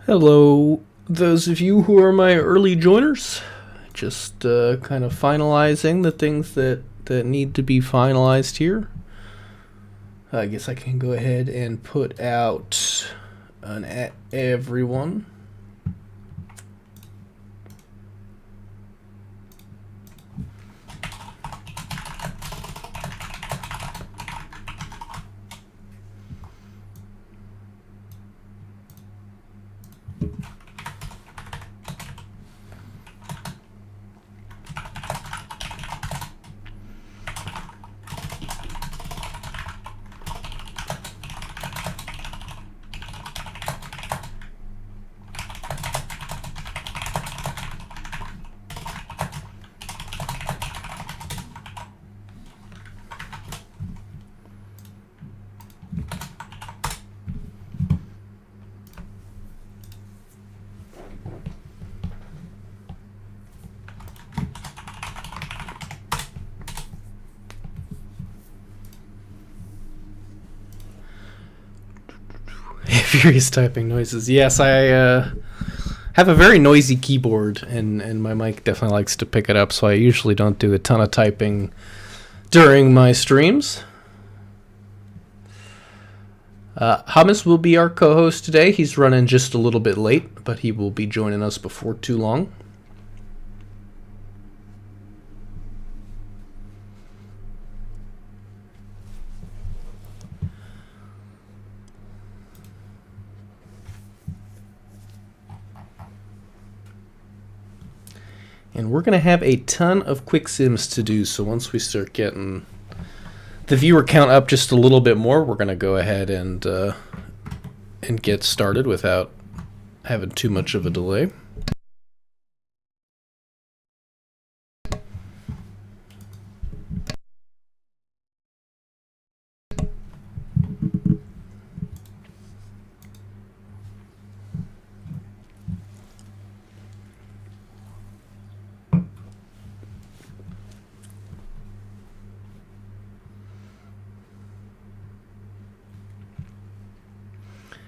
Hello, those of you who are my early joiners. Just kind of finalizing the things that need to be finalized here. I guess I can go ahead and put out an at everyone. Furious typing noises. Yes, I have a very noisy keyboard, and my mic definitely likes to pick it up, so I usually don't do a ton of typing during my streams. Hummus will be our co-host today. He's running just a little bit late, but he will be joining us before too long. And we're going to have a ton of quick sims to do, so once we start getting the viewer count up just a little bit more, we're going to go ahead and get started without having too much of a delay.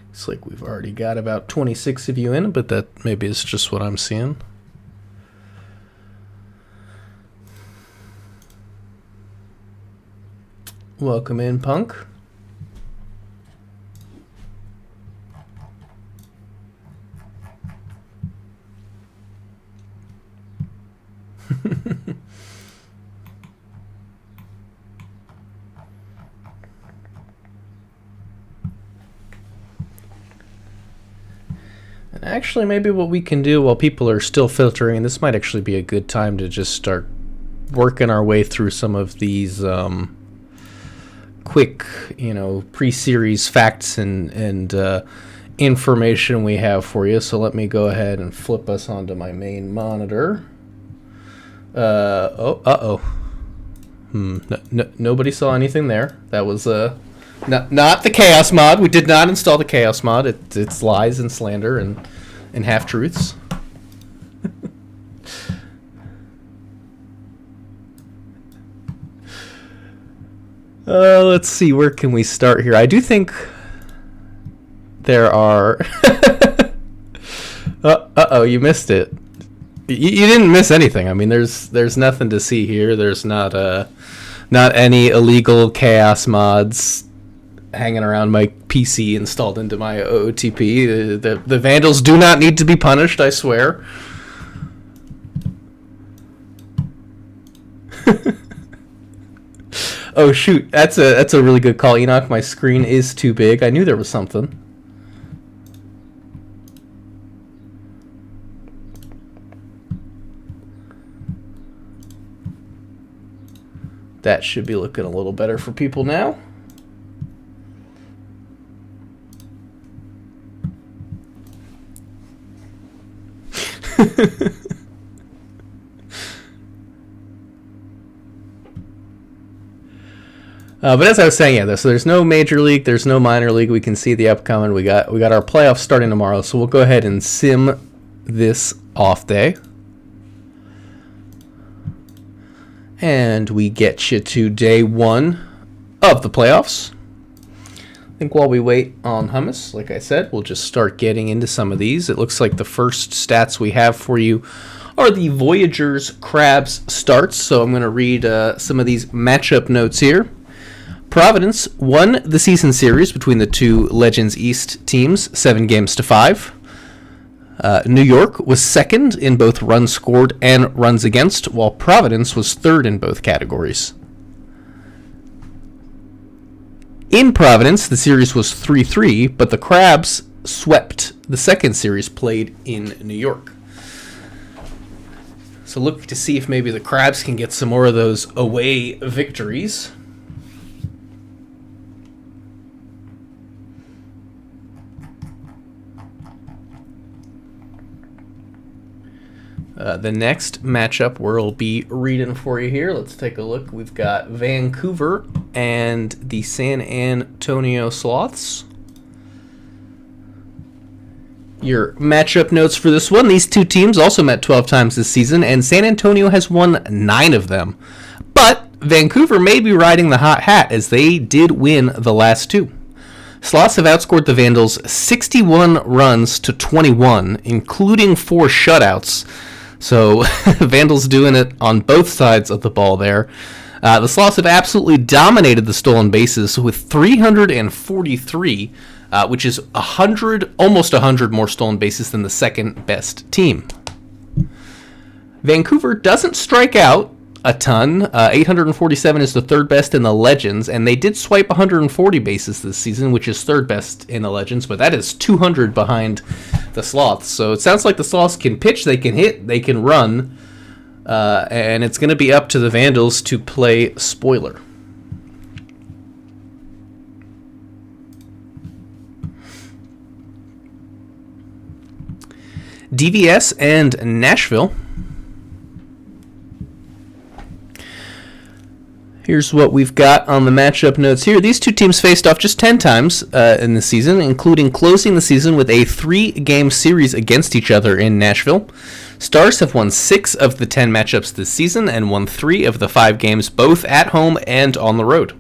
Looks like we've already got about 26 of you in, but that maybe is just what I'm seeing. Welcome in, Punk. And actually, maybe what we can do while people are still filtering, this might actually be a good time to just start working our way through some of these quick, pre-series facts and information we have for you. So let me go ahead and flip us onto my main monitor. Nobody saw anything there. That was not the chaos mod. We did not install the chaos mod. It's lies and slander and half-truths. Let's see, where can we start here? I do think there are... Uh-oh, you missed it. You didn't miss anything. I mean, there's nothing to see here. There's not any illegal chaos mods hanging around my PC installed into my OOTP. The vandals do not need to be punished, I swear. Oh shoot, that's a really good call, Enoch. My screen is too big. I knew there was something. That should be looking a little better for people now. But as I was saying, yeah, so there's no major league, there's no minor league. We can see the upcoming. We got our playoffs starting tomorrow, so we'll go ahead and sim this off day. And we get you to day one of the playoffs. I think while we wait on Hummus, like I said, we'll just start getting into some of these. It looks like the first stats we have for you are the Voyagers Crabs starts. So I'm going to read some of these matchup notes here. Providence won the season series between the two Legends East teams, 7-5. New York was second in both runs scored and runs against, while Providence was third in both categories. In Providence, the series was 3-3, but the Crabs swept the second series played in New York. So look to see if maybe the Crabs can get some more of those away victories. The next matchup we'll be reading for you here. Let's take a look. We've got Vancouver and the San Antonio Sloths. Your matchup notes for this one. These two teams also met 12 times this season, and San Antonio has won 9 of them. But Vancouver may be riding the hot hat, as they did win the last 2. Sloths have outscored the Vandals 61 runs to 21, including 4 shutouts. So Vandals doing it on both sides of the ball there. The Sloths have absolutely dominated the stolen bases with 343, which is almost 100 more stolen bases than the second best team. Vancouver doesn't strike out a ton. 847 is the third best in the Legends, and they did swipe 140 bases this season, which is third best in the Legends, but that is 200 behind the Sloths. So it sounds like the Sloths can pitch, they can hit, they can run, and it's going to be up to the Vandals to play spoiler. DVS and Nashville. Here's what we've got on the matchup notes here. These two teams faced off just 10 times in the season, including closing the season with a 3-game series against each other in Nashville. Stars have won 6 of the 10 matchups this season and won 3 of the 5 games, both at home and on the road.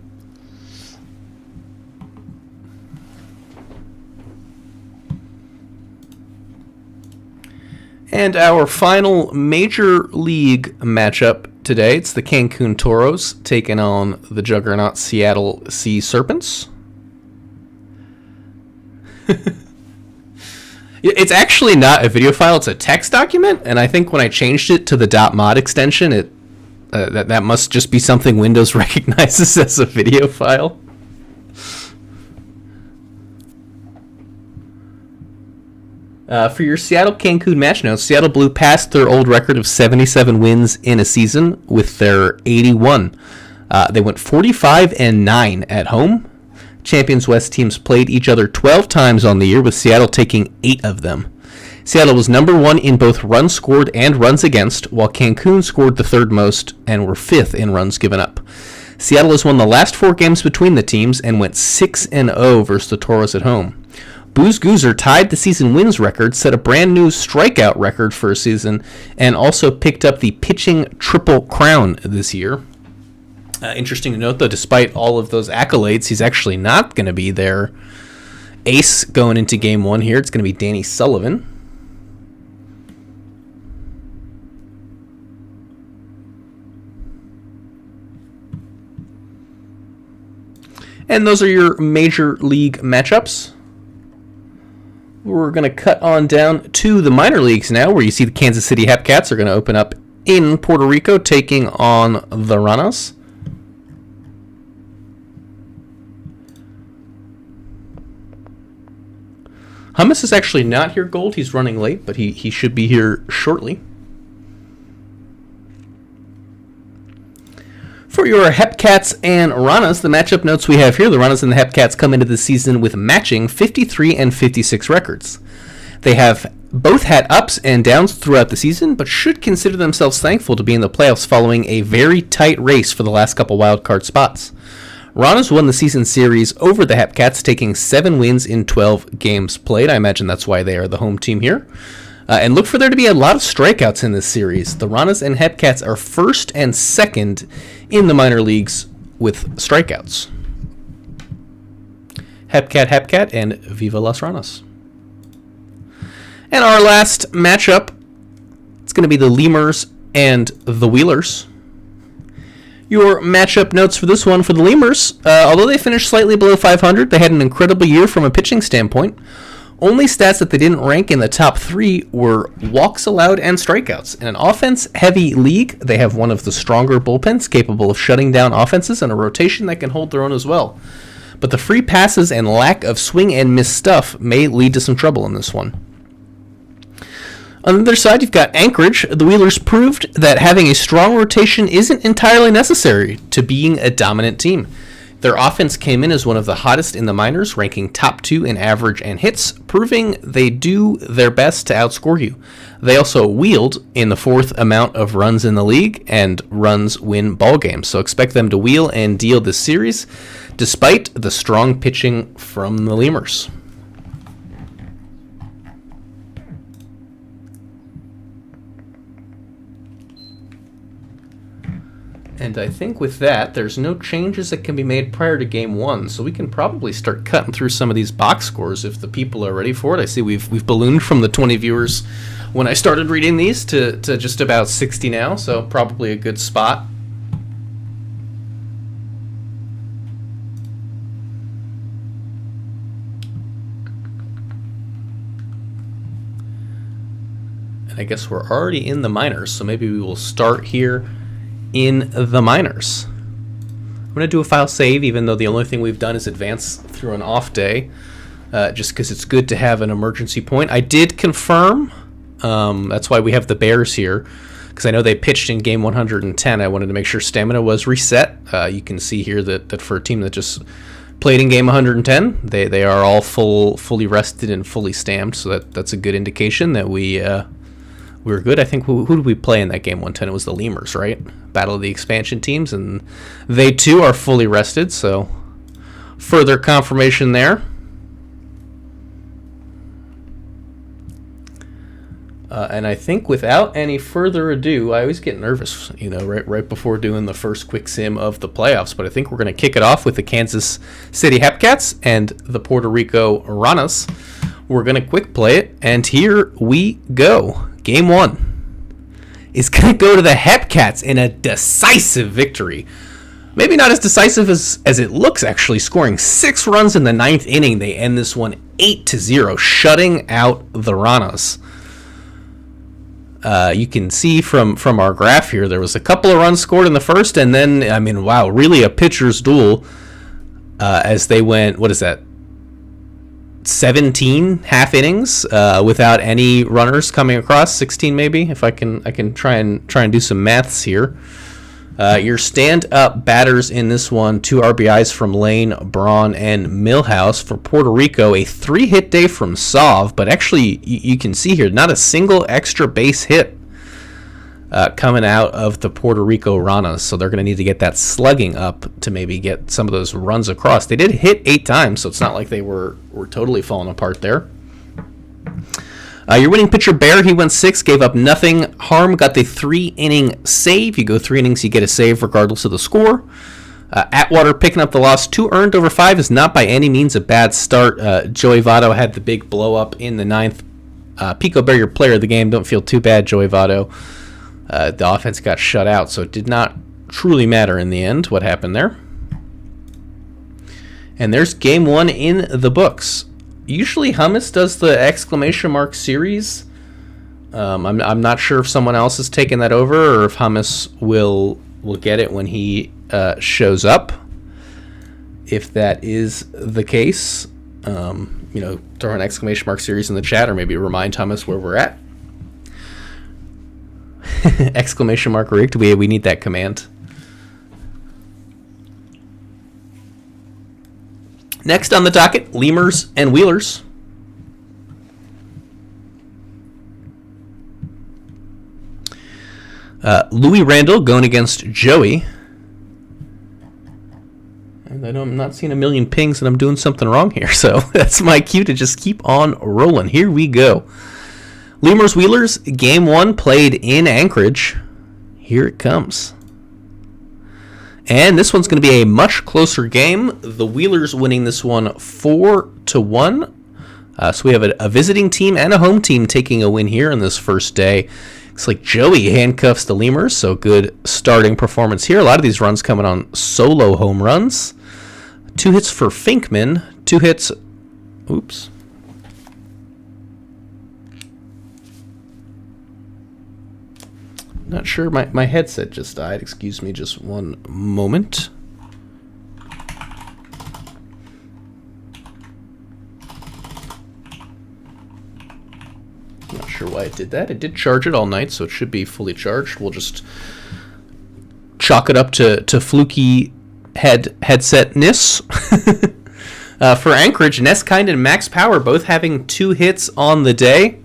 And our final major league matchup today, it's the Cancun Toros taking on the juggernaut Seattle Sea Serpents. It's actually not a video file, it's a text document, and I think when I changed it to the .mod extension, that must just be something Windows recognizes as a video file. For your Seattle-Cancun match notes, Seattle Blue passed their old record of 77 wins in a season with their 81. They went 45-9 at home. Champions West teams played each other 12 times on the year, with Seattle taking 8 of them. Seattle was number 1 in both runs scored and runs against, while Cancun scored the third most and were 5th in runs given up. Seattle has won the last 4 games between the teams and went 6-0 versus the Toros at home. Booze Goozer tied the season wins record, set a brand new strikeout record for a season, and also picked up the pitching triple crown this year. Interesting to note, though, despite all of those accolades, he's actually not going to be their ace going into Game 1 here. It's going to be Danny Sullivan. And those are your major league matchups. We're going to cut on down to the minor leagues now, where you see the Kansas City Hepcats are going to open up in Puerto Rico, taking on the Ranas. Hummus is actually not here, Gold. He's running late, but he should be here shortly. For your Hepcats and Ranas, the matchup notes we have here, the Ranas and the Hepcats come into the season with matching 53 and 56 records. They have both had ups and downs throughout the season, but should consider themselves thankful to be in the playoffs following a very tight race for the last couple wildcard spots. Ranas won the season series over the Hepcats, taking 7 wins in 12 games played. I imagine that's why they are the home team here. And look for there to be a lot of strikeouts in this series. The Ranas and Hepcats are first and second in the minor leagues with strikeouts. Hepcat, and Viva Las Ranas. And our last matchup, it's going to be the Lemurs and the Wheelers. Your matchup notes for this one for the Lemurs, although they finished slightly below 500, they had an incredible year from a pitching standpoint. Only stats that they didn't rank in the top 3 were walks allowed and strikeouts. In an offense-heavy league, they have one of the stronger bullpens capable of shutting down offenses and a rotation that can hold their own as well. But the free passes and lack of swing and miss stuff may lead to some trouble in this one. On the other side, you've got Anchorage. The Wheelers proved that having a strong rotation isn't entirely necessary to being a dominant team. Their offense came in as one of the hottest in the minors, ranking top 2 in average and hits, proving they do their best to outscore you. They also wheeled in the 4th amount of runs in the league, and runs win ball games. So expect them to wheel and deal this series, despite the strong pitching from the Lemurs. And I think with that, there's no changes that can be made prior to Game 1, so we can probably start cutting through some of these box scores if the people are ready for it. I see we've ballooned from the 20 viewers when I started reading these to just about 60 now, so probably a good spot. And I guess we're already in the minors, so maybe we will start here in the minors. I'm going to do a file save, even though the only thing we've done is advance through an off day, just because it's good to have an emergency point. I did confirm, that's why we have the Bears here, because I know they pitched in game 110. I wanted to make sure stamina was reset. You can see here that for a team that just played in game 110, they are all fully rested and fully stamped, so that's a good indication that we were good. I think who did we play in that game 110? It was the Lemurs, right? Battle of the expansion teams, and they too are fully rested, so further confirmation there. And I think without any further ado, I always get nervous, right before doing the first quick sim of the playoffs, but I think we're going to kick it off with the Kansas City Hepcats and the Puerto Rico Ranas. We're going to quick play it, and here we go. Game 1 is going to go to the Hepcats in a decisive victory. Maybe not as decisive as it looks, actually. Scoring 6 runs in the 9th inning, they end this one 8-0, shutting out the Ranas. You can see from our graph here, there was a couple of runs scored in the first, and then, really a pitcher's duel as they went, 17 half innings without any runners coming across, 16 maybe, if I can try and do some maths here. Your stand-up batters in this one, 2 RBIs from Lane, Braun, and Milhouse. For Puerto Rico, a 3-hit day from Sauve, but actually you can see here, not a single extra base hit coming out of the Puerto Rico Ranas, so they're going to need to get that slugging up to maybe get some of those runs across. They did hit 8 times, so it's not like they were totally falling apart there. Your winning pitcher, Bear, he went 6, gave up nothing. Harm got the 3-inning save. You go 3 innings, you get a save regardless of the score. Atwater picking up the loss. 2 earned over 5 is not by any means a bad start. Joey Votto had the big blow-up in the 9th. Pico Bear, your player of the game. Don't feel too bad, Joey Votto. The offense got shut out, so it did not truly matter in the end what happened there. And there's game 1 in the books. Usually Hummus does the exclamation mark series. I'm not sure if someone else has taken that over or if Hummus will get it when he shows up. If that is the case, throw an exclamation mark series in the chat or maybe remind Hummus where we're at. Exclamation mark rigged. We need that command. Next on the docket, Lemurs and Wheelers. Louis Randall going against Joey. And I'm not seeing a million pings and I'm doing something wrong here, so that's my cue to just keep on rolling. Here we go. Lemurs Wheelers, game 1 played in Anchorage. Here it comes. And this one's going to be a much closer game. The Wheelers winning this one 4-1. So we have a visiting team and a home team taking a win here in this first day. Looks like Joey handcuffs the Lemurs, so good starting performance here. A lot of these runs coming on solo home runs. 2 hits for Finkman. 2 hits... Oops. Not sure. My headset just died. Excuse me just one moment. Not sure why it did that. It did charge it all night, so it should be fully charged. We'll just chalk it up to fluky headset-ness. For Anchorage, Neskind and Max Power both having 2 hits on the day.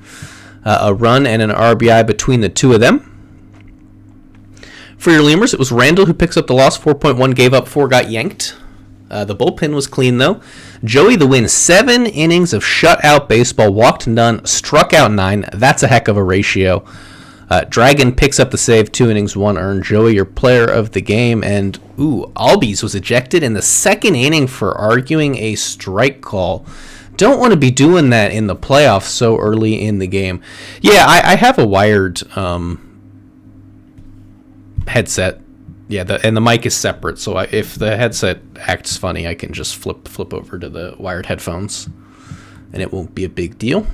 A run and an RBI between the two of them. For your Lemurs, it was Randall who picks up the loss. 4.1 gave up, 4 got yanked. The bullpen was clean, though. Joey the win, 7 innings of shutout baseball, walked none, struck out 9. That's a heck of a ratio. Dragon picks up the save, 2 innings, 1 earned. Joey, your player of the game. And, Albies was ejected in the second inning for arguing a strike call. Don't want to be doing that in the playoffs so early in the game. Yeah, I have a wired headset. Yeah, and the mic is separate, so if the headset acts funny, I can just flip over to the wired headphones, and it won't be a big deal.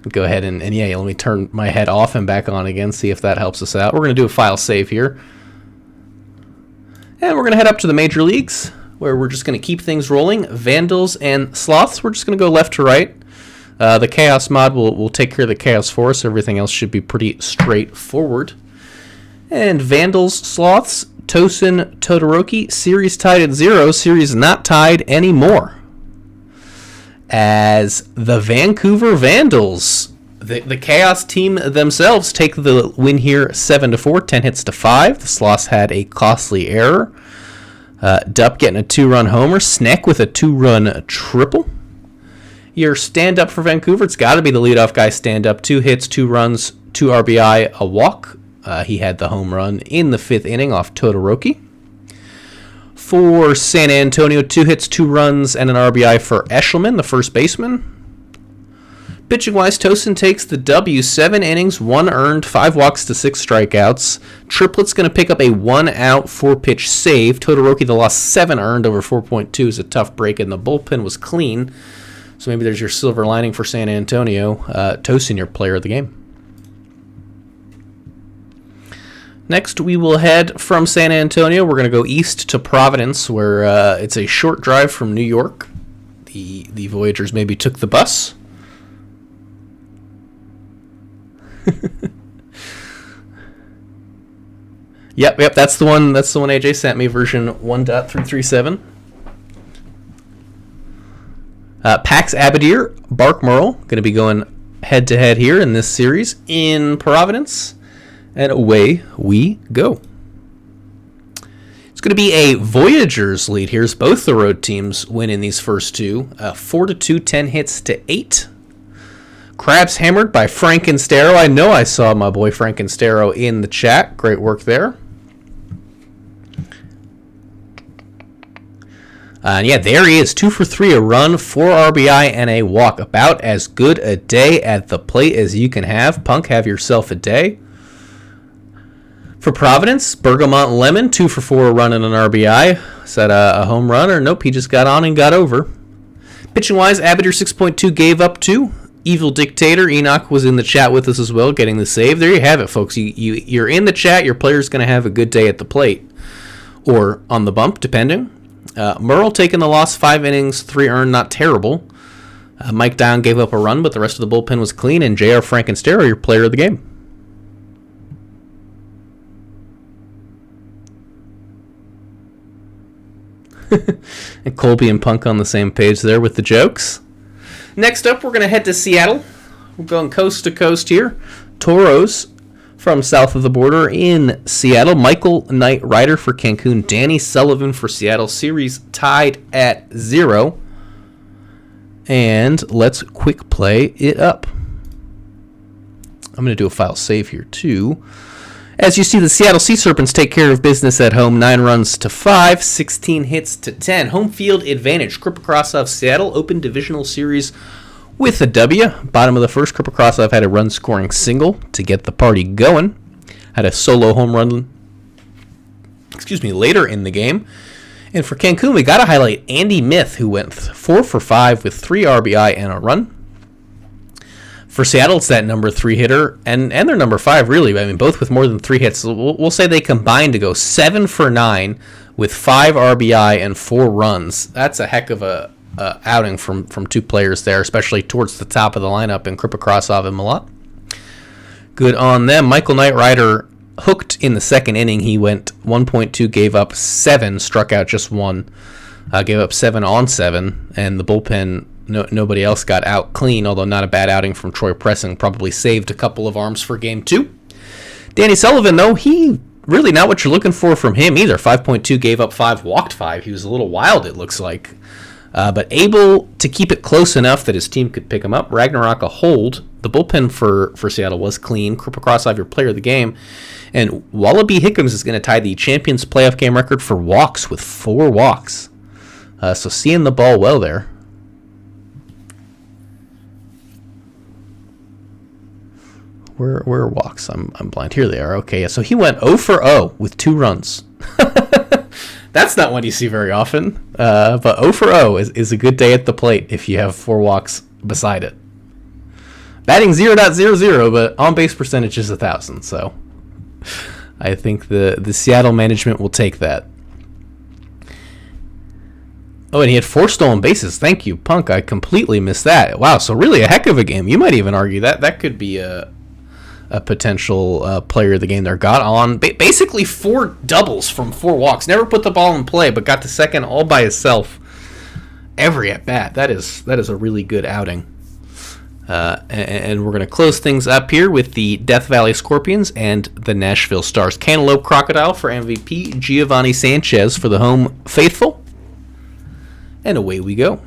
Go ahead and yeah, let me turn my head off and back on again, see if that helps us out. We're going to do a file save here. And we're going to head up to the major leagues, where we're just going to keep things rolling. Vandals and Sloths, we're just going to go left to right. The Chaos mod will take care of the Chaos for us. Everything else should be pretty straightforward. And Vandals, Sloths, Tosin, Todoroki, series tied at 0, series not tied anymore. As the Vancouver Vandals, the Chaos team themselves, take the win here 7-4, 10 hits to 5. The Sloths had a costly error. Dupp getting a 2-run homer, Sneck with a 2-run triple. Your stand-up for Vancouver, it's got to be the leadoff guy stand-up. 2 hits, 2 runs, 2 RBI, a walk. He had the home run in the 5th inning off Todoroki. For San Antonio, 2 hits, 2 runs, and an RBI for Eshelman, the first baseman. Pitching-wise, Tosin takes the W. 7 innings, 1 earned, 5 walks to 6 strikeouts. Triplet's going to pick up a 1-out, 4-pitch save. Todoroki, the loss, 7 earned over 4.2 is a tough break, and the bullpen was clean. So maybe there's your silver lining for San Antonio. Tosin, your player of the game. Next, we will head from San Antonio. We're going to go east to Providence, where it's a short drive from New York. The Voyagers maybe took the bus. Yep, that's the one. That's the one AJ sent me, version 1.337. Pax Abadir, Bark Merle, going to be going head-to-head here in this series in Providence. And away we go. It's going to be a Voyagers lead here as both the road teams win in these first two. 4-2, 10 hits to 8. Crabs hammered by Frankenstero. I know I saw my boy Frankenstero in the chat. Great work there. And yeah, there he is. 2 for 3, a run, 4 RBI, and a walk. About as good a day at the plate as you can have. Punk, have yourself a day. For Providence, Bergamot Lemon, 2 for 4, a run and an RBI. Is that a home run? Or nope, he just got on and got over. Pitching-wise, Abadir 6.2 gave up 2. Evil Dictator, Enoch was in the chat with us as well, getting the save. There you have it, folks. You're in the chat. Your player's going to have a good day at the plate. Or on the bump, depending. Merle taking the loss, 5 innings, 3 earned, not terrible. Mike Down gave up a run, but the rest of the bullpen was clean. And J.R. Frankenstero, your player of the game. And Colby and Punk on the same page there with the jokes. Next up, we're going to head to Seattle. We're going coast to coast here. Toros from south of the border in Seattle. Michael Knight Ryder for Cancun. Danny Sullivan for Seattle. Series tied at 0. And let's quick play it up. I'm going to do a file save here too. As you see, the Seattle Sea Serpents take care of business at home, 9 runs to 5, 16 hits to 10. Home field advantage. Kripa Krasov Seattle opened divisional series with a W. Bottom of the first, Kripa Krasov had a run-scoring single to get the party going. Had a solo home run, later in the game. And for Cancun, we got to highlight Andy Myth, who went 4 for 5 with 3 RBI and a run. For Seattle, it's that number 3 hitter, and their number 5, really. I mean, both with more than 3 hits. We'll say they combined to go 7 for 9 with 5 RBI and 4 runs. That's a heck of a outing from 2 players there, especially towards the top of the lineup in Kripa Krasov and Malott. Good on them. Michael Knightrider hooked in the second inning. He went 1.2, gave up 7, struck out just 1, gave up 7 on 7, and the bullpen, nobody else got out clean, although not a bad outing from Troy Pressing. Probably saved a couple of arms for Game 2. Danny Sullivan, though, he really not what you're looking for from him either. 5.2, gave up 5, walked 5. He was a little wild, it looks like. But able to keep it close enough that his team could pick him up. Ragnarok a hold. The bullpen for Seattle was clean. Kripa Krasov, your player of the game. And Wallaby Hickams is going to tie the Champions playoff game record for walks with 4 walks. So seeing the ball well there. Where are walks? I'm blind. Here they are. Okay, so he went 0 for 0 with 2 runs. That's not one you see very often. But 0 for 0 is a good day at the plate if you have 4 walks beside it. Batting 0.00, but on-base percentage is 1,000. So I think the Seattle management will take that. Oh, and he had 4 stolen bases. Thank you, Punk. I completely missed that. Wow, so really a heck of a game. You might even argue that could be a potential player of the game there. Got on basically 4 doubles from 4 walks. Never put the ball in play, but got to second all by himself every at bat. That is a really good outing. And we're going to close things up here with the Death Valley Scorpions and the Nashville Stars. Cantaloupe Crocodile for MVP, Giovanni Sanchez for the home faithful. And away we go.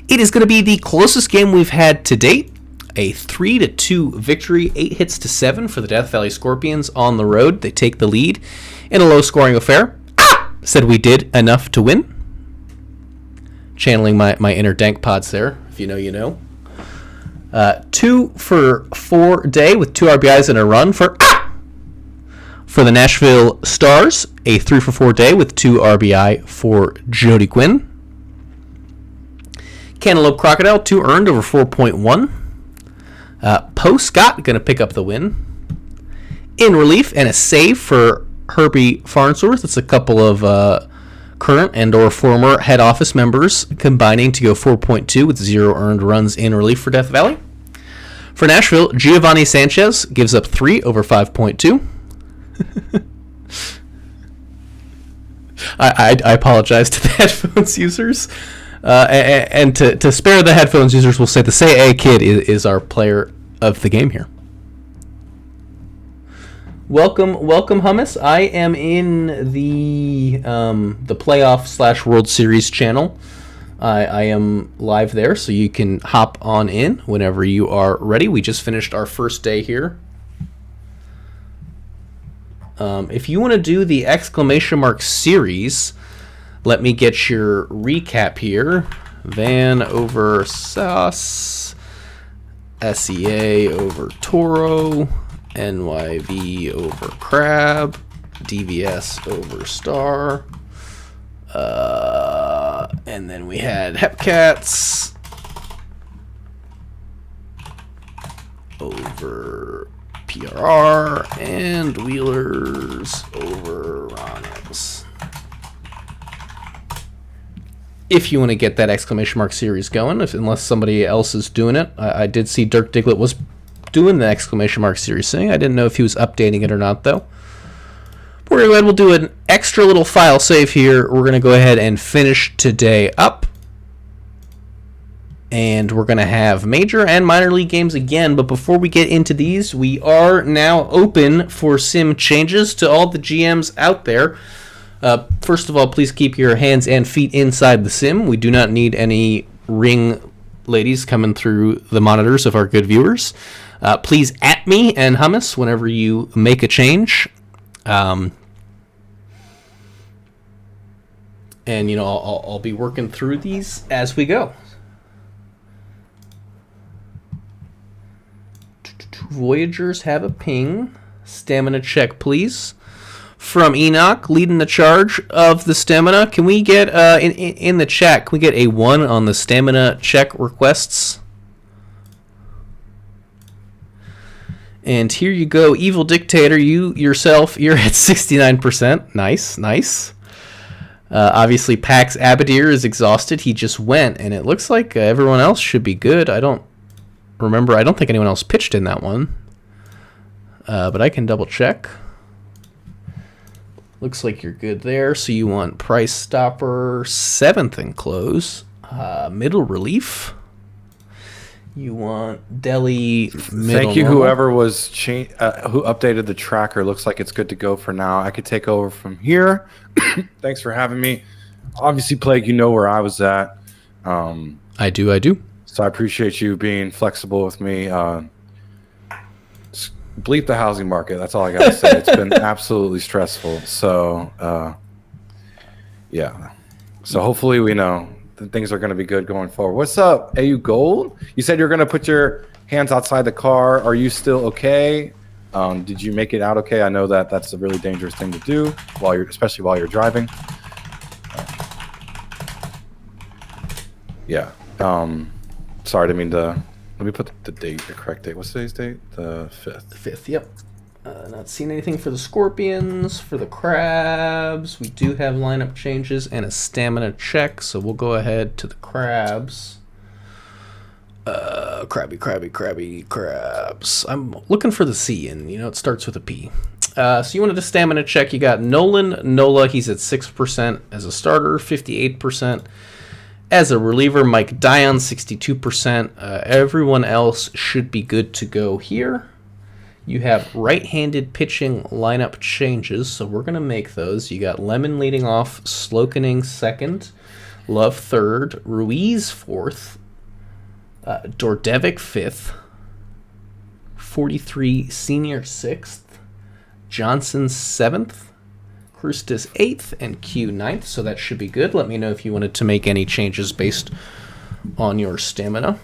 It is going to be the closest game we've had to date. A 3-2 victory, 8 hits to 7 for the Death Valley Scorpions on the road. They take the lead in a low-scoring affair. Said we did enough to win. Channeling my inner dank pods there. If you know, you know. 2 for 4 day with 2 RBIs and a run for the Nashville Stars. A 3 for 4 day with 2 RBI for Jody Quinn. Cantaloupe Crocodile, 2 earned over 4.1. Poe Scott going to pick up the win. In relief and a save for Herbie Farnsworth. It's a couple of current and or former head office members combining to go 4.2 with 0 earned runs in relief for Death Valley. For Nashville, Giovanni Sanchez gives up 3 over 5.2. I apologize to the headphones users. And to spare the headphones users, we'll say the Say A Kid is our player of the game here. Welcome, Hummus. I am in the playoff / World Series channel. I am live there, so you can hop on in whenever you are ready. We just finished our first day here. If you want to do the ! series, let me get your recap here. Van over Sauce, SEA over Toro, NYV over Crab, DVS over Star, and then we had Hepcats over PRR and Wheelers over Ronalds. If you want to get that ! series going, unless somebody else is doing it. I did see Dirk Diglett was doing the ! series thing. I didn't know if he was updating it or not, though. We're going to go ahead and we'll do an extra little file save here. We're going to go ahead and finish today up. And we're going to have major and minor league games again. But before we get into these, we are now open for sim changes to all the GMs out there. First of all, please keep your hands and feet inside the sim. We do not need any ring ladies coming through the monitors of our good viewers. Please at me and Hummus whenever you make a change. And, I'll be working through these as we go. Voyagers have a ping. Stamina check, please. From Enoch, leading the charge of the stamina. Can we get, in the chat, can we get a 1 on the stamina check requests? And here you go, Evil Dictator. You yourself, you're at 69%. Nice. Obviously, Pax Abadir is exhausted. He just went, and it looks like everyone else should be good. I don't think anyone else pitched in that one. But I can double check. Looks like you're good there. So you want Price Stopper 7th and close. Middle Relief. You want Delhi middle. Thank you, normal. whoever was who updated the tracker. Looks like it's good to go for now. I could take over from here. Thanks for having me. Obviously, Plague, you know where I was at. I do. So I appreciate you being flexible with me. Bleep the housing market. That's all I got to say. It's been absolutely stressful. So, yeah. So hopefully we know that things are going to be good going forward. What's up, AU Gold? You said you're going to put your hands outside the car. Are you still okay? Did you make it out okay? I know that that's a really dangerous thing to do especially while you're driving. Yeah. Sorry, I didn't mean to. Let me put the correct date. What's today's date? The 5th. The 5th, yep. Not seeing anything for the Scorpions. For the Crabs, we do have lineup changes and a stamina check, so we'll go ahead to the Crabs. Crabs. I'm looking for the C, and it starts with a P. So you wanted a stamina check. You got Nola, he's at 6% as a starter, 58%. As a reliever, Mike Dion, 62%. Everyone else should be good to go here. You have right-handed pitching lineup changes, so we're going to make those. You got Lemon leading off, Slokening 2nd, Love 3rd, Ruiz 4th, Dordevic 5th, 43 Senior 6th, Johnson 7th, Christus 8th, and Q 9th, so that should be good. Let me know if you wanted to make any changes based on your stamina.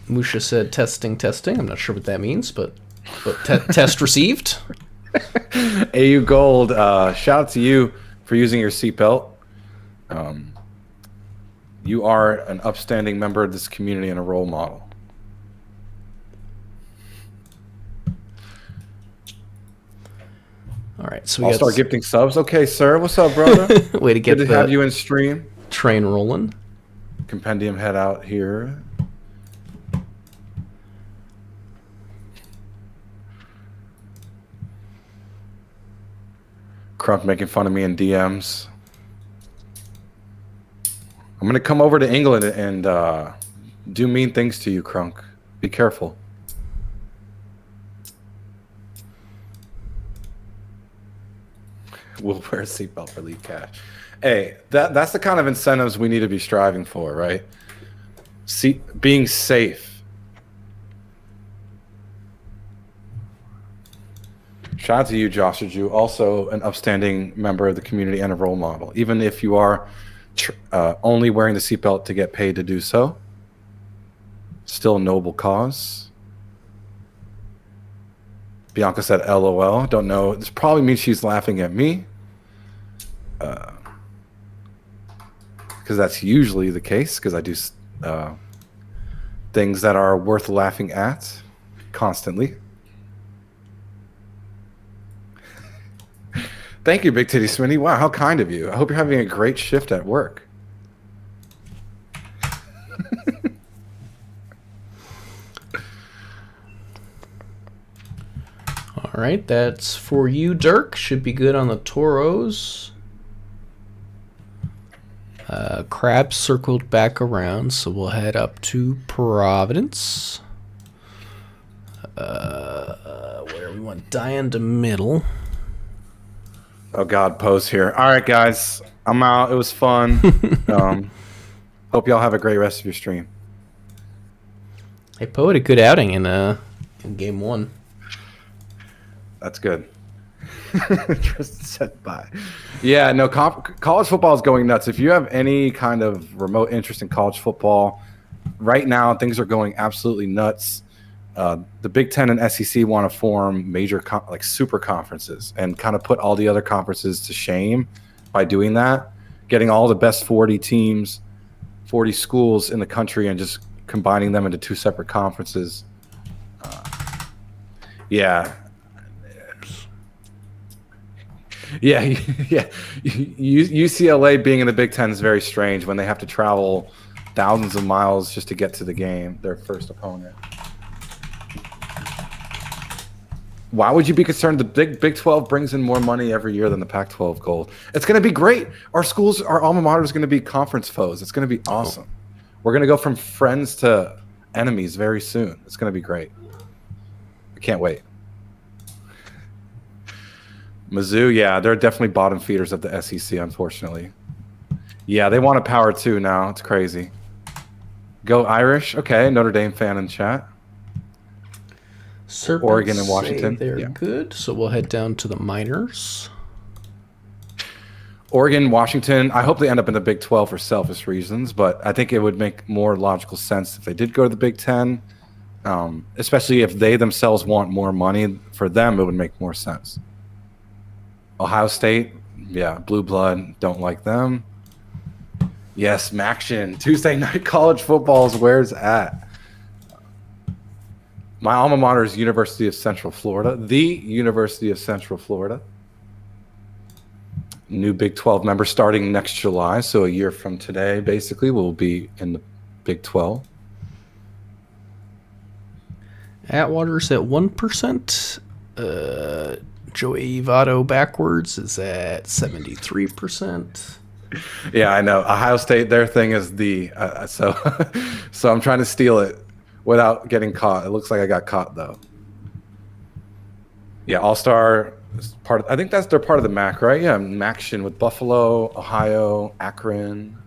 Musha said testing. I'm not sure what that means, but test received. AU Gold, shout out to you for using your seatbelt. You are an upstanding member of this community and a role model. All right, so I'll start gifting subs. Okay, sir. What's up, brother? Way to get Good to have you in stream. Train rolling. Compendium head out here. Crump making fun of me in DMs. I'm going to come over to England and do mean things to you, Crunk. Be careful. We'll wear a seatbelt for lead cash. Hey, that's the kind of incentives we need to be striving for, right? Being safe. Shout out to you, Joshua Jew, also an upstanding member of the community and a role model. Even if you are only wearing the seatbelt to get paid to do so, still a noble cause. Bianca said LOL. Don't know. This probably means she's laughing at me. Because that's usually the case, because I do things that are worth laughing at constantly. Thank you, Big Titty Smitty. Wow, how kind of you. I hope you're having a great shift at work. All right, that's for you, Dirk. Should be good on the Toros. Crab circled back around, so we'll head up to Providence. Where we want Diane to middle. Oh God, pose here. All right, guys, I'm out. It was fun. Um, hope y'all have a great rest of your stream. Hey, Poe had a good outing in game one. That's good. Tristan said bye. Yeah, no, college football is going nuts. If you have any kind of remote interest in college football, right now things are going absolutely nuts. The Big Ten and SEC want to form major like super conferences and kind of put all the other conferences to shame by doing that, getting all the best 40 teams, 40 schools in the country, and just combining them into two separate conferences. Yeah. Yeah, yeah. UCLA being in the Big Ten is very strange when they have to travel thousands of miles just to get to the game, their first opponent. Why would you be concerned? The Big 12 brings in more money every year than the Pac-12 Gold. It's going to be great. Our schools, our alma mater is going to be conference foes. It's going to be awesome. We're going to go from friends to enemies very soon. It's going to be great. I can't wait. Mizzou, yeah, they're definitely bottom feeders of the SEC, unfortunately. Yeah, they want a power two now. It's crazy. Go Irish. Okay, Notre Dame fan in chat. Serpents Oregon and Washington. They're good, so we'll head down to the minors. Oregon, Washington. I hope they end up in the Big 12 for selfish reasons, but I think it would make more logical sense if they did go to the Big 10, especially if they themselves want more money. For them, it would make more sense. Ohio State, yeah, blue blood, don't like them. Yes, Maction. Tuesday night college football is where it's at. My alma mater is University of Central Florida, the University of Central Florida. New Big 12 member starting next July, so a year from today, basically, we'll be in the Big 12. Atwater's at 1%. Joey Votto backwards is at 73%. Yeah, I know. Ohio State, their thing is the so I'm trying to steal it without getting caught. It looks like I got caught though. Yeah, All-Star is part of, I think they're part of the MAC, right? Yeah, Maction with Buffalo, Ohio, Akron.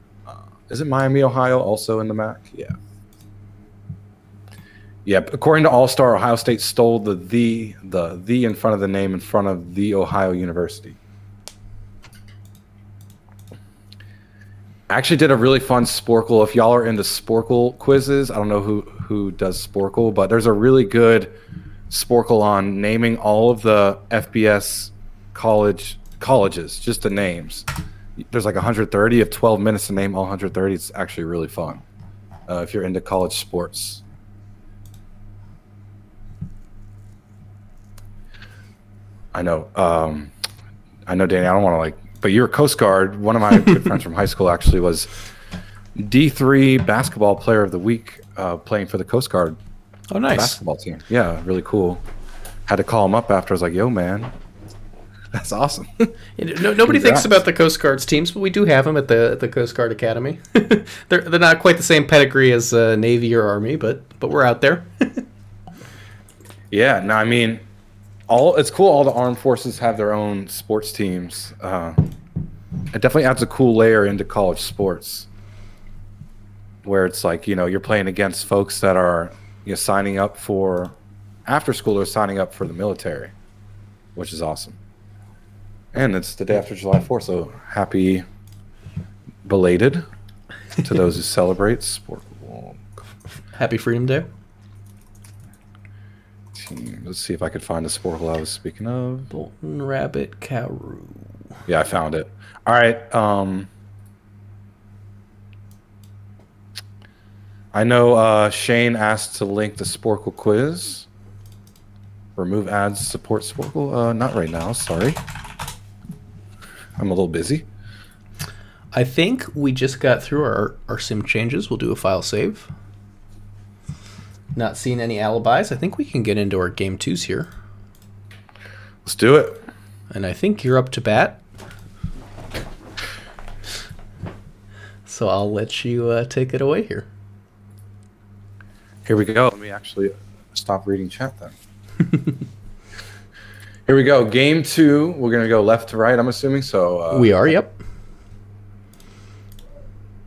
Isn't Miami, Ohio also in the MAC? Yeah. Yeah, according to All-Star, Ohio State stole the in front of the name in front of the Ohio University. I actually did a really fun Sporkle. If y'all are into Sporkle quizzes, I don't know who does Sporkle, but there's a really good Sporkle on naming all of the FBS colleges, just the names. There's like 130 of 12 minutes to name all 130. It's actually really fun if you're into college sports. I know, Danny. I don't want to but you're a Coast Guard. One of my good friends from high school actually was D3 basketball player of the week, playing for the Coast Guard. Oh, nice basketball team. Yeah, really cool. Had to call him up after. I was like, "Yo, man, that's awesome." Nobody thinks about the Coast Guard's teams, but we do have them at the Coast Guard Academy. they're not quite the same pedigree as Navy or Army, but we're out there. Yeah, no, I mean. It's cool. All the armed forces have their own sports teams. It definitely adds a cool layer into college sports, where it's like you're playing against folks that are signing up for after school or signing up for the military, which is awesome. And it's the day after July 4th, so happy belated to those who celebrate sport. Happy Freedom Day. Let's see if I could find the Sporkle I was speaking of. Bolton Rabbit Cowroo. Yeah, I found it. All right. I know Shane asked to link the Sporkle quiz. Remove ads, support Sporkle. Not right now, sorry. I'm a little busy. I think we just got through our sim changes. We'll do a file save. Not seeing any alibis. I think we can get into our game twos here. Let's do it. And I think you're up to bat. So I'll let you take it away here. Here we go. Let me actually stop reading chat then. Here we go. Game 2. We're going to go left to right, I'm assuming. So we are, yep.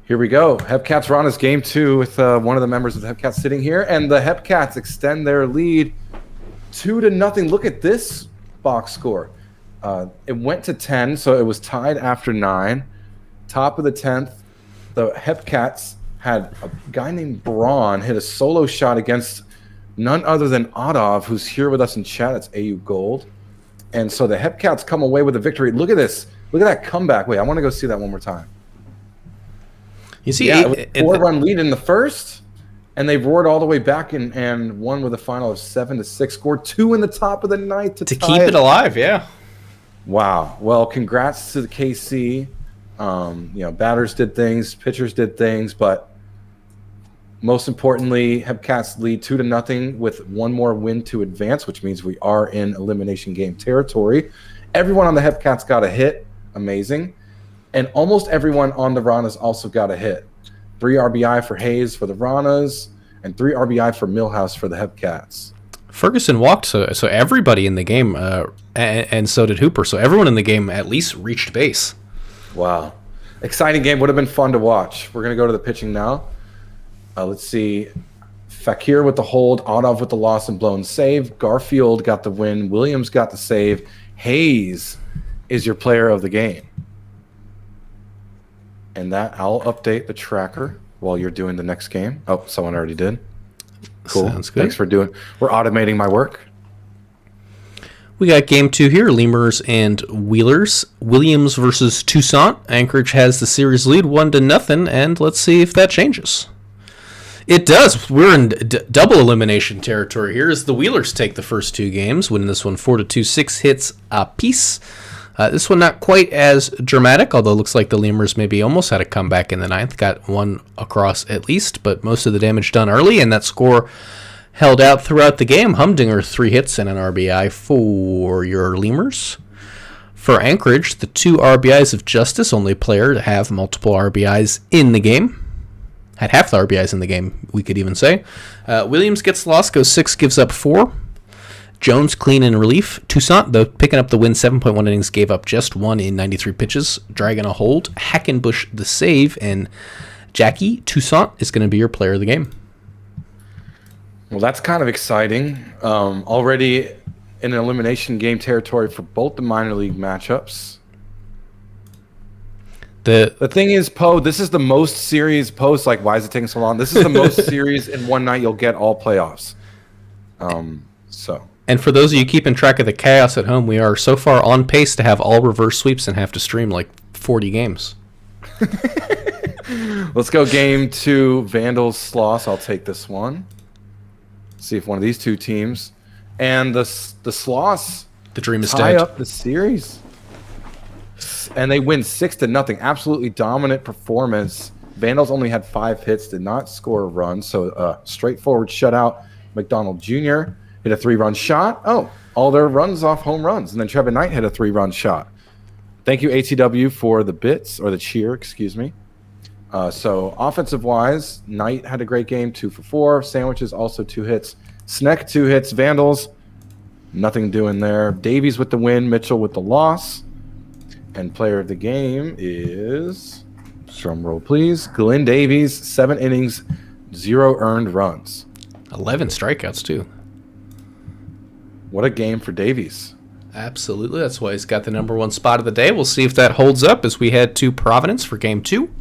Here we go. Hepcats Rana's game 2 with one of the members of the Hepcats sitting here. And the Hepcats extend their lead 2-0. Look at this box score. It went to 10, so it was tied after 9. Top of the 10th, the Hepcats had a guy named Braun hit a solo shot against none other than Adov, who's here with us in chat. That's AU Gold. And so the Hepcats come away with a victory. Look at this. Look at that comeback. Wait, I want to go see that one more time. You see, yeah, it was a 4-run lead in the first, and they roared all the way back and won with a final of 7-6. Scored 2 in the top of the ninth to keep it alive. Yeah. Wow. Well, congrats to the KC. Batters did things, pitchers did things, but most importantly, Hepcats lead 2-0 with one more win to advance, which means we are in elimination game territory. Everyone on the Hepcats got a hit. Amazing. And almost everyone on the Ranas also got a hit. 3 RBI for Hayes for the Ranas, and 3 RBI for Millhouse for the Hepcats. Ferguson walked, so everybody in the game, and so did Hooper. So everyone in the game at least reached base. Wow. Exciting game. Would have been fun to watch. We're going to go to the pitching now. Let's see. Fakir with the hold, Adov with the loss and blown save. Garfield got the win. Williams got the save. Hayes is your player of the game. And that I'll update the tracker while you're doing the next game. Oh, someone already did. Cool. Sounds good. Thanks for doing. We're automating my work. We got game 2 here, Lemurs and Wheelers. Williams versus Toussaint. Anchorage has the series lead 1-0, and let's see if that changes. It does. We're in double elimination territory here as the Wheelers take the first 2 games, winning this one 4-2, 6 hits apiece. This one not quite as dramatic, although it looks like the Lemurs maybe almost had a comeback in the 9th. Got one across at least, but most of the damage done early, and that score held out throughout the game. Humdinger 3 hits and an RBI for your Lemurs. For Anchorage, the 2 RBIs of Justice, only player to have multiple RBIs in the game. Had half the RBIs in the game, we could even say. Williams gets lost, goes 6, gives up 4. Jones clean in relief. Toussaint, though, picking up the win, 7.1 innings, gave up just 1 in 93 pitches. Dragon a hold. Hackenbush the save. And Jackie Toussaint is going to be your player of the game. Well, that's kind of exciting. Already in an elimination game territory for both the minor league matchups. The thing is, Poe, this is the most series. Poe's like, why is it taking so long? This is the most series in one night you'll get all playoffs. And for those of you keeping track of the chaos at home, we are so far on pace to have all reverse sweeps and have to stream like 40 games. Let's go game 2, Vandals, Sloths. I'll take this one. See if one of these 2 teams. And the Sloths the dream is tie dead. Up the series. And they win 6-0. Absolutely dominant performance. Vandals only had 5 hits, did not score a run. So straightforward shutout. McDonald Jr. hit a 3-run shot. Oh, all their runs off home runs. And then Trevor Knight hit a 3-run shot. Thank you, ATW, for the bits, or the cheer, excuse me. So offensive-wise, Knight had a great game, 2 for 4. Sandwiches, also 2 hits. Sneck, 2 hits. Vandals, nothing doing there. Davies with the win. Mitchell with the loss. And player of the game is, drum roll please, Glenn Davies, 7 innings, 0 earned runs. 11 strikeouts, too. What a game for Davies. Absolutely. That's why he's got the number 1 spot of the day. We'll see if that holds up as we head to Providence for game 2.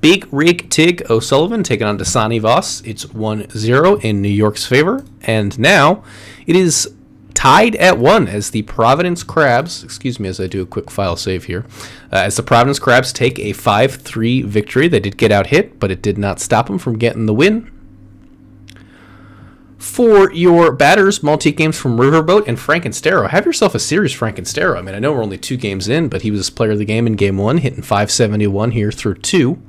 Big Rig Tig O'Sullivan taking on Dasani Voss. It's 1-0 in New York's favor. And now it is tied at 1 as the Providence Crabs, excuse me as I do a quick file save here, as the Providence Crabs take a 5-3 victory. They did get out hit, but it did not stop them from getting the win. For your batters, multi-games from Riverboat and Frankenstero. Have yourself a series, Frankenstero. I mean, I know we're only 2 games in, but he was player of the game in game 1, hitting .571 here through 2.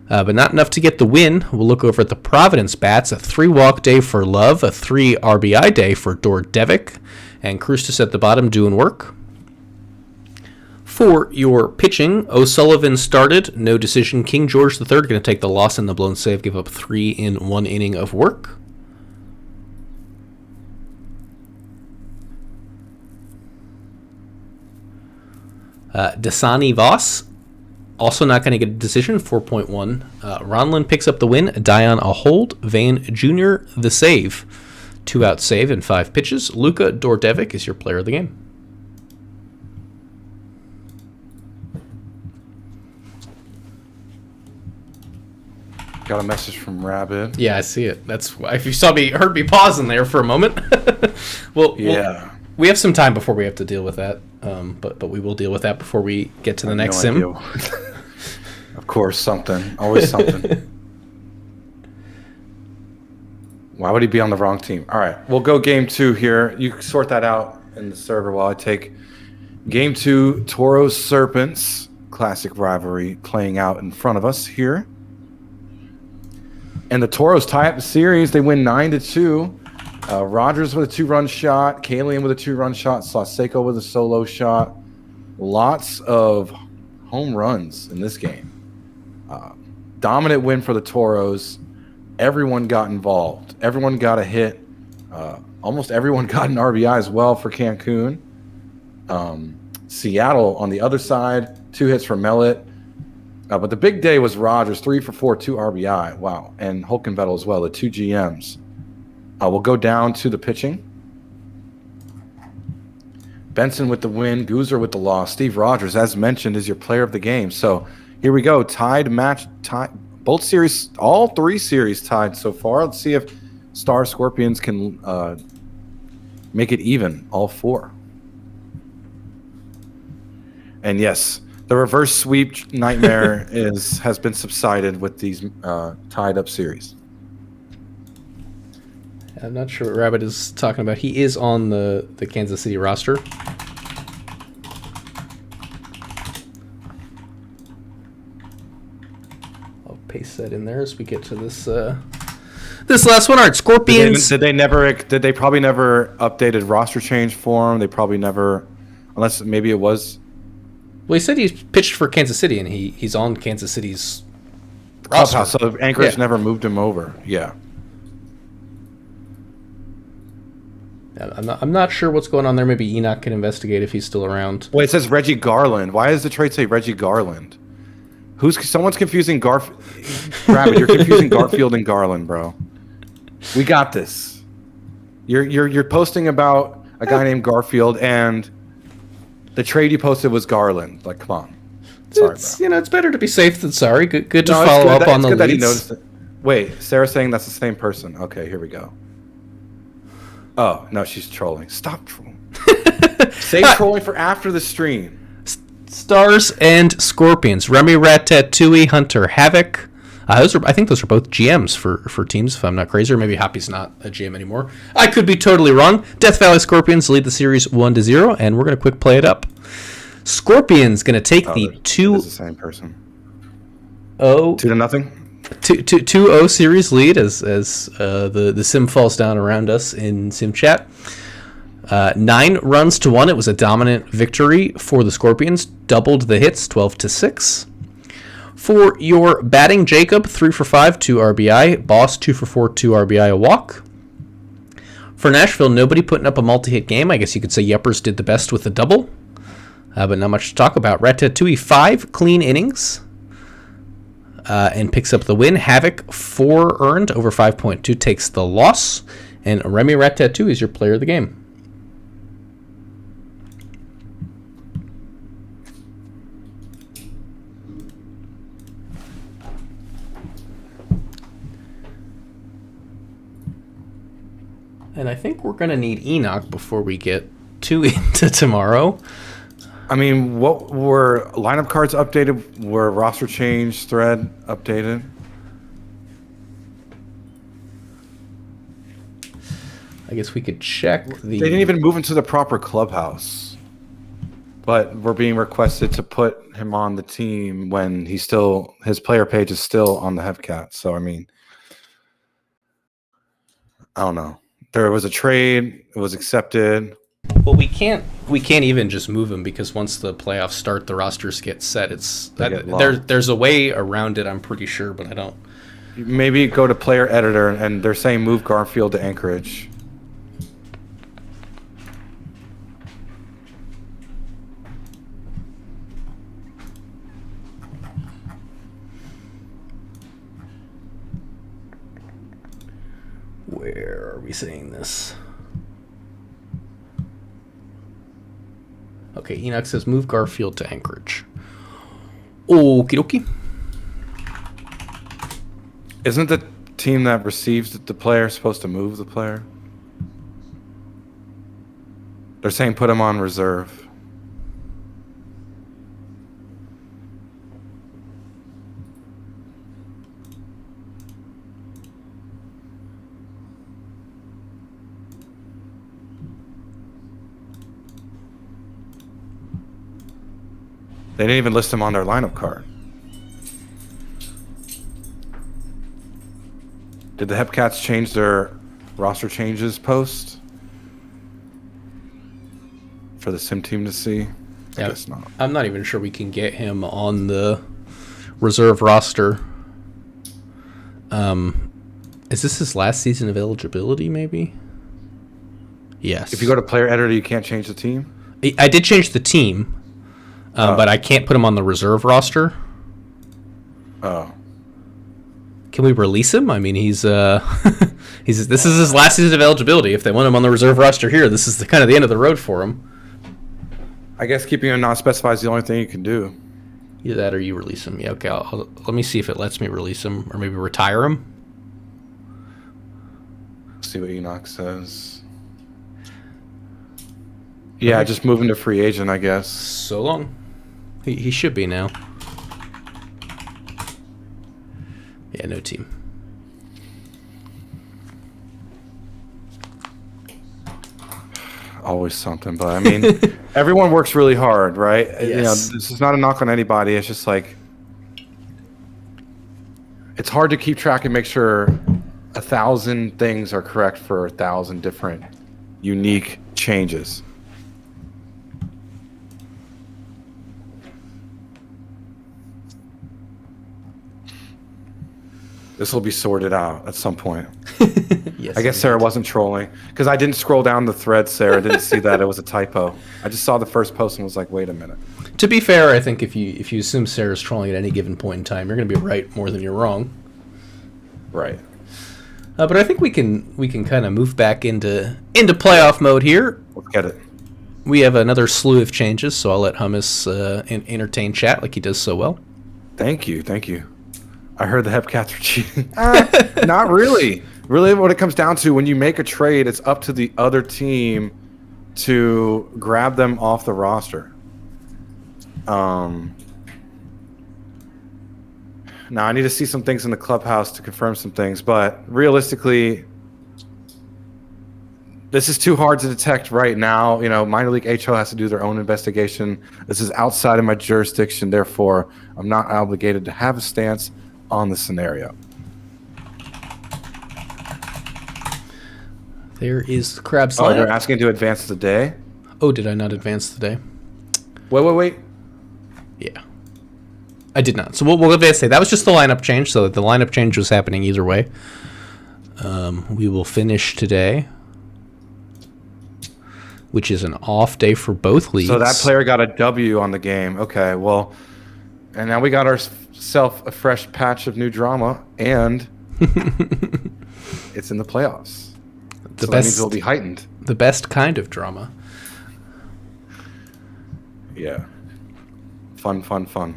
But not enough to get the win. We'll look over at the Providence bats. A 3-walk day for Love, a 3 RBI day for Dordevic, and Krustis at the bottom doing work. For your pitching, O'Sullivan started, no decision. King George III going to take the loss in the blown save, give up 3 in 1 inning of work. Dasani Voss, also not going to get a decision, 4.1. Ronlin picks up the win. Dion a hold. Vane Jr. the save. 2-out save in 5 pitches. Luka Dordevic is your player of the game. Got a message from Rabbit. Yeah, I see it. That's why, if you heard me pausing there for a moment. We have some time before we have to deal with that. But we will deal with that before we get to the next sim. Of course, something. Always something. Why would he be on the wrong team? All right, we'll go game 2 here. You sort that out in the server while I take game 2. Toros Serpents, classic rivalry playing out in front of us here. And the Toros tie up the series. They win 9-2. Rogers with a 2-run shot. Kalian with a 2-run shot. Slaseko with a solo shot. Lots of home runs in this game. Dominant win for the Toros. Everyone got involved. Everyone got a hit. Almost everyone got an RBI as well for Cancun. Seattle on the other side, 2 hits for Mellett. But the big day was Rogers, 3 for 4, 2 RBI. Wow. And Hulkenvettel as well, the 2 GMs. We'll go down to the pitching. Benson with the win, Goozer with the loss. Steve Rogers, as mentioned, is your player of the game. So here we go. Tied match. Both series, all 3 series tied so far. Let's see if Star Scorpions can make it even, all 4. And yes, the reverse sweep nightmare has been subsided with these tied up series. I'm not sure what Rabbit is talking about. He is on the Kansas City roster. I'll paste that in there as we get to this this last one. All right, Scorpions. Did they probably never updated roster change form? They probably never, unless maybe it was. Well, he said he pitched for Kansas City, and he's on Kansas City's roster. So Anchorage never moved him over. Yeah. I'm not sure what's going on there. Maybe Enoch can investigate if he's still around. Well, it says Reggie Garland. Why does the trade say Reggie Garland? Someone's confusing Garfield. Rabbit, you're confusing Garfield and Garland, bro. We got this. You're posting about a guy named Garfield, and the trade you posted was Garland. Like, come on. Sorry, bro. It's better to be safe than sorry. Good to follow up on the leads. That he noticed it. Wait, Sarah's saying that's the same person. Okay, here we go. Oh, no, she's trolling. Stop trolling. Save trolling for after the stream. Stars and Scorpions. Remy Ratatouille, Hunter Havoc. I think those are both GMs for teams, if I'm not crazy. Or maybe Hoppy's not a GM anymore. I could be totally wrong. Death Valley Scorpions lead the series 1-0, and we're going to quick play it up. Scorpions going to take the 2... It's the same person. 2-0. 2-0 series lead as the sim falls down around us in sim chat. 9-1. It was a dominant victory for the Scorpions. Doubled the hits, 12-6. For your batting, Jacob, 3 for 5, 2 RBI. Boss, 2 for 4, 2 RBI, a walk. For Nashville, nobody putting up a multi-hit game. I guess you could say Yepers did the best with the double. But not much to talk about. Ratatouille, 5 clean innings. And picks up the win. Havoc, 4 earned, over 5.2, takes the loss. And Remy Ratatouille is your player of the game. And I think we're going to need Enoch before we get too into tomorrow. I mean, what were lineup cards updated? Were roster change thread updated? I guess we could check the... They didn't even move into the proper clubhouse. But we're being requested to put him on the team when his player page is still on the Hevcat. So, I mean, I don't know. There was a trade. It was accepted. Well, we can't even just move him because once the playoffs start, the rosters get set. There's a way around it, I'm pretty sure, but I don't. Maybe go to player editor, and they're saying move Garfield to Anchorage. Where are we saying this? Okay, Enoch says move Garfield to Anchorage. Okie dokie. Isn't the team that receives the player supposed to move the player? They're saying put him on reserve. They didn't even list him on their lineup card. Did the Hepcats change their roster changes post for the sim team to see? I guess not. I'm not even sure we can get him on the reserve roster. Is this his last season of eligibility, maybe? Yes. If you go to player editor, you can't change the team? I did change the team, but I can't put him on the reserve roster. Oh. Can we release him? I mean, this is his last season of eligibility. If they want him on the reserve roster here, this is kind of the end of the road for him. I guess keeping him non-specified is the only thing you can do. Either that or you release him. Yeah, okay. Let me see if it lets me release him or maybe retire him. See what Enoch says. Yeah, just move him to free agent, I guess. So long. He should be now. Yeah, no team. Always something, but I mean, everyone works really hard, right? Yes. You know, this is not a knock on anybody. It's just like it's hard to keep track and make sure 1,000 things are correct for 1,000 different unique changes. This will be sorted out at some point. Yes, I guess Sarah wasn't trolling because I didn't scroll down the thread. Sarah didn't see that it was a typo. I just saw the first post and was like, "Wait a minute." To be fair, I think if you assume Sarah's trolling at any given point in time, you're going to be right more than you're wrong. Right. But I think we can kind of move back into playoff mode here. Let's get it. We have another slew of changes, so I'll let Hummus entertain chat like he does so well. Thank you. I heard the Hepcats are cheating. Not really. Really, what it comes down to, when you make a trade, it's up to the other team to grab them off the roster. Now, I need to see some things in the clubhouse to confirm some things, but realistically, this is too hard to detect right now. You know, minor league HO has to do their own investigation. This is outside of my jurisdiction. Therefore, I'm not obligated to have a stance on the scenario. There is the crab's Oh, lamp. they're asking to advance the day? Oh, did I not advance today? Wait. Yeah. I did not. So we'll advance today. That was just the lineup change, so the lineup change was happening either way. We will finish today, which is an off day for both leagues. So that player got a W on the game. Okay, well, and now we got ourselves a fresh patch of new drama, and it's in the playoffs. So that means it'll be heightened. The best kind of drama. Yeah. Fun. All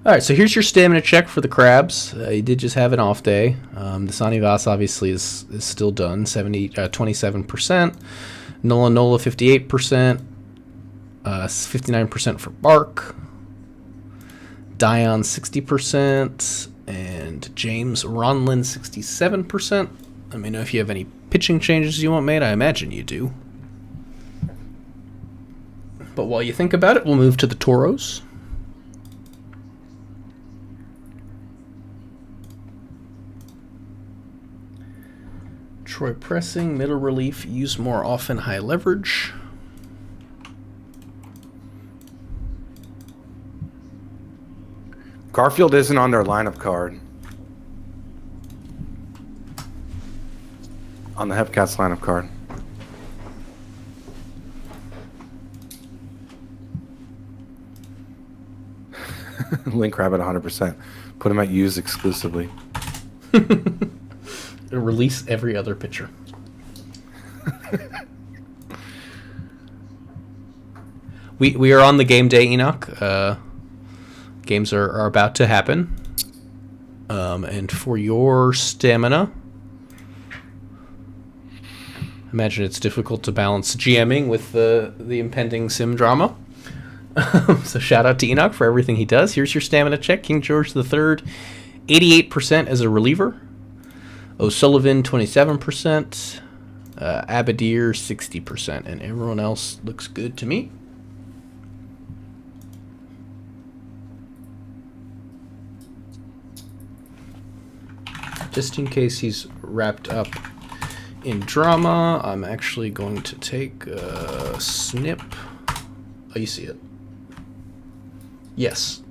right, so here's your stamina check for the Crabs. He did just have an off day. The Sanivas obviously is still done, 27%. Nola 58%. 59% for Bark. Dion 60%. And James Ronlin 67%. Let me know if you have any pitching changes you want made. I imagine you do. But while you think about it, we'll move to the Toros. Troy pressing, middle relief, use more often, high leverage. Garfield isn't on their lineup card. On the Hepcats lineup card. Link Rabbit 100%. Put him at use exclusively. release every other pitcher. We are on the game day, Enoch. Games are about to happen. And for your stamina, imagine it's difficult to balance GMing with the impending sim drama. So shout out to Enoch for everything he does. Here's your stamina check. King George III, 88% as a reliever. O'Sullivan, 27%. Abadir, 60%. And everyone else looks good to me. Just in case he's wrapped up in drama, I'm actually going to take a snip. Oh, you see it? Yes.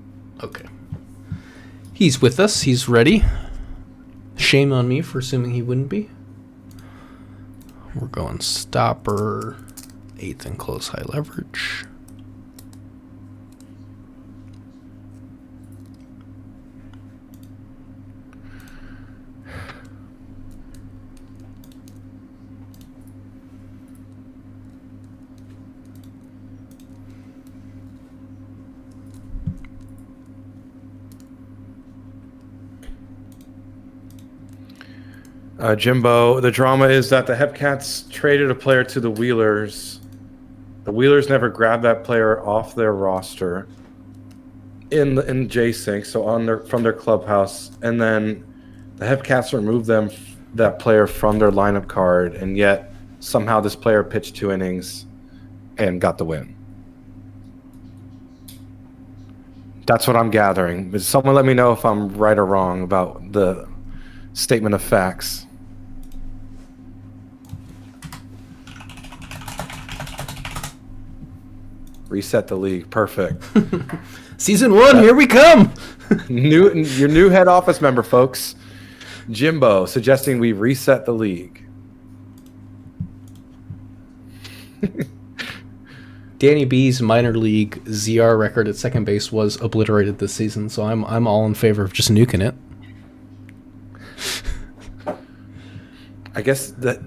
Okay. He's with us. He's ready. Shame on me for assuming he wouldn't be. We're going stopper, 8th and close high leverage. Jimbo, the drama is that the Hepcats traded a player to the Wheelers. The Wheelers never grabbed that player off their roster in J-Sync, so from their clubhouse, and then the Hepcats removed that player from their lineup card, and yet somehow this player pitched 2 innings and got the win. That's what I'm gathering. But someone let me know if I'm right or wrong about the statement of facts. Reset the league. Perfect. Season 1, here we come. Your new head office member, folks. Jimbo suggesting we reset the league. Danny B's minor league ZR record at second base was obliterated this season, so I'm all in favor of just nuking it. I guess that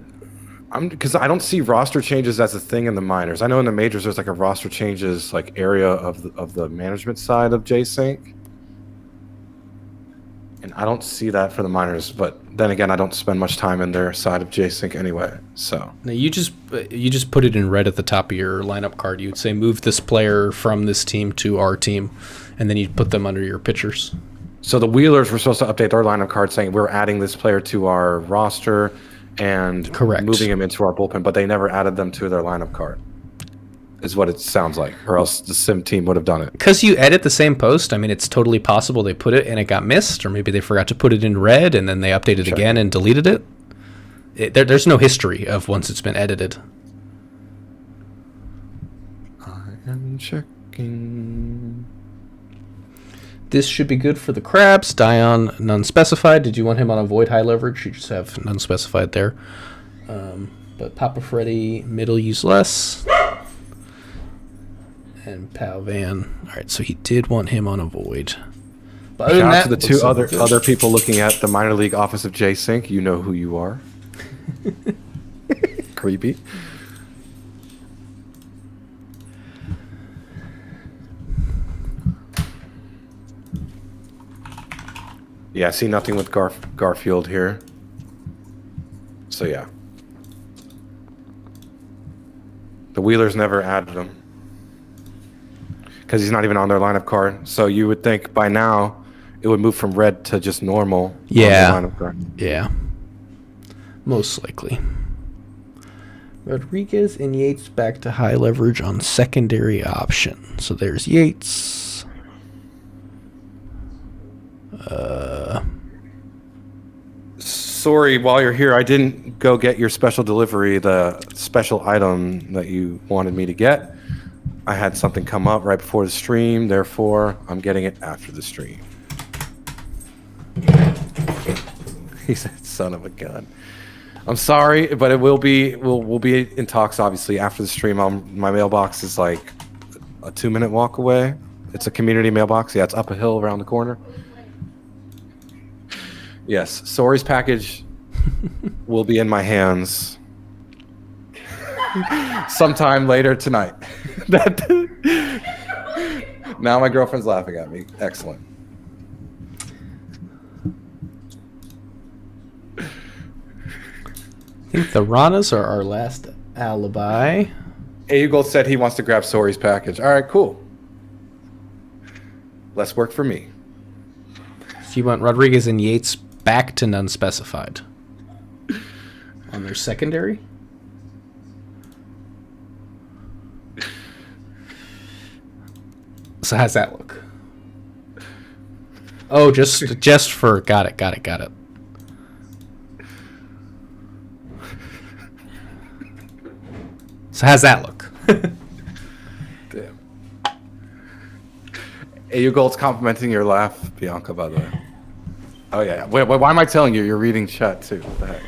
because I don't see roster changes as a thing in the minors. I know in the majors there's like a roster changes like area of the management side of J-Sync, and I don't see that for the minors. But then again, I don't spend much time in their side of J-Sync anyway. So now you just put it in red at the top of your lineup card. You'd say move this player from this team to our team, and then you'd put them under your pitchers. So the Wheelers were supposed to update their lineup card saying we're adding this player to our roster and correct, moving him into our bullpen, but they never added them to their lineup card, is what it sounds like, or else the sim team would have done it. Because you edit the same post, I mean, it's totally possible they put it and it got missed, or maybe they forgot to put it in red and then they updated again and deleted it. There's no history of once it's been edited. I am checking. This should be good for the Crabs. Dion, none specified. Did you want him on a void high leverage? You just have none specified there. But Papa Freddy, middle use less. And Pal Van. All right, so he did want him on a void. But shout out to the two other people looking at the minor league office of J-Sync. You know who you are. Creepy. Yeah, I see nothing with Garfield here. So yeah. The Wheelers never added him. Because he's not even on their lineup card. So you would think by now it would move from red to just normal. Yeah. On the lineup card. Yeah. Most likely. Rodriguez and Yates back to high leverage on secondary option. So there's Yates. Sorry, while you're here, I didn't go get your special delivery, the special item that you wanted me to get. I had something come up right before the stream, therefore I'm getting it after the stream. He said, "Son of a gun." I'm sorry, but it will be. We'll be in talks obviously after the stream. My mailbox is like a 2-minute walk away. It's a community mailbox. Yeah, it's up a hill around the corner. Yes, Sorry's package will be in my hands sometime later tonight. Now my girlfriend's laughing at me. Excellent. I think the Ranas are our last alibi. Eagle said he wants to grab Sori's package. All right, cool. Less work for me. If you want Rodriguez and Yates back to none specified on their secondary. So how's that look? Oh, just for got it. So how's that look? Damn. AU Gold's complimenting your laugh, Bianca, by the way. Oh, yeah. Wait, why am I telling you? You're reading chat, too. What the heck?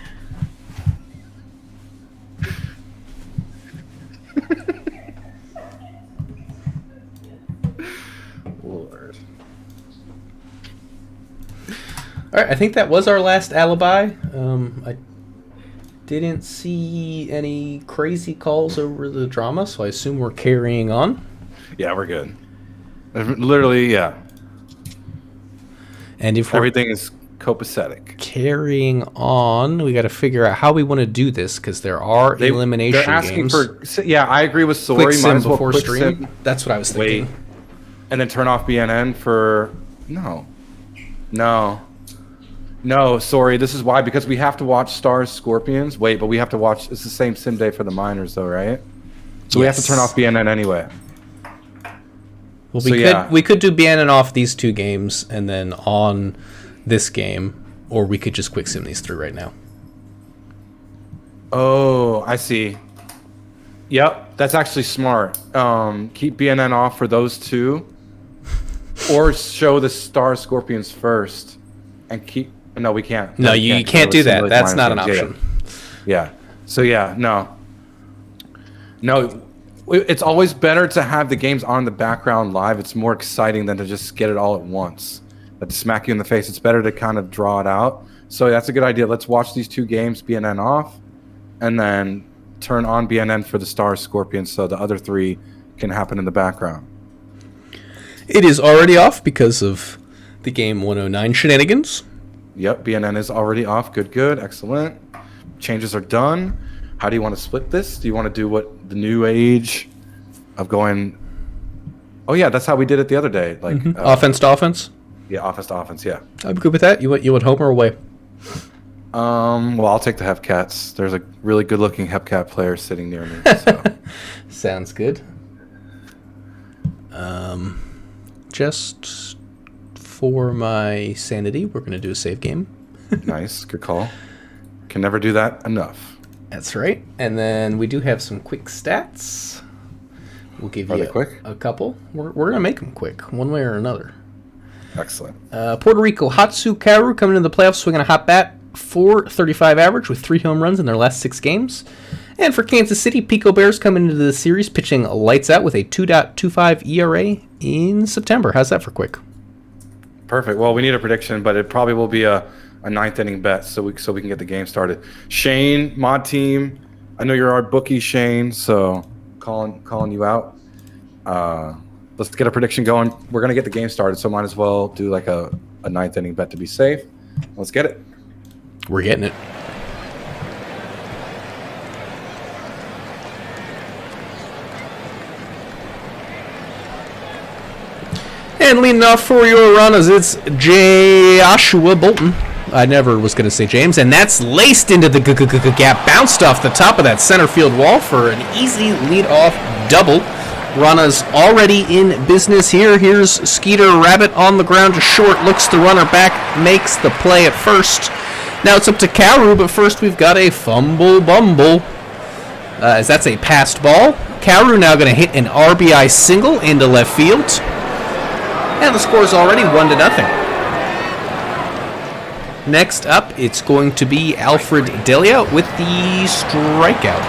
Lord. All right, I think that was our last alibi. I didn't see any crazy calls over the drama, so I assume we're carrying on. Yeah, we're good. Literally, yeah. And if everything is copacetic. Carrying on, we got to figure out how we want to do this because there are elimination they're asking games. For, yeah, I agree with Sori. Quick sim Might as well before quick stream. sim. That's what I was thinking. Wait, and then turn off BNN for No, sorry. This is why, because we have to watch Stars Scorpions. Wait, but we have to watch. It's the same sim day for the minors, though, right? So we have to turn off BNN anyway. Well, we could do BNN off these two games and then on this game, or we could just quick sim these through right now. Oh, I see. Yep, that's actually smart. Keep BNN off for those two, or show the Star Scorpions first, and keep. No, we can't. No, you can't do that. That's not an option. Yeah. So yeah, no. It's always better to have the games on the background live. It's more exciting than to just get it all at once. To smack you in the face. It's better to kind of draw it out. So that's a good idea. Let's watch these two games, BNN off, and then turn on BNN for the Star Scorpions so the other three can happen in the background. It is already off because of the game 109 shenanigans. Yep, BNN is already off. Good, excellent. Changes are done. How do you want to split this? Do you want to do what the new age of going? Oh yeah, that's how we did it the other day. Like offense to offense. Yeah, offense to offense. Yeah, I'm good with that. You want home or away? Well, I'll take the Hepcats. There's a really good-looking Hepcat player sitting near me. So. Sounds good. Just for my sanity, we're going to do a save game. Nice. Good call. Can never do that enough. That's right. And then we do have some quick stats. We'll give you a couple. We're going to make them quick, one way or another. Excellent. Puerto Rico, Hatsu Karu coming into the playoffs, swinging a hot bat, .435 average with 3 home runs in their last 6 games. And for Kansas City, Pico Bears coming into the series, pitching lights out with a 2.25 ERA in September. How's that for quick? Perfect. Well, we need a prediction, but it probably will be a 9th inning bet so we can get the game started. Shane, mod team, I know you're our bookie, Shane, so calling you out. Let's get a prediction going. We're going to get the game started, so might as well do like a 9th inning bet to be safe. Let's get it. We're getting it. And leading off for your runners, it's Joshua Bolton. I never was going to say James. And that's laced into the gap. Bounced off the top of that center field wall for an easy lead-off double. Runners already in business here. Here's Skeeter Rabbit on the ground to short. Looks the runner back. Makes the play at first. Now it's up to Karu, but first we've got a fumble bumble. As that's a passed ball. Karu now going to hit an RBI single into left field. And the score is already 1-0. Next up, it's going to be Alfred Delia with the strikeout.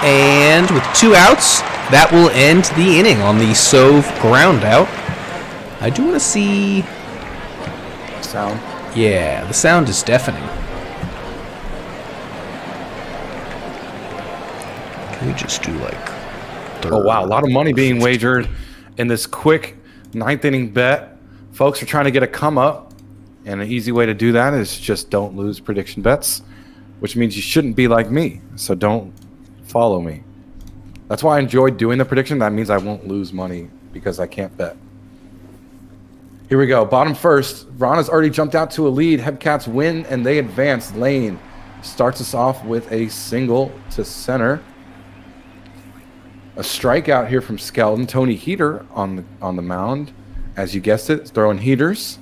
And with 2 outs, that will end the inning on the Sove ground out. I do want to see sound. Yeah, the sound is deafening. Can we just do like third? Oh, wow. A lot of money being wagered in this quick ninth inning bet. Folks are trying to get a come up, and an easy way to do that is just don't lose prediction bets, which means you shouldn't be like me. So don't follow me. That's why I enjoy doing the prediction. That means I won't lose money because I can't bet. Here we go. Bottom first. Rana's already jumped out to a lead. Hepcats win, and they advance. Lane starts us off with a single to center. A strikeout here from Skeleton. Tony Heater on the mound. As you guessed it, throwing heaters.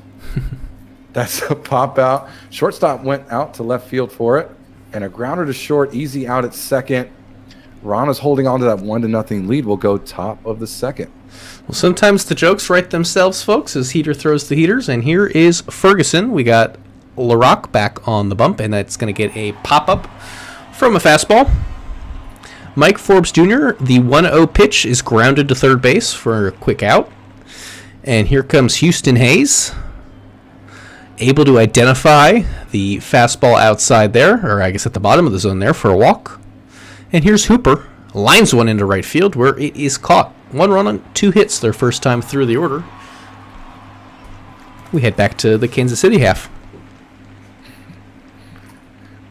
That's a pop out. Shortstop went out to left field for it. And a grounder to short. Easy out at second. Rana's holding on to that 1-0 lead. Will go top of the second. Well, sometimes the jokes write themselves, folks, as Heater throws the heaters. And here is Ferguson. We got LaRock back on the bump, and that's going to get a pop-up from a fastball. Mike Forbes Jr., the 1-0 pitch is grounded to third base for a quick out. And here comes Houston Hayes, able to identify the fastball outside there, or I guess at the bottom of the zone there for a walk. And here's Hooper, lines one into right field where it is caught. 1 run on 2 hits their first time through the order. We head back to the Kansas City half.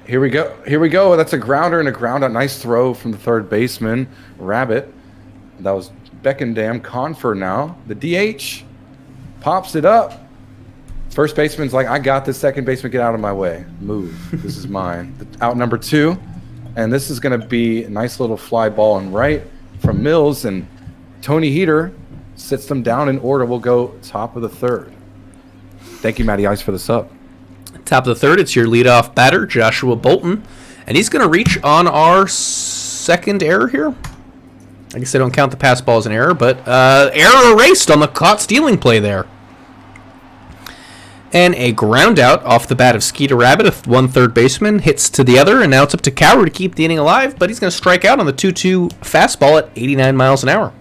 Here we go. That's a grounder and a ground out. Nice throw from the third baseman, Rabbit. That was Beckendam. Confer now. The DH pops it up. First baseman's like, I got this. Second baseman, get out of my way. Move. This is mine. Out number 2. And this is going to be a nice little fly ball and right from Mills. And Tony Heater sits them down in order. We'll go top of the third. Thank you, Matty Ice, for the sub. Top of the third, it's your leadoff batter, Joshua Bolton. And he's going to reach on our second error here. I guess I don't count the pass ball as an error, but error erased on the caught stealing play there. And a ground out off the bat of Skeeter Rabbit. If one third baseman hits to the other, and now it's up to Cowher to keep the inning alive, but he's going to strike out on the 2-2 fastball at 89 miles an hour.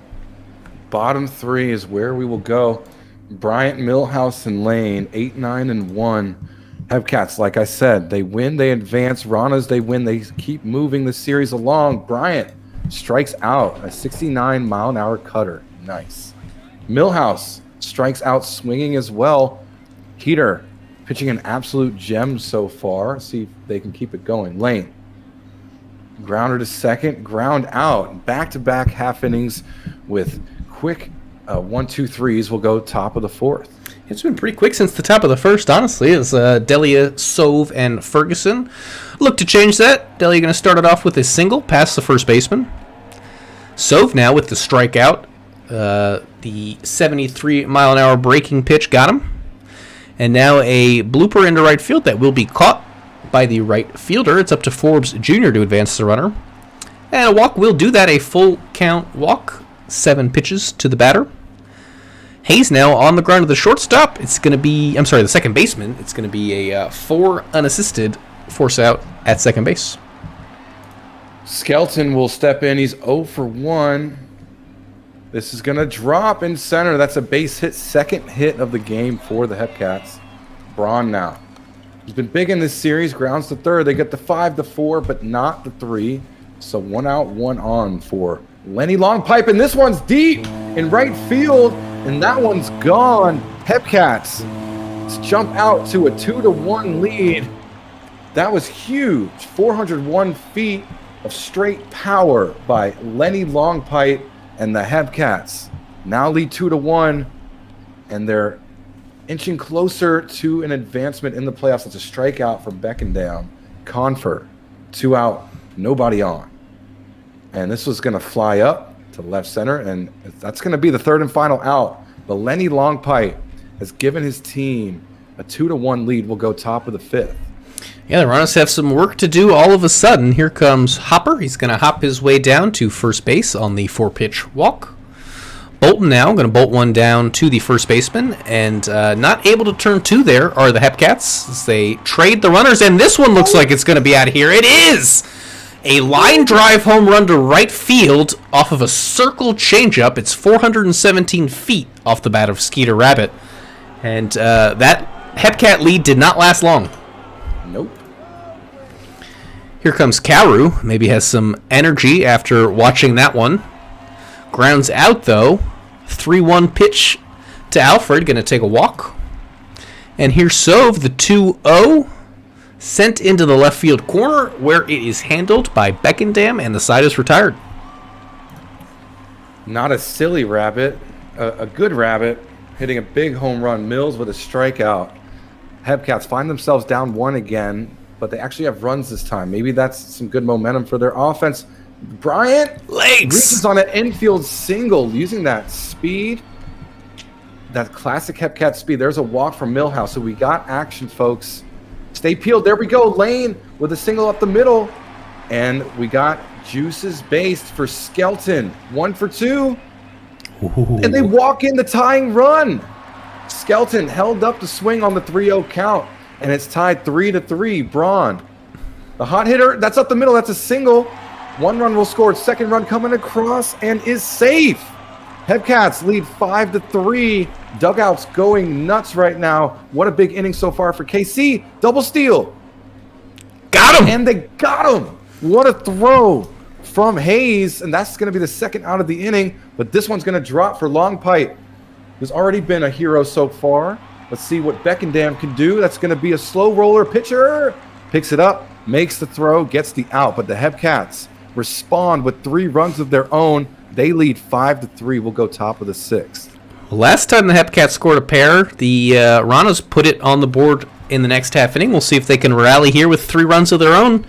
Bottom 3 is where we will go. Bryant, Millhouse, and Lane, 8, 9, and 1. Hepcats, like I said, they win, they advance. Ranas, they win, they keep moving the series along. Bryant strikes out, a 69-mile-an-hour cutter. Nice. Millhouse strikes out swinging as well. Heater pitching an absolute gem so far. See if they can keep it going. Lane, grounder to second, ground out. Back-to-back half innings with quick 1-2-3s. Will go top of the fourth. It's been pretty quick since the top of the first, honestly, as Delia, Sove, and Ferguson look to change that. Delia going to start it off with a single past the first baseman. Sove now with the strikeout. The 73-mile-an-hour breaking pitch got him. And now a blooper into right field that will be caught by the right fielder. It's up to Forbes Jr. to advance the runner. And a walk will do that, a full count walk. 7 pitches to the batter. Hayes now on the ground of the shortstop. It's going to be, the second baseman. It's going to be a 4 unassisted force out at second base. Skelton will step in. He's 0 for 1. This is going to drop in center. That's a base hit, second hit of the game for the Hepcats. Braun now. He's been big in this series. Grounds to third. They get the 5-4, but not the 3. So 1 out, 1 on for Lenny Longpipe. And this one's deep in right field. And that one's gone. Hepcats jump out to a 2-1 lead. That was huge. 401 feet of straight power by Lenny Longpipe, and the Hepcats now lead 2-1, and they're inching closer to an advancement in the playoffs. It's a strikeout from Beckendam. Confer, 2 out, nobody on. And this was going to fly up to left center, and that's going to be the third and final out. But Lenny Longpipe has given his team a 2-1 lead. Will go top of the 5th. Yeah, the Runners have some work to do all of a sudden. Here comes Hopper. He's going to hop his way down to first base on the 4-pitch walk. Bolton now going to bolt one down to the first baseman, and not able to turn 2 there are the Hepcats as they trade the runners, and this one looks like it's going to be out of here. It is! A line drive home run to right field off of a circle changeup. It's 417 feet off the bat of Skeeter Rabbit. And that Hepcat lead did not last long. Nope. Here comes Karu. Maybe has some energy after watching that one. Grounds out, though. 3-1 pitch to Alfred. Going to take a walk. And here's Sove, the 2-0. Sent into the left field corner, where it is handled by Beckendam, and the side is retired. Not a silly rabbit. A good rabbit. Hitting a big home run. Mills with a strikeout. Hepcats find themselves down 1 again, but they actually have runs this time. Maybe that's some good momentum for their offense. Bryant reaches on an infield single using that speed, that classic Hepcat speed. There's a walk from Millhouse, so we got action, folks. Stay peeled. There we go. Lane with a single up the middle, and we got juices based for Skelton. 1 for 2, and they walk in the tying run. Skelton held up the swing on the 3-0 count, and it's tied 3-3. Braun, the hot hitter, that's up the middle. That's a single. 1 run will score. 2nd run coming across and is safe. Hepcats lead 5-3. Dugouts going nuts right now. What a big inning so far for KC. Double steal. Got him. And they got him. What a throw from Hayes. And that's going to be the 2nd out of the inning. But this one's going to drop for Long Pipe, who's already been a hero so far. Let's see what Beckendam can do. That's going to be a slow roller pitcher. Picks it up, makes the throw, gets the out. But the Hepcats respond with 3 runs of their own. They lead 5-3. We'll go top of the 6th. Last time the Hepcats scored a pair, the Ranos put it on the board in the next half inning. We'll see if they can rally here with 3 runs of their own.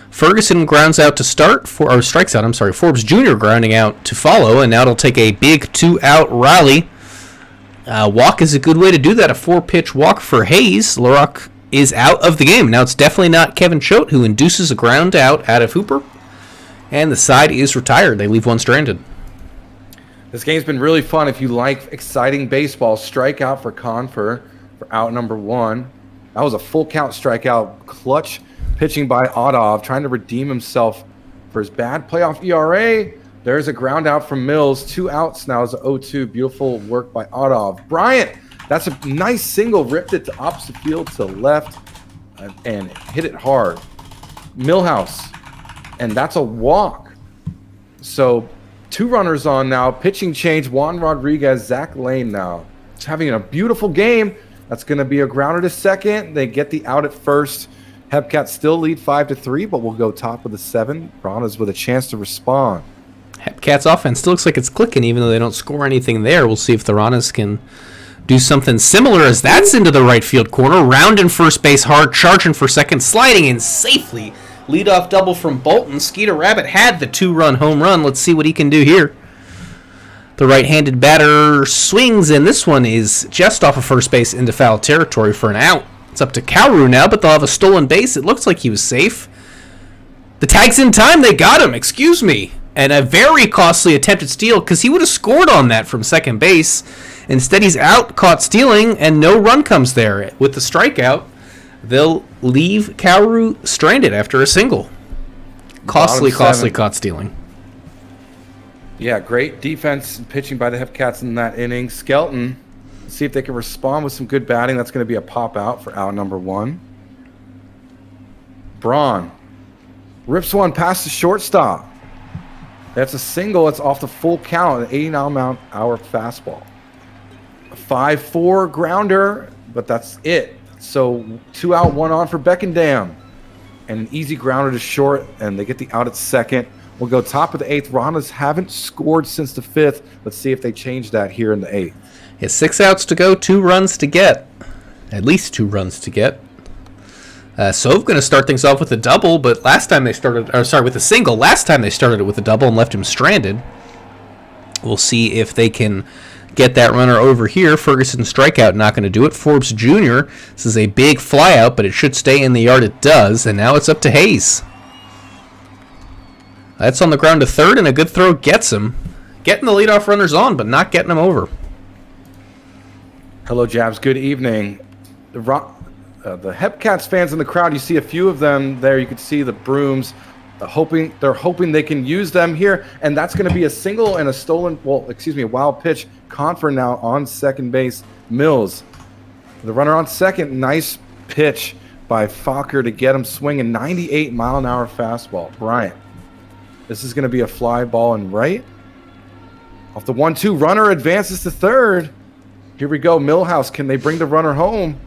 Ferguson grounds out to start, strikes out, Forbes Jr. grounding out to follow, and now it'll take a big 2-out rally. Walk is a good way to do that, a 4-pitch walk for Hayes. Larock is out of the game. Now it's definitely not Kevin Choate, who induces a ground out of Hooper, and the side is retired. They leave 1 stranded. This game's been really fun. If you like exciting baseball, strikeout for Confer for out number 1. That was a full count strikeout. Clutch pitching by Odov, trying to redeem himself for his bad playoff ERA. There's a ground out from Mills. 2 outs now is a 0-2. Beautiful work by Odov. Bryant, that's a nice single. Ripped it to opposite field to left and hit it hard. Millhouse, and that's a walk. So 2 runners on now. Pitching change. Juan Rodriguez, Zach Lane now. It's having a beautiful game. That's going to be a grounder to second. They get the out at first. Hepcats still lead 5-3, but we'll go top of the 7. Braun with a chance to respond. Hepcats offense still looks like it's clicking, even though they don't score anything there. We'll see if the Ranas can do something similar, as that's into the right field corner. Rounding first base hard, charging for second, sliding in safely. Leadoff double from Bolton. Skeeter Rabbit had the 2-run home run. Let's see what he can do here. The right-handed batter swings, and this one is just off of first base into foul territory for an out. It's up to Kauru now, but they'll have a stolen base. It looks like he was safe. The tag's in time. They got him. Excuse me. And a very costly attempted steal, because he would have scored on that from second base. Instead, he's out, caught stealing, and no run comes there. With the strikeout, they'll leave Kauru stranded after a single. Costly caught stealing. Yeah, great defense and pitching by the Hepcats in that inning. Skelton, see if they can respond with some good batting. That's going to be a pop out for out number 1. Braun rips one past the shortstop. That's a single. It's off the full count, an 89-mile-an-hour fastball. A 5-4 grounder, but that's it. So 2 out, 1 on for Beckendam. And an easy grounder to short, and they get the out at second. We'll go top of the 8th. Ranas haven't scored since the 5th. Let's see if they change that here in the 8th. Yeah, 6 outs to go, 2 runs to get. At least 2 runs to get. Sove going to start things off with a double, but with a single. Last time they started it with a double and left him stranded. We'll see if they can get that runner over here. Ferguson strikeout, not going to do it. Forbes Jr., this is a big flyout, but it should stay in the yard. It does, and now it's up to Hayes. That's on the ground to third, and a good throw gets him. Getting the leadoff runners on, but not getting them over. Hello, Jabs. Good evening. The Hepcats fans in the crowd, you see a few of them there. You can see the brooms. They're hoping they can use them here, and that's going to be a single and a wild pitch. Confer now on second base. Mills The runner on second. Nice pitch by Fokker to get him swinging. 98-mile-an-hour fastball. Bryant. This is going to be a fly ball and right. Off the 1-2. Runner advances to third. Here we go. Millhouse. Can they bring the runner home?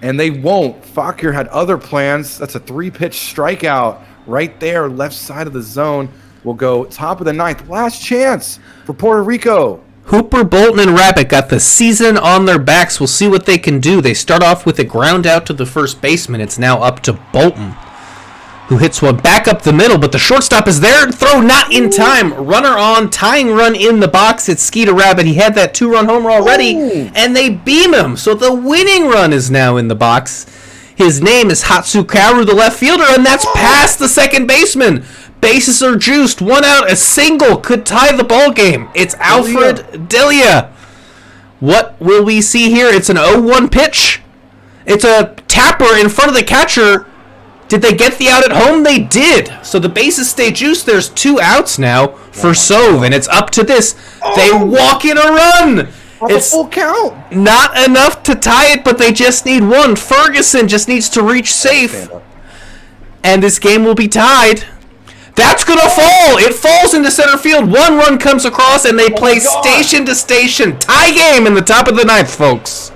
And they won't. Fokker had other plans. That's a 3-pitch strikeout right there, left side of the zone. We'll go top of the ninth. Last chance for Puerto Rico. Hooper, Bolton, and Rabbit got the season on their backs. We'll see what they can do. They start off with a ground out to the first baseman. It's now up to Bolton, who hits one back up the middle, but the shortstop is there. Throw not in time. Runner on, tying run in the box. It's Skeeter Rabbit. He had that 2-run homer already, and they beam him. So the winning run is now in the box. His name is Hatsukaru, the left fielder, and that's past the second baseman. Bases are juiced. 1 out, a single could tie the ball game. It's Alfred Delia. What will we see here? It's an 0-1 pitch. It's a tapper in front of the catcher. Did they get the out at home? They did. So the bases stay juiced. There's 2 outs now for Sove, and it's up to this. They walk in a run. It's a full count. Not enough to tie it, but they just need 1. Ferguson just needs to reach safe, and this game will be tied. That's going to fall. It falls into center field. 1 run comes across, and they play station to station. Tie game in the top of the ninth, folks.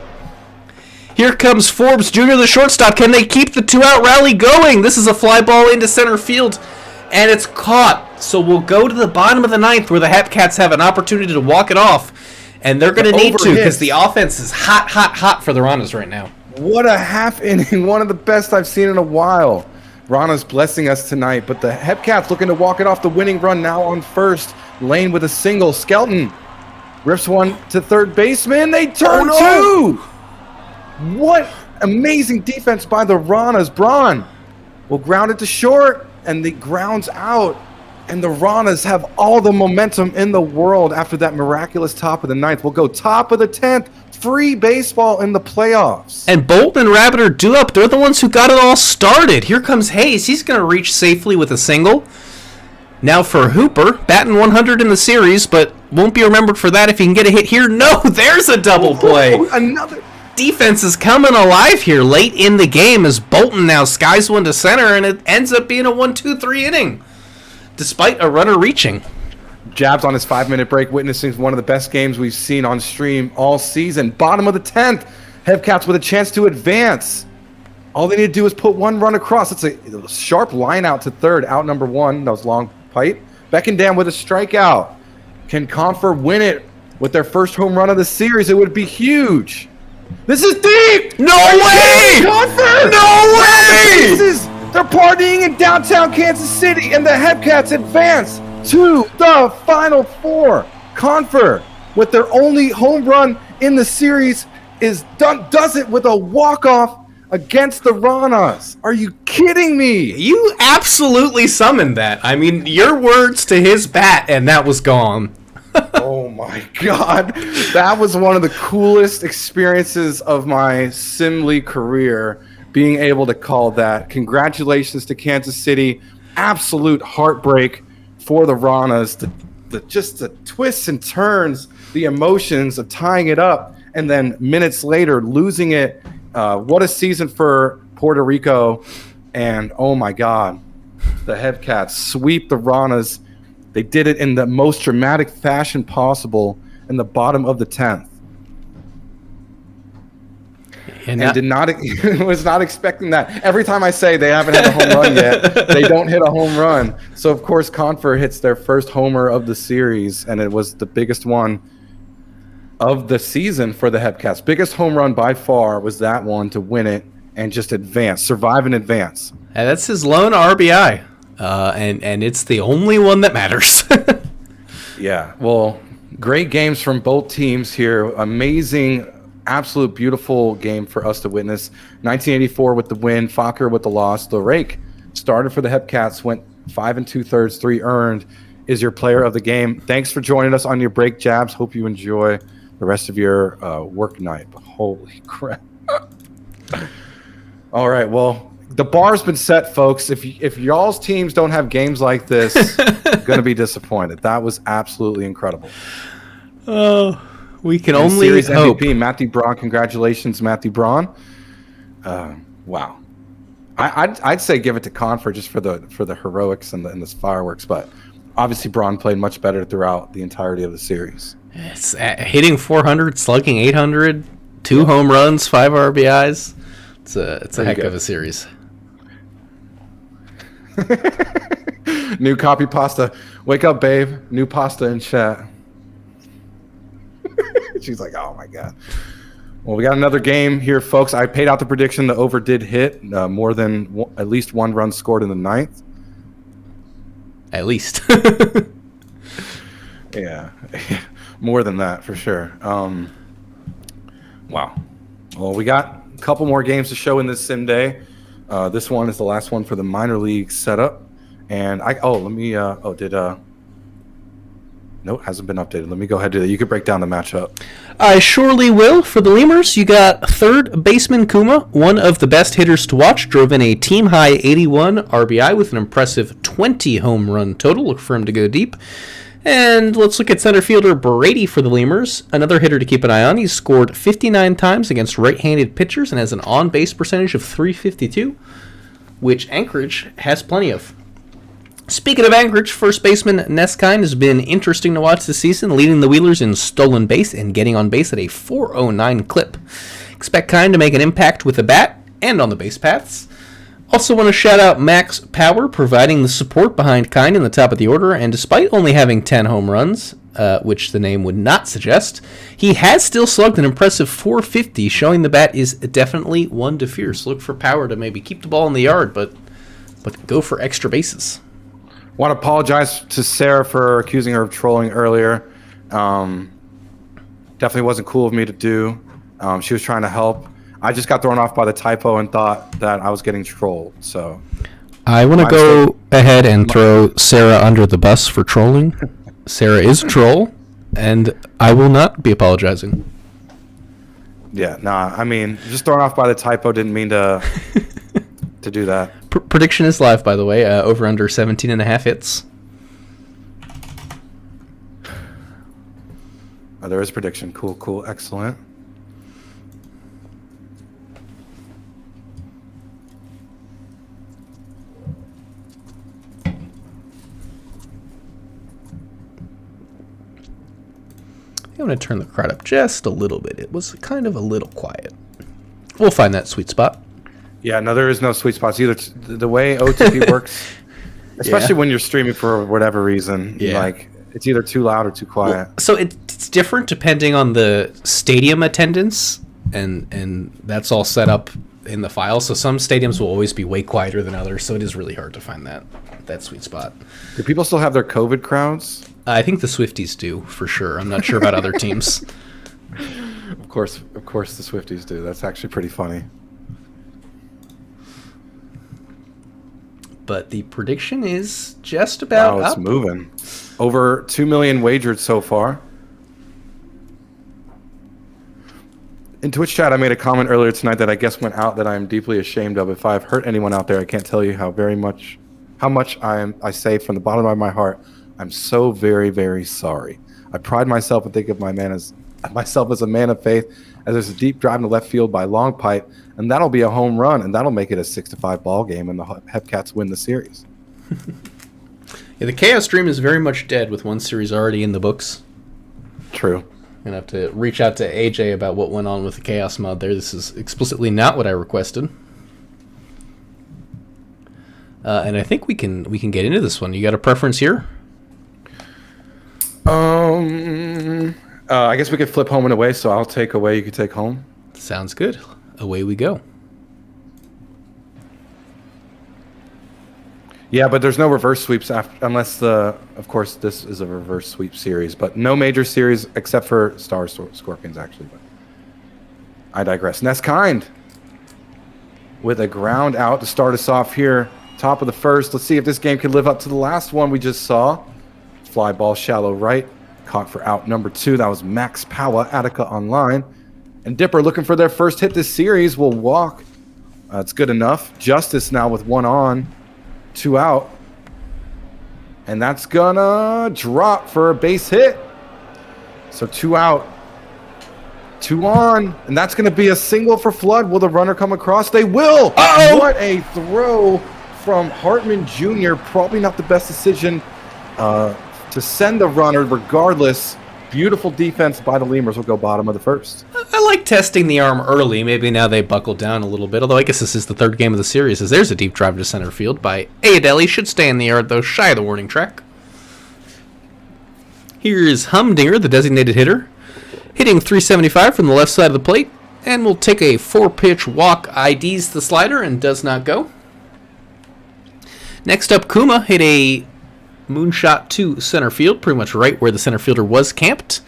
Here comes Forbes Jr., the shortstop. Can they keep the 2-out rally going? This is a fly ball into center field, and it's caught. So we'll go to the bottom of the ninth where the Hepcats have an opportunity to walk it off, and they're going to need to because the offense is hot, hot, hot for the Ranas right now. What a half inning. One of the best I've seen in a while. Rana's blessing us tonight, but the Hepcats looking to walk it off. The winning run now on first. Lane with a single. Skelton rips one to third baseman. They turn 2. What amazing defense by the Ranas. Braun will ground it to short, and the grounds out. And the Ranas have all the momentum in the world after that miraculous top of the ninth. We'll go top of the 10th. Free baseball in the playoffs. And Bolton and Rabbit are due up. They're the ones who got it all started. Here comes Hayes. He's going to reach safely with a single. Now for Hooper, batting 100 in the series, but won't be remembered for that if he can get a hit here. No, there's a double play. Another defense is coming alive here late in the game as Bolton now skies one to center, and it ends up being a 1-2-3 inning, despite a runner reaching. Jabs on his 5-minute break, witnessing one of the best games we've seen on stream all season. Bottom of the 10th, Hepcats with a chance to advance. All they need to do is put 1 run across. It's a sharp line out to third, out number 1. That was long pipe. Beckendam with a strikeout. Can Confer win it with their first home run of the series? It would be huge. This is deep! No way! Confer! No way! They're partying in downtown Kansas City, and the Hepcats advance to the Final Four. Confer, with their only home run in the series, does it with a walk-off against the Ranas. Are you kidding me? You absolutely summoned that. I mean, your words to his bat, and that was gone. Oh my God. That was one of the coolest experiences of my Simly career, being able to call that. Congratulations to Kansas City. Absolute heartbreak for the Ranas. Just the twists and turns, the emotions of tying it up, and then minutes later losing it. What a season for Puerto Rico. And oh my God, the Hepcats sweep the Ranas. They did it in the most dramatic fashion possible in the bottom of the 10th. And was not expecting that. Every time I say they haven't hit a home run yet, they don't hit a home run. So, of course, Confer hits their first homer of the series, and it was the biggest one of the season for the Hepcats. Biggest home run by far was that one to win it and just advance, survive and advance. And that's his lone RBI, and it's the only one that matters. Yeah, well, great games from both teams here. Amazing, absolute beautiful game for us to witness. 1984 with the win, Fokker with the loss. The Rake started for the Hepcats, went 5 2/3, 3 earned, is your player of the game. Thanks for joining us on your break, Jabs. Hope you enjoy the rest of your work night. But holy crap. All right, well, the bar's been set, folks. If y'all's teams don't have games like this, going to be disappointed. That was absolutely incredible. Oh, We can And only series hope. MVP, Matthew Braun. Congratulations, Matthew Braun. Wow. I'd say give it to Con for the heroics and the fireworks, but obviously Braun played much better throughout the entirety of the series. It's hitting 400, slugging 800, 2 home runs, 5 RBIs. It's a heck of a series. New copy pasta. Wake up, babe. New pasta in chat. She's like, oh my god. Well, we got another game here, folks. I paid out the prediction. The over did hit more than at least 1 run scored in the 9th. At least. Yeah. More than that, for sure. Wow. Well, we got a couple more games to show in this sim day. This one is the last one for the minor league setup. And no, it hasn't been updated. Let me go ahead and do that. You could break down the matchup. I surely will. For the Lemurs, you got third baseman Kuma, one of the best hitters to watch, drove in a team-high 81 RBI with an impressive 20 home run total. Look for him to go deep. And let's look at center fielder Brady for the Lemurs, another hitter to keep an eye on. He's scored 59 times against right-handed pitchers and has an on-base percentage of .352, which Anchorage has plenty of. Speaking of Anchorage, first baseman Neskine has been interesting to watch this season, leading the Wheelers in stolen base and getting on base at a .409 clip. Expect Kine to make an impact with the bat and on the base paths. Also want to shout out Max Power, providing the support behind Kine in the top of the order, and despite only having 10 home runs, which the name would not suggest, he has still slugged an impressive .450, showing the bat is definitely one to fear. So look for Power to maybe keep the ball in the yard, but go for extra bases. Want to apologize to Sarah for accusing her of trolling earlier. Definitely wasn't cool of me to do. She was trying to help. I just got thrown off by the typo and thought that I was getting trolled. So I want to go ahead and throw Sarah under the bus for trolling. Sarah is a troll, and I will not be apologizing. Yeah, nah. I mean, just thrown off by the typo didn't mean to do that. Prediction is live, by the way. Over under 17.5 hits. Oh, there is a prediction. Cool, excellent. I'm going to turn the crowd up just a little bit. It was kind of a little quiet. We'll find that sweet spot. Yeah, no, there is no sweet spots either. The way OTP works, especially when you're streaming for whatever reason, like it's either too loud or too quiet. Well, so it's different depending on the stadium attendance, and that's all set up in the file. So some stadiums will always be way quieter than others, so it is really hard to find that sweet spot. Do people still have their COVID crowds? I think the Swifties do, for sure. I'm not sure about other teams. Of course the Swifties do. That's actually pretty funny. But the prediction is just about up. It's moving. Over 2 million wagered so far. In Twitch chat, I made a comment earlier tonight that I guess went out that I am deeply ashamed of. If I've hurt anyone out there, I can't tell you how much I say from the bottom of my heart. I'm so very, very sorry. I pride myself and think of myself as a man of faith, as there's a deep drive in the left field by long pipe, and that'll be a home run, and that'll make it a 6-5 ball game, and the Hepcats win the series. Yeah, the Chaos Stream is very much dead with one series already in the books. True. I'm going to have to reach out to AJ about what went on with the Chaos mod there. This is explicitly not what I requested. And I think we can get into this one. You got a preference here? I guess we could flip home and away, so I'll take away, you could take home. Sounds good. Away we go. Yeah, but there's no reverse sweeps unless of course, this is a reverse sweep series, but no major series except for Star Scorpions, actually. But I digress. Neskine with a ground out to start us off here. Top of the first. Let's see if this game can live up to the last one we just saw. Fly ball shallow right. Caught for out number 2. That was Max Power, Attica Online. And Dipper looking for their first hit this series will walk. It's good enough. Justice now with 1 on, 2 out. And that's gonna drop for a base hit. So 2 out. 2 on, and that's going to be a single for Flood. Will the runner come across? They will. Uh-oh! What a throw from Hartman Jr. Probably not the best decision to send the runner regardless. Beautiful defense by the Lemurs. Will go bottom of the first. I like testing the arm early. Maybe now they buckle down a little bit, although I guess this is the third game of the series, as there's a deep drive to center field by Ayadelli. Should stay in the yard, though, shy of the warning track. Here's Humdinger, the designated hitter, hitting .375 from the left side of the plate, and will take a 4-pitch walk, IDs the slider, and does not go. Next up, Kuma hit a moonshot to center field, pretty much right where the center fielder was camped.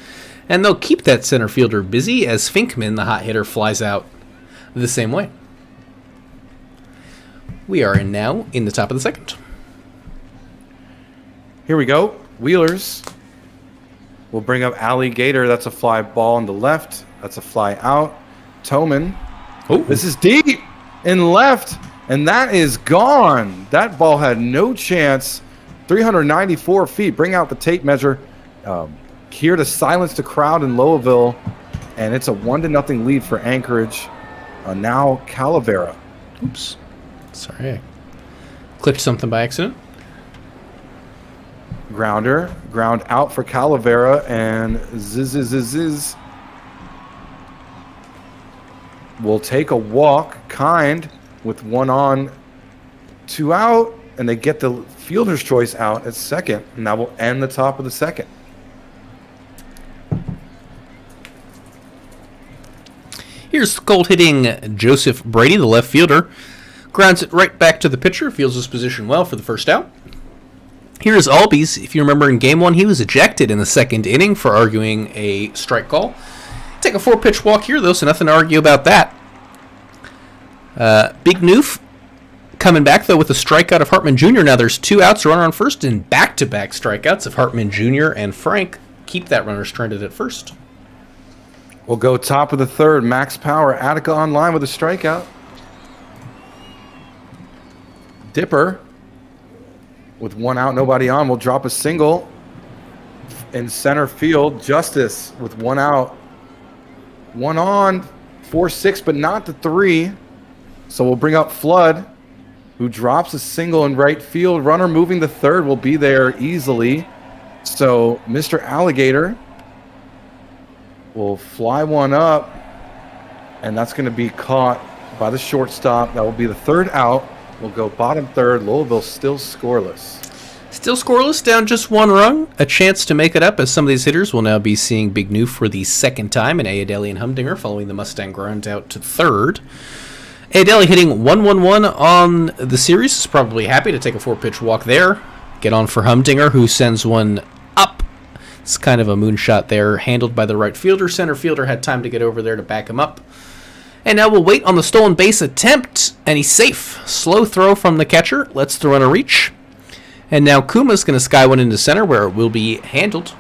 And they'll keep that center fielder busy as Finkman, the hot hitter, flies out the same way. We are now in the top of the second. Here we go. Wheelers will bring up Alligator. That's a fly ball on the left. That's a fly out. Toman. Oh, this is deep in left, and that is gone. That ball had no chance. 394 feet. Bring out the tape measure here to silence the crowd in Lowellville, and it's a 1-0 lead for Anchorage. Now Calavera. Oops. Sorry, I clicked something by accident. Ground out for Calavera, and Ziz will take a walk. Kind with 1 on, 2 out, and they get the fielder's choice out at second, and that will end the top of the second. Here's cold hitting Joseph Brady, the left fielder. Grounds it right back to the pitcher, fields his position well for the first out. Here's Albies. If you remember in Game 1, he was ejected in the second inning for arguing a strike call. Take a 4-pitch walk here, though, so nothing to argue about that. Big Noof coming back, though, with a strikeout of Hartman Jr. Now there's 2 outs, runner on first, and back-to-back strikeouts of Hartman Jr. and Frank keep that runner stranded at first. We'll go top of the third. Max Power, Attica online with a strikeout. Dipper, with 1 out, nobody on, will drop a single in center field. Justice with 1 out, 1 on, 4-6, but not the 3. So we'll bring up Flood, who drops a single in right field. Runner moving the third will be there easily. So Mr. Alligator will fly 1 up, and that's going to be caught by the shortstop. That will be the 3rd out. We'll go bottom third. Louisville still scoreless. Still scoreless, down just 1 run. A chance to make it up, as some of these hitters will now be seeing Big New for the second time, and Ayadelli and Humdinger following the Mustang ground out to third. Ayadelli hitting 1-1-1 on the series. Is probably happy to take a 4-pitch walk there. Get on for Humdinger, who sends 1 up. It's kind of a moonshot there, handled by the right fielder. Center fielder had time to get over there to back him up. And now we'll wait on the stolen base attempt, and he's safe. Slow throw from the catcher. Lets the runner reach. And now Kuma's going to sky 1 into center, where it will be handled.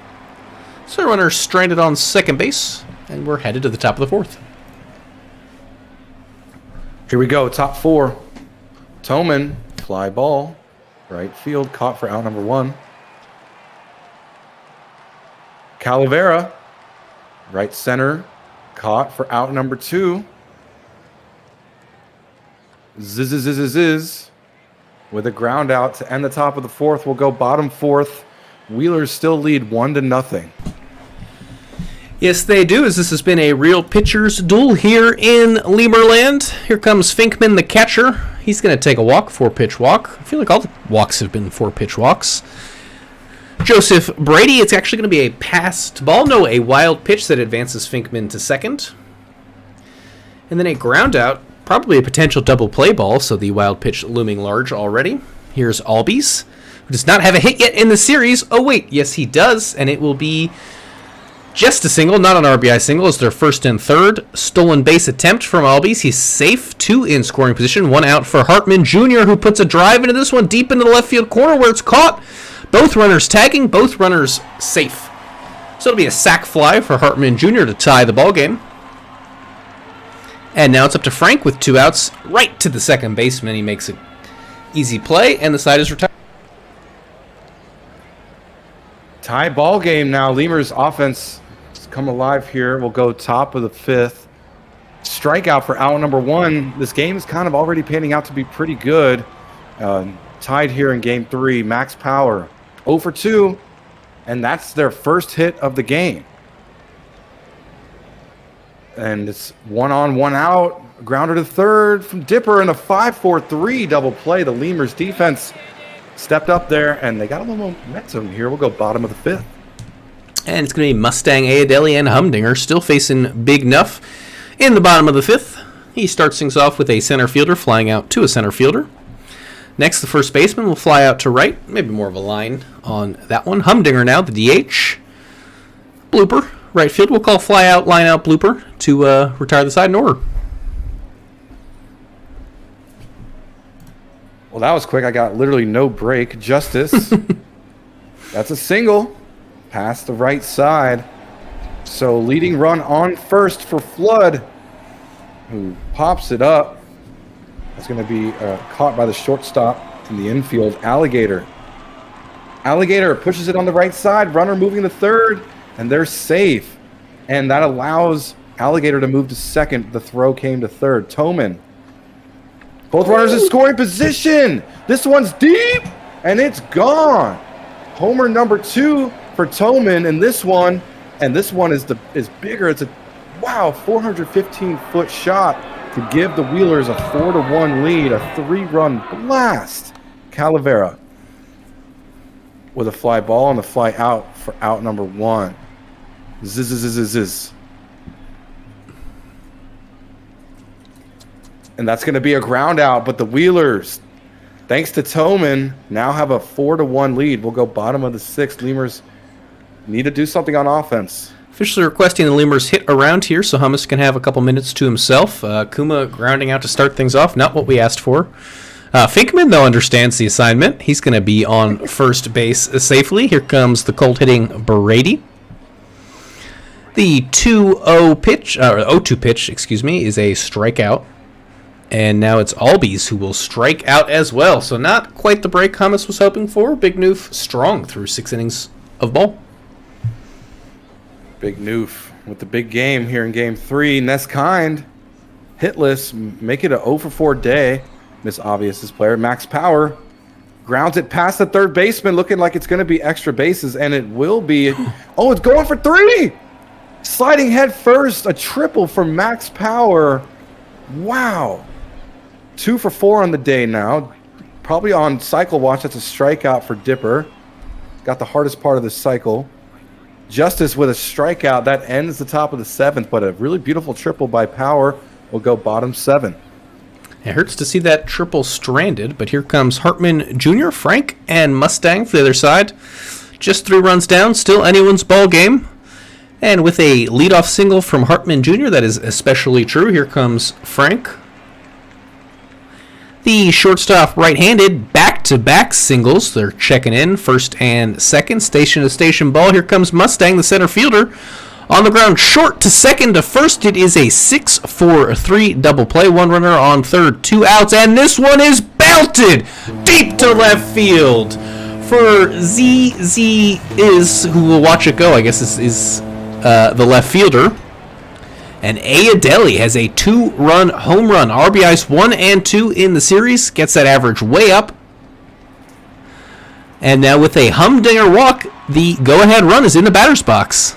So the runner's stranded on second base, and we're headed to the top of the 4th. Here we go, top 4. Toman, fly ball, right field, caught for out number 1. Calavera, right center, caught for out number 2. Ziz, with a ground out to end the top of the 4th. We'll go bottom 4th. Wheelers still lead 1-0. Yes, they do, as this has been a real pitcher's duel here in Lemurland. Here comes Finkman, the catcher. He's going to take a walk, 4-pitch walk. I feel like all the walks have been 4-pitch walks. Joseph Brady, it's actually going to be a passed ball. No, a wild pitch that advances Finkman to second. And then a ground out, probably a potential double play ball, so the wild pitch looming large already. Here's Albies, who does not have a hit yet in the series. Oh, wait, yes, he does, and it will be just a single, not an RBI single. It's their 1st and 3rd. Stolen base attempt from Albies. He's safe, 2 in scoring position, 1 out for Hartman Jr., who puts a drive into this one deep into the left field corner where it's caught. Both runners tagging, both runners safe. So it'll be a sac fly for Hartman Jr. to tie the ball game. And now it's up to Frank with 2 outs, right to the second baseman. He makes an easy play, and the side is retired. Tie ball game now. Lemurs offense is come alive here. We'll go top of the 5th. Strikeout for out number 1. This game is kind of already panning out to be pretty good. Tied here in game 3. Max Power 0 for 2, and that's their first hit of the game. And it's 1 on, 1 out. Grounder to third from Dipper in a 5-4-3 double play. The Lemurs defense stepped up there, and they got a little momentum here. We'll go bottom of the 5th. And it's going to be Mustang, Ayadelli, and Humdinger still facing Big Nuff in the bottom of the 5th. He starts things off with a center fielder flying out to a center fielder. Next, the first baseman will fly out to right. Maybe more of a line on that one. Humdinger now, the DH. Blooper. Right field will call fly out, line out, blooper to retire the side in order. Well, that was quick. I got literally no break. Justice. That's a single. Past the right side. So leading run on first for Flood, who pops it up. It's going to be caught by the shortstop in the infield. Alligator pushes it on the right side. Runner moving to third, and they're safe. And that allows Alligator to move to second. The throw came to third. Toman. Both runners in scoring position. This one's deep, and it's gone. Homer number 2 for Toman in this one. And this one is bigger. It's a 415-foot shot to give the Wheelers a 4-1 lead, a 3-run blast. Calavera with a fly ball and a fly out for out number 1. Ziz. And that's going to be a ground out, but the Wheelers, thanks to Toman, now have a 4-1 lead. We'll go bottom of the 6th. Lemurs need to do something on offense. Officially requesting the Lemurs hit around here so Hummus can have a couple minutes to himself. Kuma grounding out to start things off, not what we asked for. Finkman, though, understands the assignment. He's going to be on first base safely. Here comes the cold hitting Brady. The 2-0 pitch, or 0-2 pitch, is a strikeout. And now it's Albies who will strike out as well. So not quite the break Hummus was hoping for. Big Noof strong through 6 innings of ball. Big Noof with the big game here in game 3. Neskind, hitless, make it a 0-for-4 day. Miss Obvious's player. Max Power grounds it past the third baseman, looking like it's going to be extra bases, and it will be. Oh, it's going for 3! Sliding head first, a triple for Max Power. Wow. 2 for 4 on the day now. Probably on cycle watch. That's a strikeout for Dipper. Got the hardest part of the cycle. Justice with a strikeout. That ends the top of the 7th, but a really beautiful triple by Power will go bottom 7. It hurts to see that triple stranded, but here comes Hartman Jr., Frank, and Mustang for the other side. Just 3 runs down, still anyone's ball game. And with a leadoff single from Hartman Jr., that is especially true. Here comes Frank. The shortstop right-handed, back-to-back singles. They're checking in, first and second, station-to-station ball. Here comes Mustang, the center fielder. On the ground, short to second to first. It is a 6-4-3 double play. 1 runner on third, 2 outs, and this one is belted deep to left field for ZZ is, who will watch it go, I guess is the left fielder. And Ayadelli has a 2-run home run. RBIs 1 and 2 in the series. Gets that average way up. And now with a Humdinger walk, the go-ahead run is in the batter's box.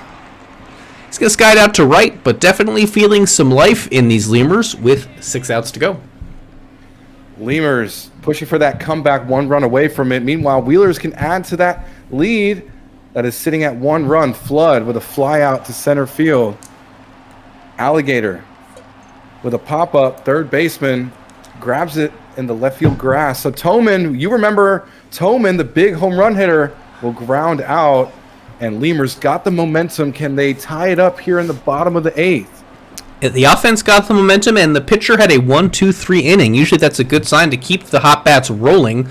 He's going to skide out to right, but definitely feeling some life in these Lemurs with 6 outs to go. Lemurs pushing for that comeback, 1 run away from it. Meanwhile, Wheelers can add to that lead that is sitting at 1 run. Flood with a fly out to center field. Alligator with a pop-up, third baseman grabs it in the left field grass. So Toman, you remember Toman, the big home run hitter, will ground out, and Lemurs got the momentum. Can they tie it up here in the bottom of the 8th? The offense got the momentum, and the pitcher had a 1-2-3 inning. Usually that's a good sign to keep the hot bats rolling.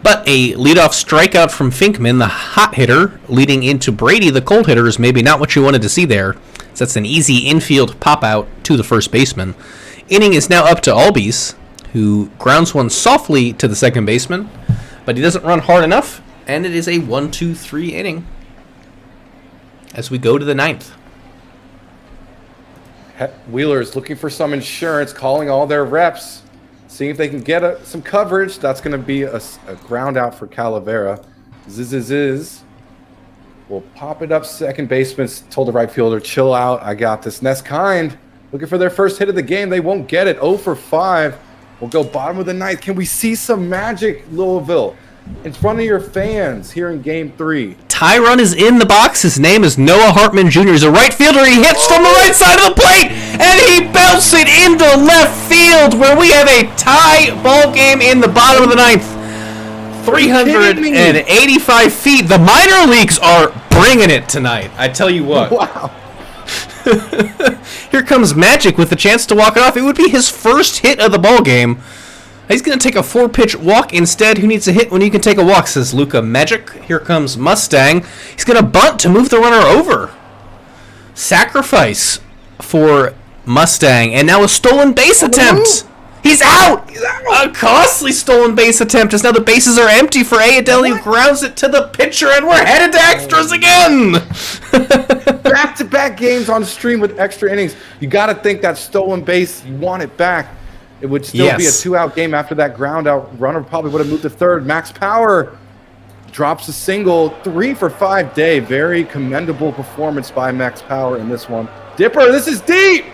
But a leadoff strikeout from Finkman, the hot hitter, leading into Brady, the cold hitter, is maybe not what you wanted to see there. So that's an easy infield pop-out to the first baseman. Inning is now up to Albies, who grounds one softly to the second baseman, but he doesn't run hard enough, and it is a 1-2-3 inning as we go to the 9th. Wheeler's looking for some insurance, calling all their reps, seeing if they can get some coverage. That's going to be a ground out for Calavera. Ziz. We'll pop it up. Second baseman told the right fielder, chill out. I got this. Nest Kind looking for their first hit of the game. They won't get it. 0 for 5. We'll go bottom of the ninth. Can we see some magic, Louisville, in front of your fans here in Game 3? Tyron is in the box. His name is Noah Hartman Jr. He's a right fielder. He hits from the right side of the plate, and he belts it into left field, where we have a tie ball game in the bottom of the ninth. 385 feet. The minor leagues are bringing it tonight. I tell you what. Wow. Here comes Magic with the chance to walk it off. It would be his first hit of the ball game. He's going to take a 4-pitch walk instead. Who needs a hit when you can take a walk, says Luka Magic. Here comes Mustang. He's going to bunt to move the runner over. Sacrifice for Mustang. And now a stolen base attempt. He's out! A costly stolen base attempt as now the bases are empty for Ayadelli, who grounds it to the pitcher, and we're headed to extras again! Back-to-back games on stream with extra innings. You got to think that stolen base, you want it back. It would still be a 2-out game after that ground-out. Runner probably would have moved to third. Max Power drops a single. 3 for 5 day. Very commendable performance by Max Power in this one. Dipper, this is deep!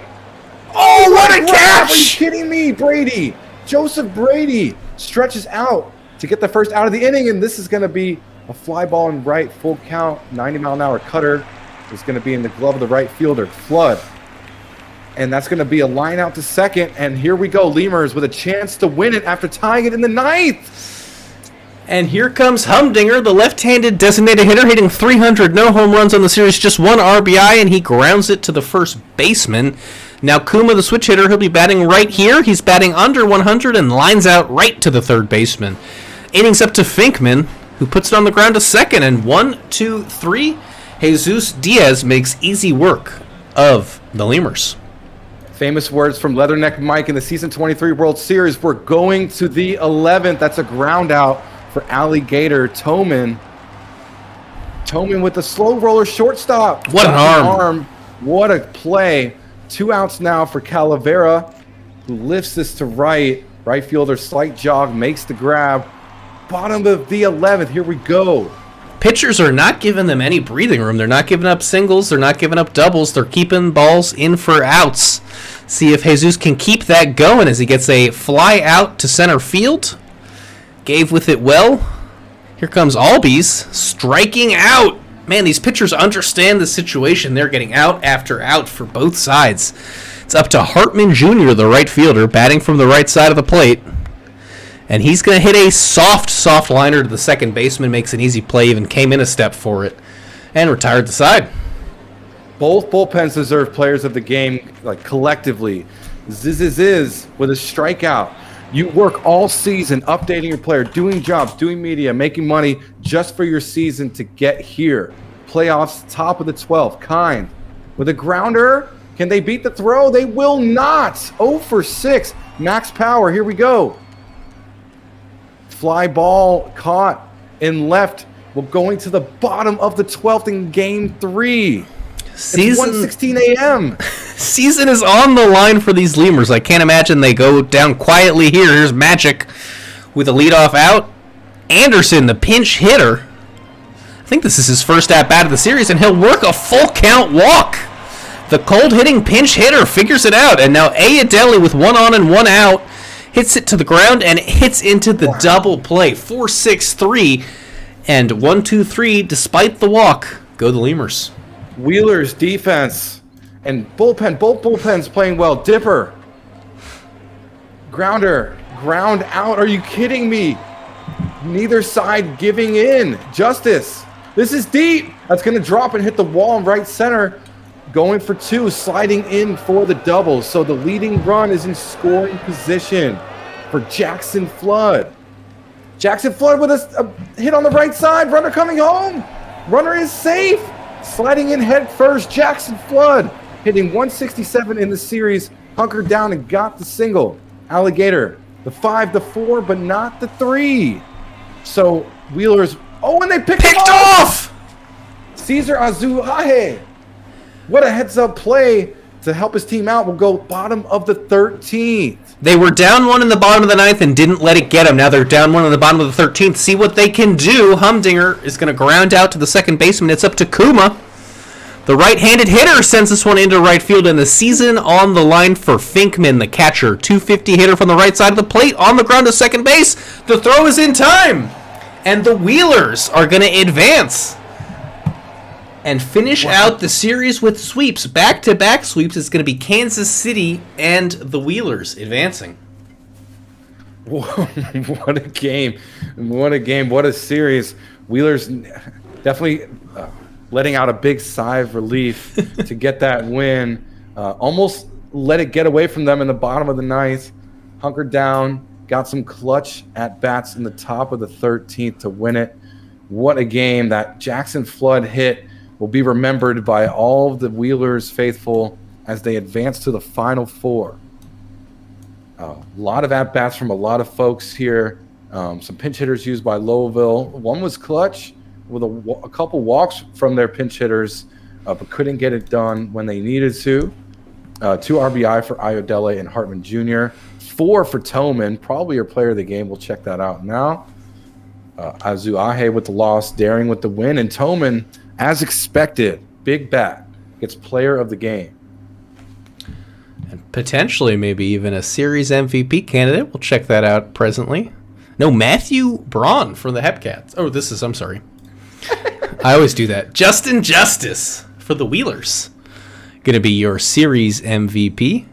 Oh, what a catch! Are you kidding me, Brady? Joseph Brady stretches out to get the first out of the inning, and this is going to be a fly ball in right, full count, 90-mile-an-hour cutter. Is going to be in the glove of the right fielder, Flood. And that's going to be a line out to second, and here we go, Lemurs with a chance to win it after tying it in the ninth. And here comes Humdinger, the left-handed designated hitter, hitting 300, no home runs on the series, just 1 RBI, and he grounds it to the first baseman. Now Kuma, the switch hitter, he'll be batting right here. He's batting under 100 and lines out right to the third baseman. Innings up to Finkman, who puts it on the ground to second. And 1, 2, 3, Jesus Diaz makes easy work of the Lemurs. Famous words from Leatherneck Mike in the Season 23 World Series. We're going to the 11th. That's a ground out for Alligator Toman. Toman with the slow roller shortstop. What an arm. What a play. 2 outs now for Calavera, who lifts this to right. Right fielder, slight jog, makes the grab. Bottom of the 11th. Here we go. Pitchers are not giving them any breathing room. They're not giving up singles. They're not giving up doubles. They're keeping balls in for outs. See if Jesus can keep that going as he gets a fly out to center field. Gave with it well. Here comes Albies striking out. Man, these pitchers understand the situation. They're getting out after out for both sides. It's up to Hartman Jr., the right fielder, batting from the right side of the plate. And he's going to hit a soft liner to the second baseman. Makes an easy play, even came in a step for it, and retired the side. Both bullpens deserve players of the game, like collectively. Ziz with a strikeout. You work all season updating your player, doing jobs, doing media, making money just for your season to get here. Playoffs, top of the 12th. Kind with a grounder. Can they beat the throw? They will not. 0 for 6. Max Power. Here we go. Fly ball caught in left. We're going to the bottom of the 12th in Game 3. It's 1:16 a.m. Season is on the line for these Lemurs. I can't imagine they go down quietly here. Here's Magic with a leadoff out. Anderson, the pinch hitter. I think this is his first at-bat of the series, and he'll work a full count walk. The cold-hitting pinch hitter figures it out, and now Ayadelli with 1 on and 1 out hits it to the ground and hits into the double play. 4-6-3, and 1-2-3, despite the walk, go the Lemurs. Wheeler's defense and bullpen, both bullpens playing well. Dipper, grounder, ground out. Are you kidding me? Neither side giving in. Justice. This is deep. That's going to drop and hit the wall in right center. Going for 2, sliding in for the double. So the leading run is in scoring position for Jackson Flood. Jackson Flood with a hit on the right side. Runner coming home. Runner is safe. Sliding in head first, Jackson Flood hitting 167 in the series, hunkered down and got the single. Alligator, the 5, the 4, but not the 3. So Wheelers, and they picked off! Cesar Azuaje. What a heads-up play to help his team out will go bottom of the 13th. They were down 1 in the bottom of the 9th and didn't let it get them. Now they're down 1 in the bottom of the 13th. See what they can do. Humdinger is going to ground out to the second baseman. It's up to Kuma. The right-handed hitter sends this one into right field, and the season on the line for Finkman, the catcher. 250 hitter from the right side of the plate on the ground to second base. The throw is in time, and the Wheelers are going to advance and finish out the series with sweeps. Back-to-back sweeps. It's going to be Kansas City and the Wheelers advancing. What a game. What a game. What a series. Wheelers definitely letting out a big sigh of relief to get that win. Almost let it get away from them in the bottom of the 9th. Hunkered down, got some clutch at-bats in the top of the 13th to win it. What a game. That Jackson Flood hit will be remembered by all of the Wheelers faithful as they advance to the Final Four. A lot of at-bats from a lot of folks here. Some pinch hitters used by Louisville. One was clutch with a couple walks from their pinch hitters, but couldn't get it done when they needed to. 2 RBI for Iodele and Hartman Jr. 4 for Toman, probably your player of the game. We'll check that out now. Azuaje with the loss, Daring with the win, and Toman, as expected, big bat, gets player of the game. And potentially maybe even a series MVP candidate. We'll check that out presently. No, Matthew Braun from the Hepcats. Oh, I'm sorry. I always do that. Justin Justice for the Wheelers. Going to be your series MVP.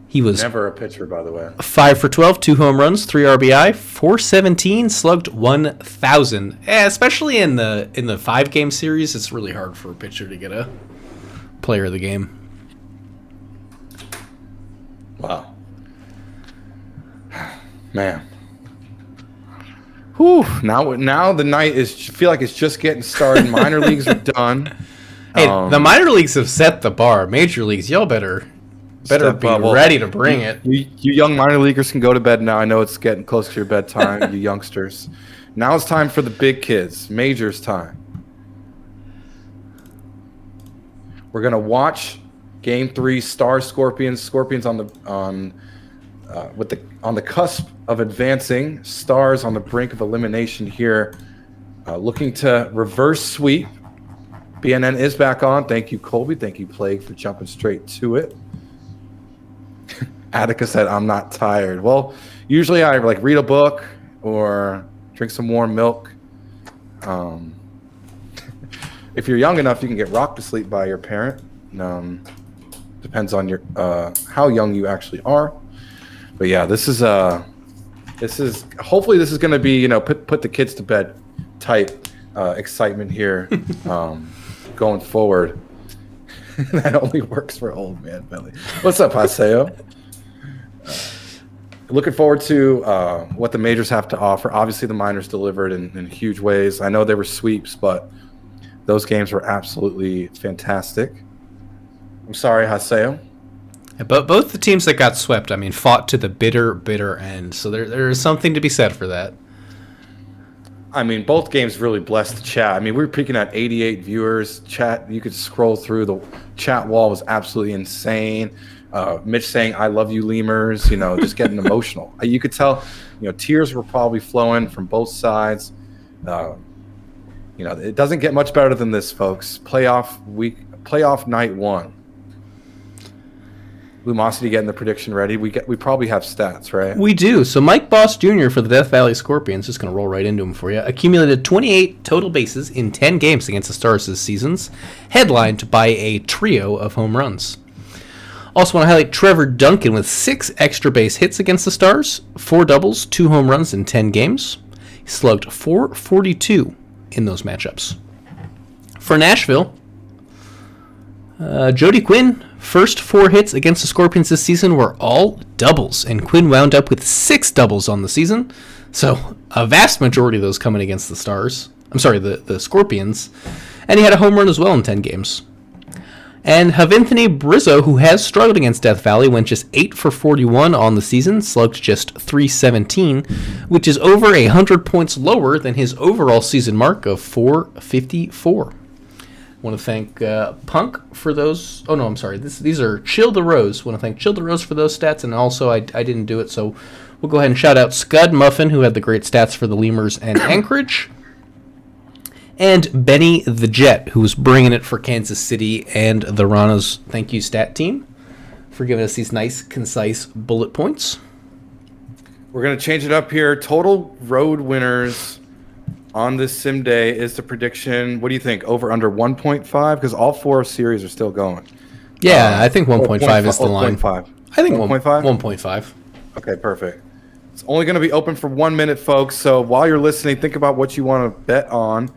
He was never a pitcher, by the way. 5 for 12, 2 home runs, 3 RBI, 417, slugged 1,000. Especially in the 5-game series, it's really hard for a pitcher to get a player of the game. Wow, man. Whew. Now the night feel like it's just getting started. Minor leagues are done. Hey, the minor leagues have set the bar. Major leagues, y'all better be ready to bring it. You young minor leaguers can go to bed now. I know it's getting close to your bedtime, you youngsters. Now it's time for the big kids. Majors time. We're gonna watch Game 3, Stars Scorpions. Scorpions on the cusp of advancing. Stars on the brink of elimination here, looking to reverse sweep. BNN is back on. Thank you, Colby. Thank you, Plague, for jumping straight to it. Attica said, "I'm not tired." Well, usually I read a book or drink some warm milk. If you're young enough, you can get rocked to sleep by your parent. Depends on your how young you actually are. But yeah, this is hopefully this is going to be put the kids to bed type excitement here going forward. That only works for old man Billy. What's up, Paseo? Looking forward to what the majors have to offer. Obviously, the minors delivered in huge ways. I know they were sweeps, but those games were absolutely fantastic. I'm sorry, Haseo. But both the teams that got swept, fought to the bitter end. So there is something to be said for that. Both games really blessed the chat. We were peaking at 88 viewers. Chat, you could scroll through. The chat wall was absolutely insane. Mitch saying, "I love you, Lemurs," just getting emotional. You could tell, tears were probably flowing from both sides. It doesn't get much better than this, folks. Playoff night 1. Lumosity getting the prediction ready. We probably have stats, right? We do. So Mike Boss Jr. for the Death Valley Scorpions, just going to roll right into him for you, accumulated 28 total bases in 10 games against the Stars this season, headlined by a trio of home runs. Also want to highlight Trevor Duncan with 6 extra base hits against the Stars, 4 doubles, 2 home runs in 10 games. He slugged .442 in those matchups. For Nashville, Jody Quinn, first 4 hits against the Scorpions this season were all doubles, and Quinn wound up with 6 doubles on the season. So a vast majority of those coming against the Stars. The Scorpions. And he had a home run as well in 10 games. And Havinthony Brizzo, who has struggled against Death Valley, went just 8 for 41 on the season, slugged just .317, which is over 100 points lower than his overall season mark of .454. Want to thank Punk for those. Oh no, I'm sorry. These are Chill the Rose. Want to thank Chill the Rose for those stats, and also I didn't do it, so we'll go ahead and shout out Scud Muffin, who had the great stats for the Lemurs and Anchorage, and Benny the Jet, who was bringing it for Kansas City and the Rana's. Thank you, stat team, for giving us these nice, concise bullet points. We're gonna change it up here. Total road winners on this sim day is the prediction. What do you think? Over under 1.5? Because all 4 series are still going. Yeah, I think 1.5 is the line. 1.5. I think 1.5? 1.5. Okay, perfect. It's only going to be open for 1 minute, folks. So while you're listening, think about what you want to bet on.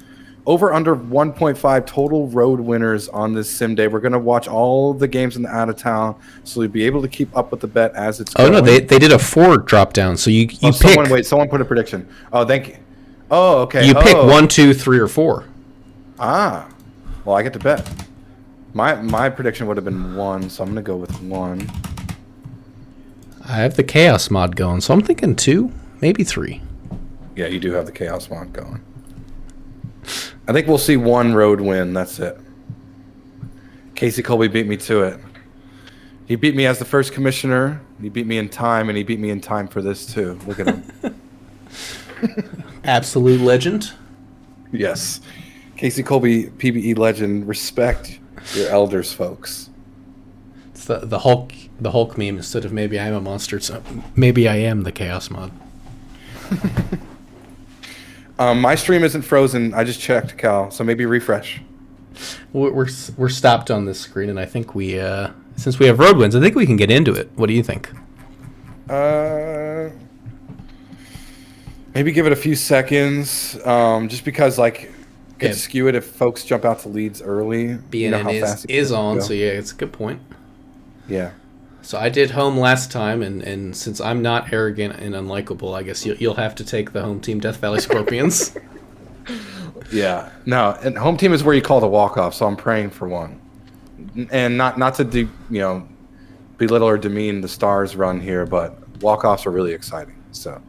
Over under 1.5 total road winners on this sim day. We're going to watch all the games in the out of town, so you'll be able to keep up with the bet as it's going. Oh, no, they did a 4 drop down. So you pick. Someone put a prediction. Oh, thank you. Oh, okay. You pick 1, 2, 3, or 4. Ah, well, I get to bet. My prediction would have been 1, so I'm going to go with 1. I have the Chaos mod going, so I'm thinking 2, maybe 3. Yeah, you do have the Chaos mod going. I think we'll see 1 road win. That's it. Casey Colby beat me to it. He beat me as the first commissioner. He beat me in time, and he beat me in time for this too. Look at him. Absolute legend. Yes. Casey Colby, PBE legend. Respect your elders, folks. It's the Hulk meme instead of maybe I'm a monster, so maybe I am the Chaos mod. My stream isn't frozen. I just checked, Cal, so maybe refresh. We're stopped on this screen, and I think we since we have road wins, I think we can get into it. What do you think? Maybe give it a few seconds, just because could skew it if folks jump out to leads early. BNN is on, so yeah, it's a good point. Yeah. So I did home last time, and since I'm not arrogant and unlikable, I guess you'll have to take the home team, Death Valley Scorpions. Yeah. No, and home team is where you call the walk-off, so I'm praying for one. And not to belittle or demean the Stars run here, but walk-offs are really exciting. So.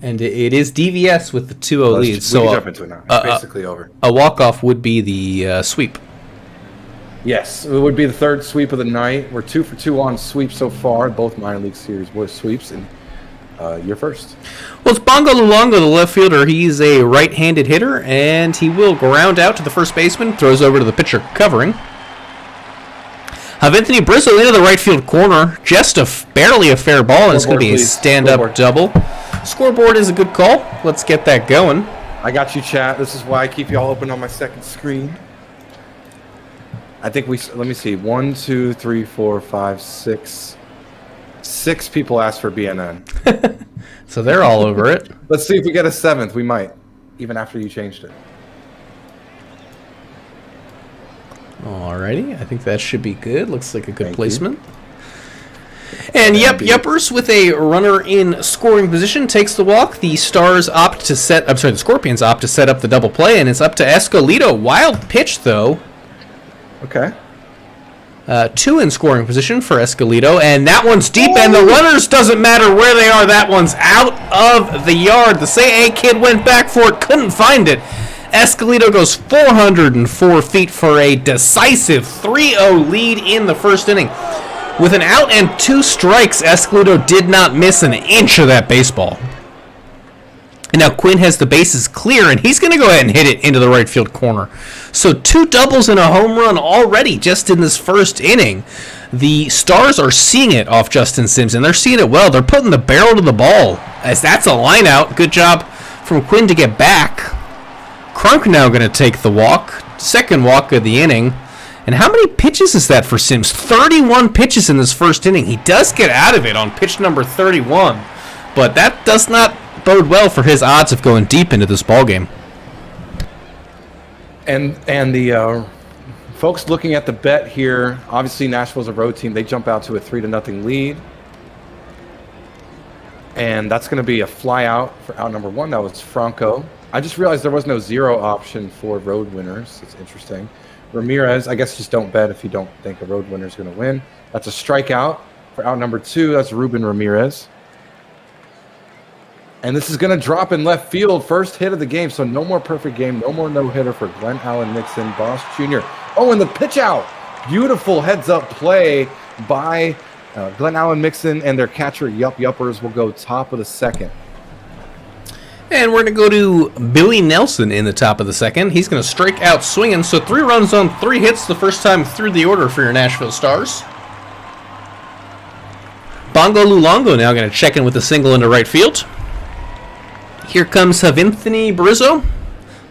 And it is DVS with the 2-0 lead. So jump into it now. It's basically over. A walk-off would be the sweep. Yes, it would be the third sweep of the night. We're 2 for 2 on sweep so far. Both minor league series were sweeps, and you're first. Well, it's Bongo Luongo, the left fielder. He's a right-handed hitter, and he will ground out to the first baseman. Throws over to the pitcher covering. Have Anthony Brizzle into the right field corner. Just barely a fair ball, and it's going to be a stand-up double. Scoreboard is a good call. Let's get that going. I got you, chat. This is why I keep y'all open on my second screen. I think let me see. 1, 2, 3, 4, 5, 6. 6 people asked for BNN. So they're all over it. Let's see if we get a 7th. We might, even after you changed it. Alrighty, I think that should be good. Looks like a good placement. And Yuppers with a runner in scoring position takes the walk. The Stars opt to the Scorpions opt to set up the double play, and it's up to Escalito. Wild pitch though. Okay. 2 in scoring position for Escalito, and that one's deep, and the runners, doesn't matter where they are, that one's out of the yard. The Say A kid went back for it, couldn't find it. Escalito goes 404 feet for a decisive 3-0 lead in the first inning. With an out and 2 strikes, Escalito did not miss an inch of that baseball. And now Quinn has the bases clear, and he's going to go ahead and hit it into the right field corner. So 2 doubles and a home run already just in this first inning. The Stars are seeing it off Justin Simpson. They're seeing it well. They're putting the barrel to the ball, as that's a line out. Good job from Quinn to get back. Crunk now going to take the walk. Second walk of the inning. And how many pitches is that for Sims? 31 pitches in this first inning. He does get out of it on pitch number 31. But that does not bode well for his odds of going deep into this ballgame. And the folks looking at the bet here, obviously Nashville's a road team. They jump out to a 3-0 lead. And that's going to be a fly out for out number 1. That was Franco. I just realized there was no 0 option for road winners. It's interesting. Ramirez, I guess just don't bet if you don't think a road winner is going to win. That's a strikeout for out number 2. That's Ruben Ramirez. And this is going to drop in left field. First hit of the game. So no more perfect game. No more no-hitter for Glenn Allen Nixon, Boss Jr. Oh, and the pitch out. Beautiful heads-up play by Glenn Allen Nixon and their catcher, Yuppers, will go top of the second. And we're going to go to Billy Nelson in the top of the second. He's going to strike out swinging. So 3 runs on 3 hits the first time through the order for your Nashville Stars. Bongo Luongo now going to check in with a single into right field. Here comes Anthony Barizzo.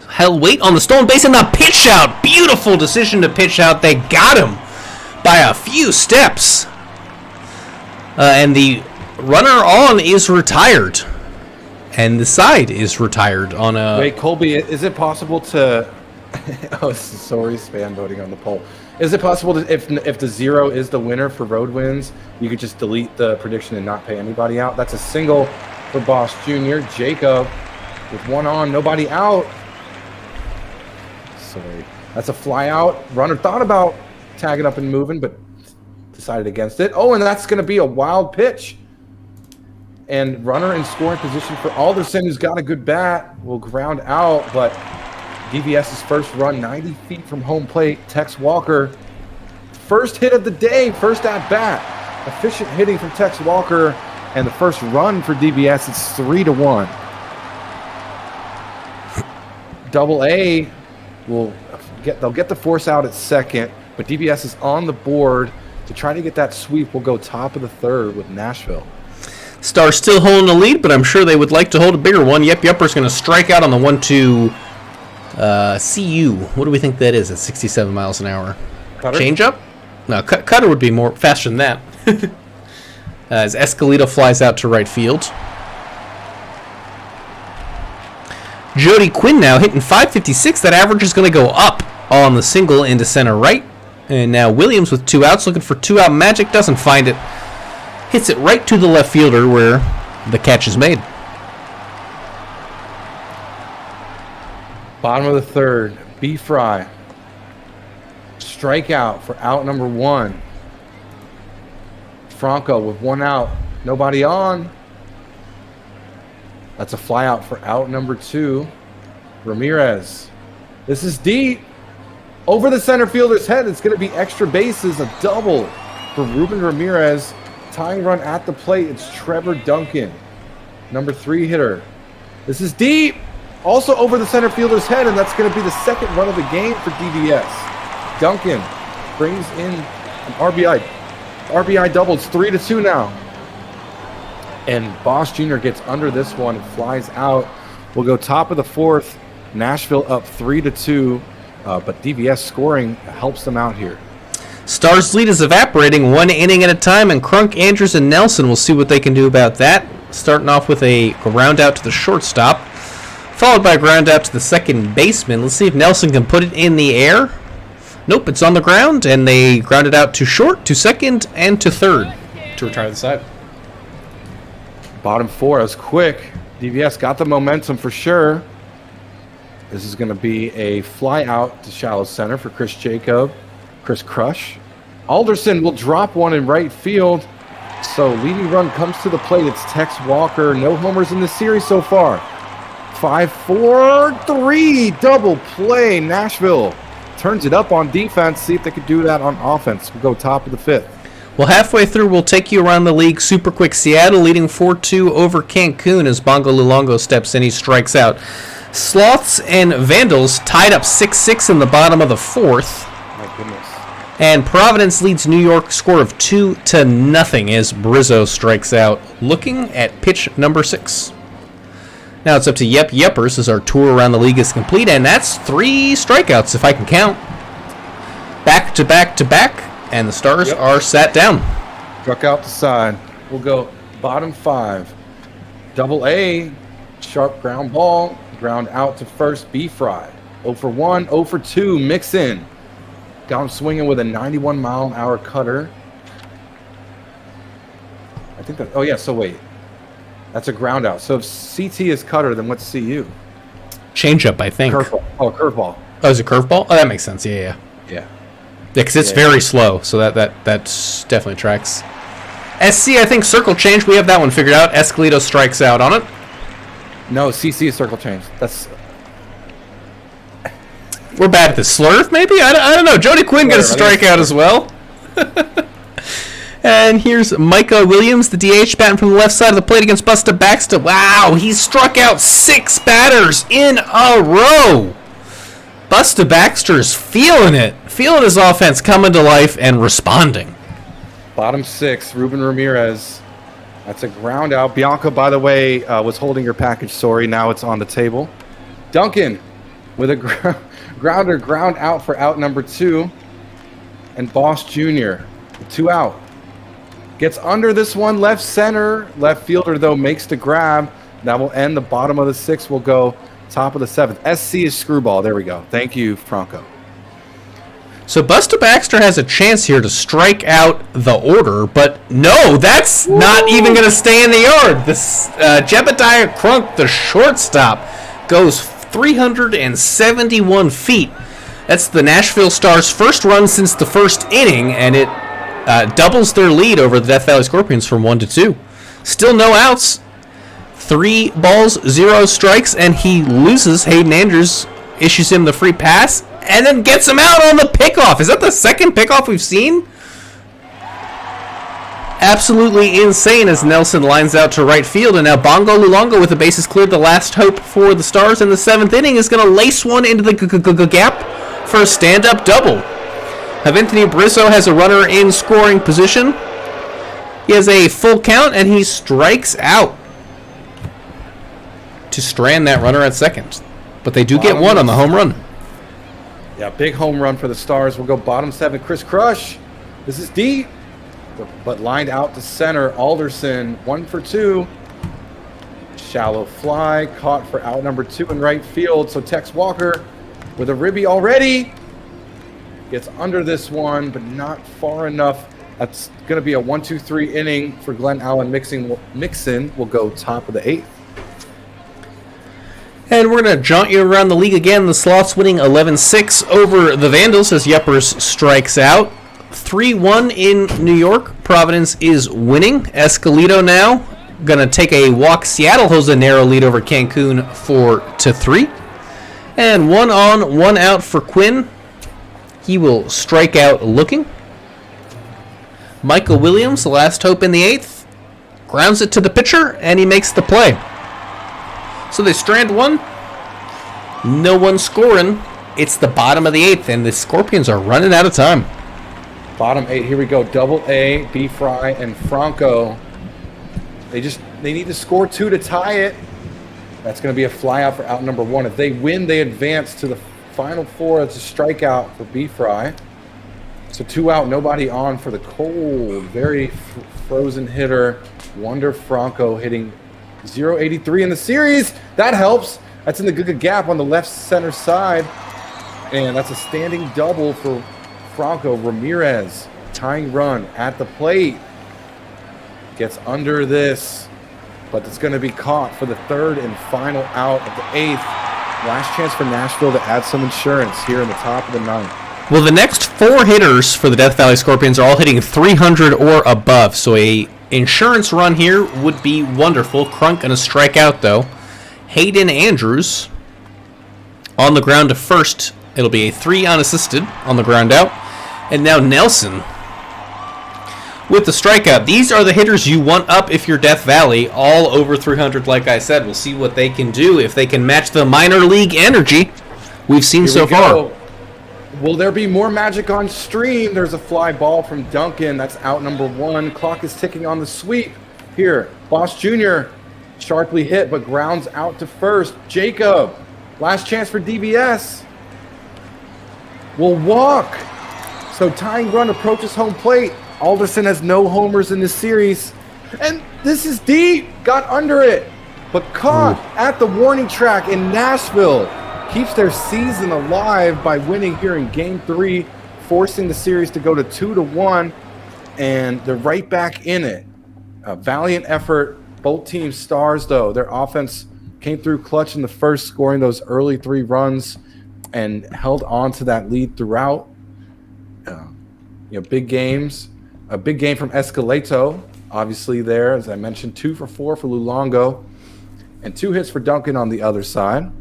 Held weight on the stolen base and the pitch out. Beautiful decision to pitch out. They got him by a few steps. And the runner on is retired. And the side is retired on a... Wait, Colby, is it possible to... oh, sorry, spam voting on the poll. Is it possible to, if the 0 is the winner for road wins, you could just delete the prediction and not pay anybody out? That's a single for Boss Jr. Jacob with 1 on, nobody out. Sorry. That's a fly out. Runner thought about tagging up and moving, but decided against it. Oh, and that's going to be a wild pitch. And runner in scoring position for Alderson, who's got a good bat, will ground out, but DVS's first run 90 feet from home plate. Tex Walker, first hit of the day, first at bat. Efficient hitting from Tex Walker, and the first run for DVS. It's 3-1. Double A they'll get the force out at second, but DVS is on the board to try to get that sweep. We'll go top of the third with Nashville. Stars still holding the lead, but I'm sure they would like to hold a bigger one. Yupper's going to strike out on the 1-2 CU. What do we think that is at 67 miles an hour? Cutter? Change up? No, Cutter would be more faster than that. As Escalito flies out to right field. Jody Quinn now hitting .556. That average is going to go up on the single into center right. And now Williams with 2 outs, looking for 2-out magic, doesn't find it. Hits it right to the left fielder where the catch is made. Bottom of the third, B. Fry. Strikeout for out number 1. Franco with 1 out, nobody on. That's a fly out for out number 2. Ramirez. This is deep. Over the center fielder's head. It's going to be extra bases, a double for Ruben Ramirez. Tying run at the plate. It's Trevor Duncan, number 3 hitter. This is deep. Also over the center fielder's head, and that's going to be the second run of the game for DVS. Duncan brings in an RBI double. It's 3-2 now. And Boss Jr. gets under this one and flies out. We'll go top of the fourth. Nashville up 3-2, but DVS scoring helps them out here. Stars' lead is evaporating 1 inning at a time, and Crunk, Andrews, and Nelson will see what they can do about that. Starting off with a ground out to the shortstop, followed by a ground out to the second baseman. Let's see if Nelson can put it in the air. Nope, it's on the ground, and they ground it out to short, to second, and to third to retire the side. Bottom 4, that was quick. DVS got the momentum for sure. This is going to be a fly out to shallow center for Chris Jacob. Chris Crush. Alderson will drop one in right field. So leading run comes to the plate. It's Tex Walker. No homers in the series so far. 5-4-3 double play. Nashville turns it up on defense. See if they could do that on offense. We'll go top of the 5th. Well, halfway through, we'll take you around the league super quick. Seattle leading 4-2 over Cancun as Bongo Luongo steps in. He strikes out. Sloths and Vandals tied up 6-6 in the bottom of the 4th. My goodness. And Providence leads New York score of 2-0 as Barizzo strikes out, looking at pitch number 6. Now it's up to Yuppers as our tour around the league is complete, and that's 3 strikeouts if I can count. Back to back to back, and the Stars are sat down. Struck out the side. We'll go bottom 5. Double A, sharp ground ball, ground out to first, B. Fry. 0 for 1, 0 for 2, mix in. Got him swinging with a 91-mile-an-hour cutter. I think that, oh yeah, so wait. That's a ground out. So if CT is cutter, then what's CU? Changeup, I think. Curveball. Oh, curveball. Oh, is it curveball? Oh, that makes sense. Yeah. Yeah. Because it's very slow, so that definitely tracks. SC, I think circle change. We have that one figured out. Escalito strikes out on it. No, CC is circle change. We're bad at the slurf, maybe? I don't know. Jody Quinn got a strikeout as well. And here's Micah Williams, the DH, batting from the left side of the plate against Busta Baxter. Wow, he struck out 6 batters in a row. Busta Baxter's feeling it. Feeling his offense coming to life and responding. Bottom 6, Ruben Ramirez. That's a ground out. Bianca, by the way, was holding your package. Sorry, now it's on the table. Duncan with a grounder, ground out for out number 2. And Boss Jr., 2 out. Gets under this one, left center. Left fielder, though, makes the grab. That will end the bottom of the 6th. We'll go top of the 7th. SC is screwball. There we go. Thank you, Franco. So Busta Baxter has a chance here to strike out the order, but no, that's not even going to stay in the yard. This Jebediah Crunk, the shortstop, goes 371 feet. That's the Nashville Stars' first run since the first inning, and it doubles their lead over the Death Valley Scorpions from 1-2. Still no outs. 3 balls, 0 strikes, and he loses. Hayden Andrews issues him the free pass and then gets him out on the pickoff. Is that the second pickoff we've seen? Absolutely insane as Nelson lines out to right field, and now Bongo Lulongo, with the bases cleared, the last hope for the Stars in the 7th inning, is going to lace one into the gap for a stand-up double. Anthony Brizzo has a runner in scoring position. He has a full count, and he strikes out to strand that runner at second. But they do get one on the home run. Yeah, big home run for the Stars. We'll go bottom 7. Chris Crush. This is deep, but lined out to center. Alderson, 1 for 2. Shallow fly, caught for out number 2 in right field. So Tex Walker with a ribby already. Gets under this one, but not far enough. That's going to be a 1-2-3 inning for Glenn Allen. Mixon will go top of the 8th. And we're going to jaunt you around the league again. The Sloths winning 11-6 over the Vandals as Yuppers strikes out. 3-1 in New York. Providence is winning. Escalito now going to take a walk. Seattle holds a narrow lead over Cancun 4-3. And 1 on, 1 out for Quinn. He will strike out looking. Michael Williams, the last hope in the 8th, grounds it to the pitcher, and he makes the play. So they strand one. No one scoring. It's the bottom of the 8th, and the Scorpions are running out of time. Bottom 8, here we go. Double A, B. Fry, and Franco. They need to score 2 to tie it. That's going to be a fly out for out number 1. If they win, they advance to the final 4. It's a strikeout for B. Fry. So 2 out, nobody on for the cold. Very frozen hitter. Wonder Franco hitting .083 in the series. That helps. That's in the good gap on the left center side. And that's a standing double for Franco. Ramirez, tying run at the plate. Gets under this, but it's going to be caught for the 3rd and final out of the 8th. Last chance for Nashville to add some insurance here in the top of the 9th. Well, the next 4 hitters for the Death Valley Scorpions are all hitting 300 or above, so a insurance run here would be wonderful. Crunk and a strikeout, though. Hayden Andrews on the ground to first. It'll be a 3 unassisted on the ground out. And now Nelson with the strikeout. These are the hitters you want up if you're Death Valley, all over 300, like I said. We'll see what they can do, if they can match the minor league energy we've seen so far. Will there be more magic on stream? There's a fly ball from Duncan. That's out number 1. Clock is ticking on the sweep. Here, Boss Jr. sharply hit, but grounds out to first. Jacob, last chance for DBS. Will walk. So tying run approaches home plate. Alderson has no homers in this series. And this is deep. Got under it. But caught at the warning track in Nashville. Keeps their season alive by winning here in Game 3, forcing the series to go to 2-1. And they're right back in it. A valiant effort. Both teams Stars, though. Their offense came through clutch in the first, scoring those early 3 runs and held on to that lead throughout. Big games. A big game from Escalito, obviously there, as I mentioned, 2 for 4 for Lulongo. and 2 hits for Duncan on the other side.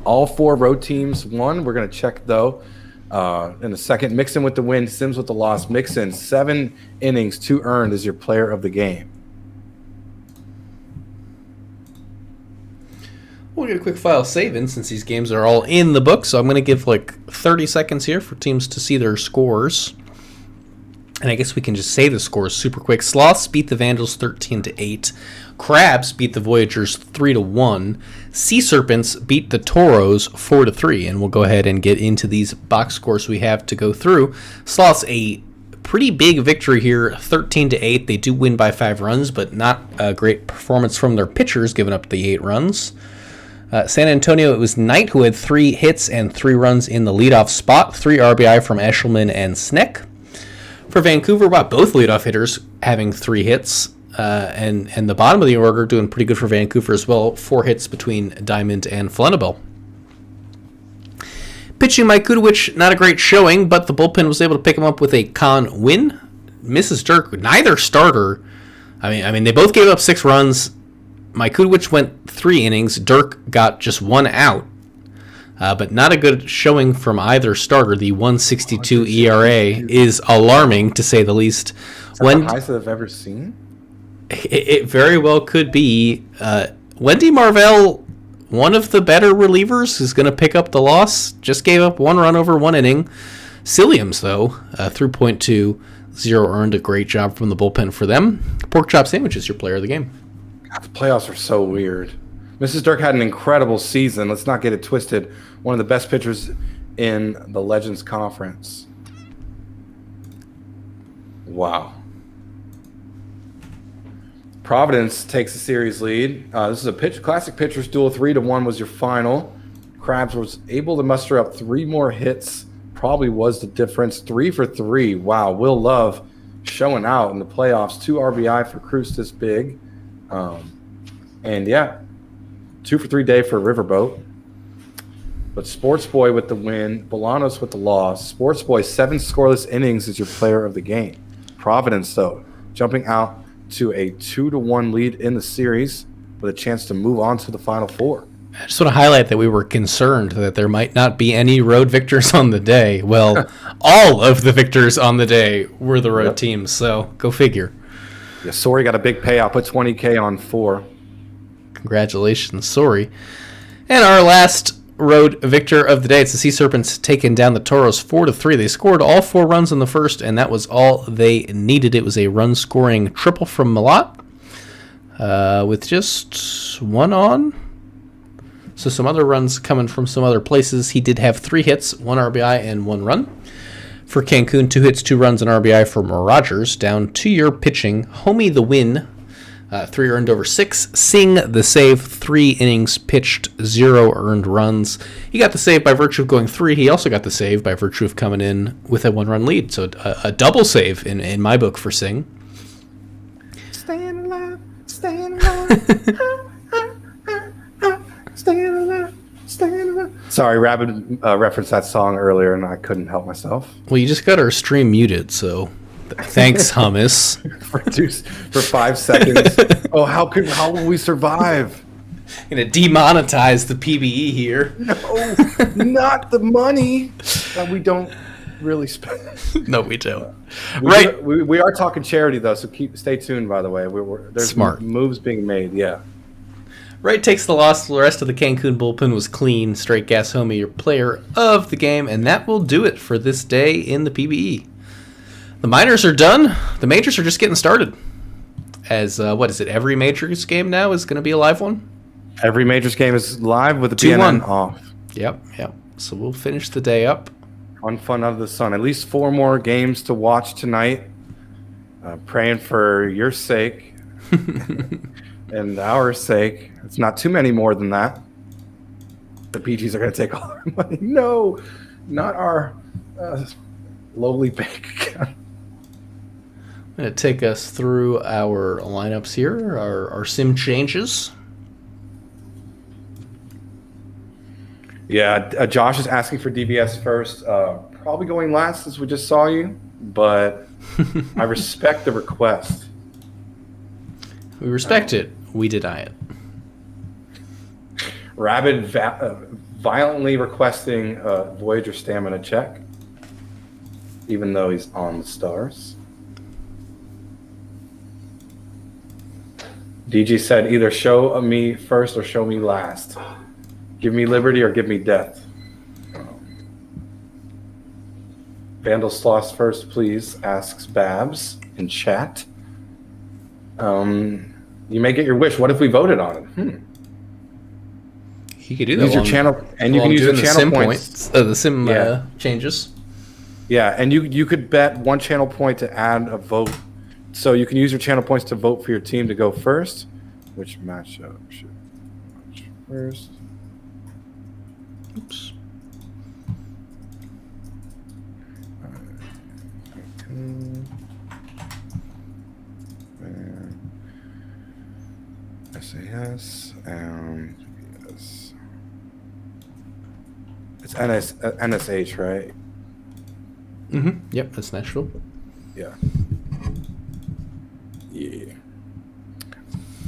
All 4 road teams won. We're going to check, though, in a second. Mixon with the win, Sims with the loss. Mixon, 7 innings, 2 earned as your player of the game. We'll get a quick file saving since these games are all in the book, so I'm going to give like 30 seconds here for teams to see their scores. And I guess we can just say the scores super quick. Sloths beat the Vandals 13-8. Crabs beat the Voyagers 3-1. Sea Serpents beat the Toros 4-3. And we'll go ahead and get into these box scores we have to go through. Sloths, a pretty big victory here, 13-8. They do win by 5 runs, but not a great performance from their pitchers, giving up the 8 runs. San Antonio, it was Knight who had 3 hits and 3 runs in the leadoff spot. 3 RBI from Eshelman and Sneck. For Vancouver, both leadoff hitters having 3 hits. And the bottom of the order doing pretty good for Vancouver as well. 4 hits between Diamond and Flenabelle. Pitching Mike Kudowich, not a great showing, but the bullpen was able to pick him up with a con win. Mrs. Dirk, neither starter. I mean, they both gave up 6 runs. Mike Kudowich went 3 innings. Dirk got just 1 out. But not a good showing from either starter. The 1.62 ERA is alarming, to say the least. Is that the highest I've ever seen? It very well could be. Wendy Marvell, one of the better relievers, is going to pick up the loss. Just gave up 1 run over 1 inning. Silliams, though, 3.2, 0 earned. A great job from the bullpen for them. Pork Chop Sandwich is your player of the game. God, the playoffs are so weird. Mrs. Dirk had an incredible season. Let's not get it twisted. One of the best pitchers in the Legends Conference. Wow. Providence takes the series lead. This is a classic pitchers duel. 3-1 was your final. Krabs was able to muster up 3 more hits. Probably was the difference. 3 for 3. Wow. Will Love showing out in the playoffs. 2 RBI for Cruz this big. And yeah, 2 for 3 day for Riverboat. But Sports Boy with the win, Bolanos with the loss. Sports Boy, 7 scoreless innings is your player of the game. Providence, though, jumping out to a 2-1 lead in the series with a chance to move on to the Final Four. I just want to highlight that we were concerned that there might not be any road victors on the day. Well, all of the victors on the day were the road teams, so go figure. Yeah, Sorry got a big payout, put $20K on 4. Congratulations, Sorry. And our last road victor of the day, it's the Sea Serpents taking down the Toros 4-3. They scored all 4 runs in the first, and that was all they needed. It was a run-scoring triple from Malott with just 1 on. So some other runs coming from some other places. He did have 3 hits, 1 RBI, and 1 run. For Cancun, 2 hits, 2 runs, and RBI from Rogers. Down to your pitching. Homie the win. 3 earned over 6. Sing the save. 3 innings pitched, 0 earned runs. He got the save by virtue of going 3. He also got the save by virtue of coming in with a 1-run lead. So a double save in my book for Sing. Staying alive, staying alive. Staying alive, staying alive. Sorry, Rabbit referenced that song earlier, and I couldn't help myself. Well, you just got our stream muted, so thanks, Hummus. for 5 seconds. Oh, how will we survive? Gonna demonetize the PBE here. No, not the money that we don't really spend. No, we don't. We are talking charity though, so stay tuned. By the way, there's smart moves being made. Yeah. Wright takes the loss. The rest of the Cancun bullpen was clean. Straight gas homie, your player of the game, and that will do it for this day in the PBE. The minors are done. The majors are just getting started. As what is it? Every majors game now is going to be a live one. Every majors game is live with the 2-1 BNN off. Yep. So we'll finish the day up. On fun of the sun. At least 4 more games to watch tonight. Praying for your sake and our sake. It's not too many more than that. The PGs are going to take all our money. No, not our lowly bank account. I'm going to take us through our lineups here, our sim changes. Yeah, Josh is asking for DBS first. Probably going last since we just saw you, but I respect the request. We respect it. We deny it. Rabid violently requesting Voyager stamina check, even though he's on the stars. DG said, either show me first or show me last. Give me liberty or give me death. Vandal Sloths first, please, asks Babs in chat. You may get your wish. What if we voted on it? You could do that. Use your channel, and you can use your channel points. The sim changes. Yeah, and you could bet 1 channel point to add a vote. So you can use your channel points to vote for your team to go first. Which matchup should watch first? Oops. SAS and yes. It's NSH, right? Mm-hmm. Yep, that's Nashville. Yeah.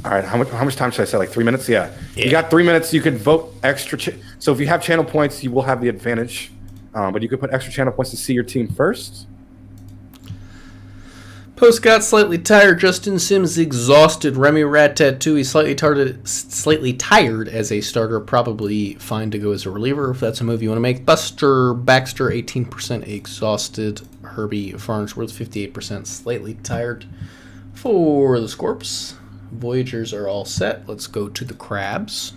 All right, how much time should I say? Like 3 minutes? Yeah. You got 3 minutes. You could vote extra. So if you have channel points, you will have the advantage. But you could put extra channel points to see your team first. Post got slightly tired. Justin Sims exhausted. Remy Ratatouille slightly tired as a starter. Probably fine to go as a reliever if that's a move you want to make. Buster Baxter 18% exhausted. Herbie Farnsworth 58% slightly tired. For the Scorps, Voyagers are all set. Let's go to the Crabs.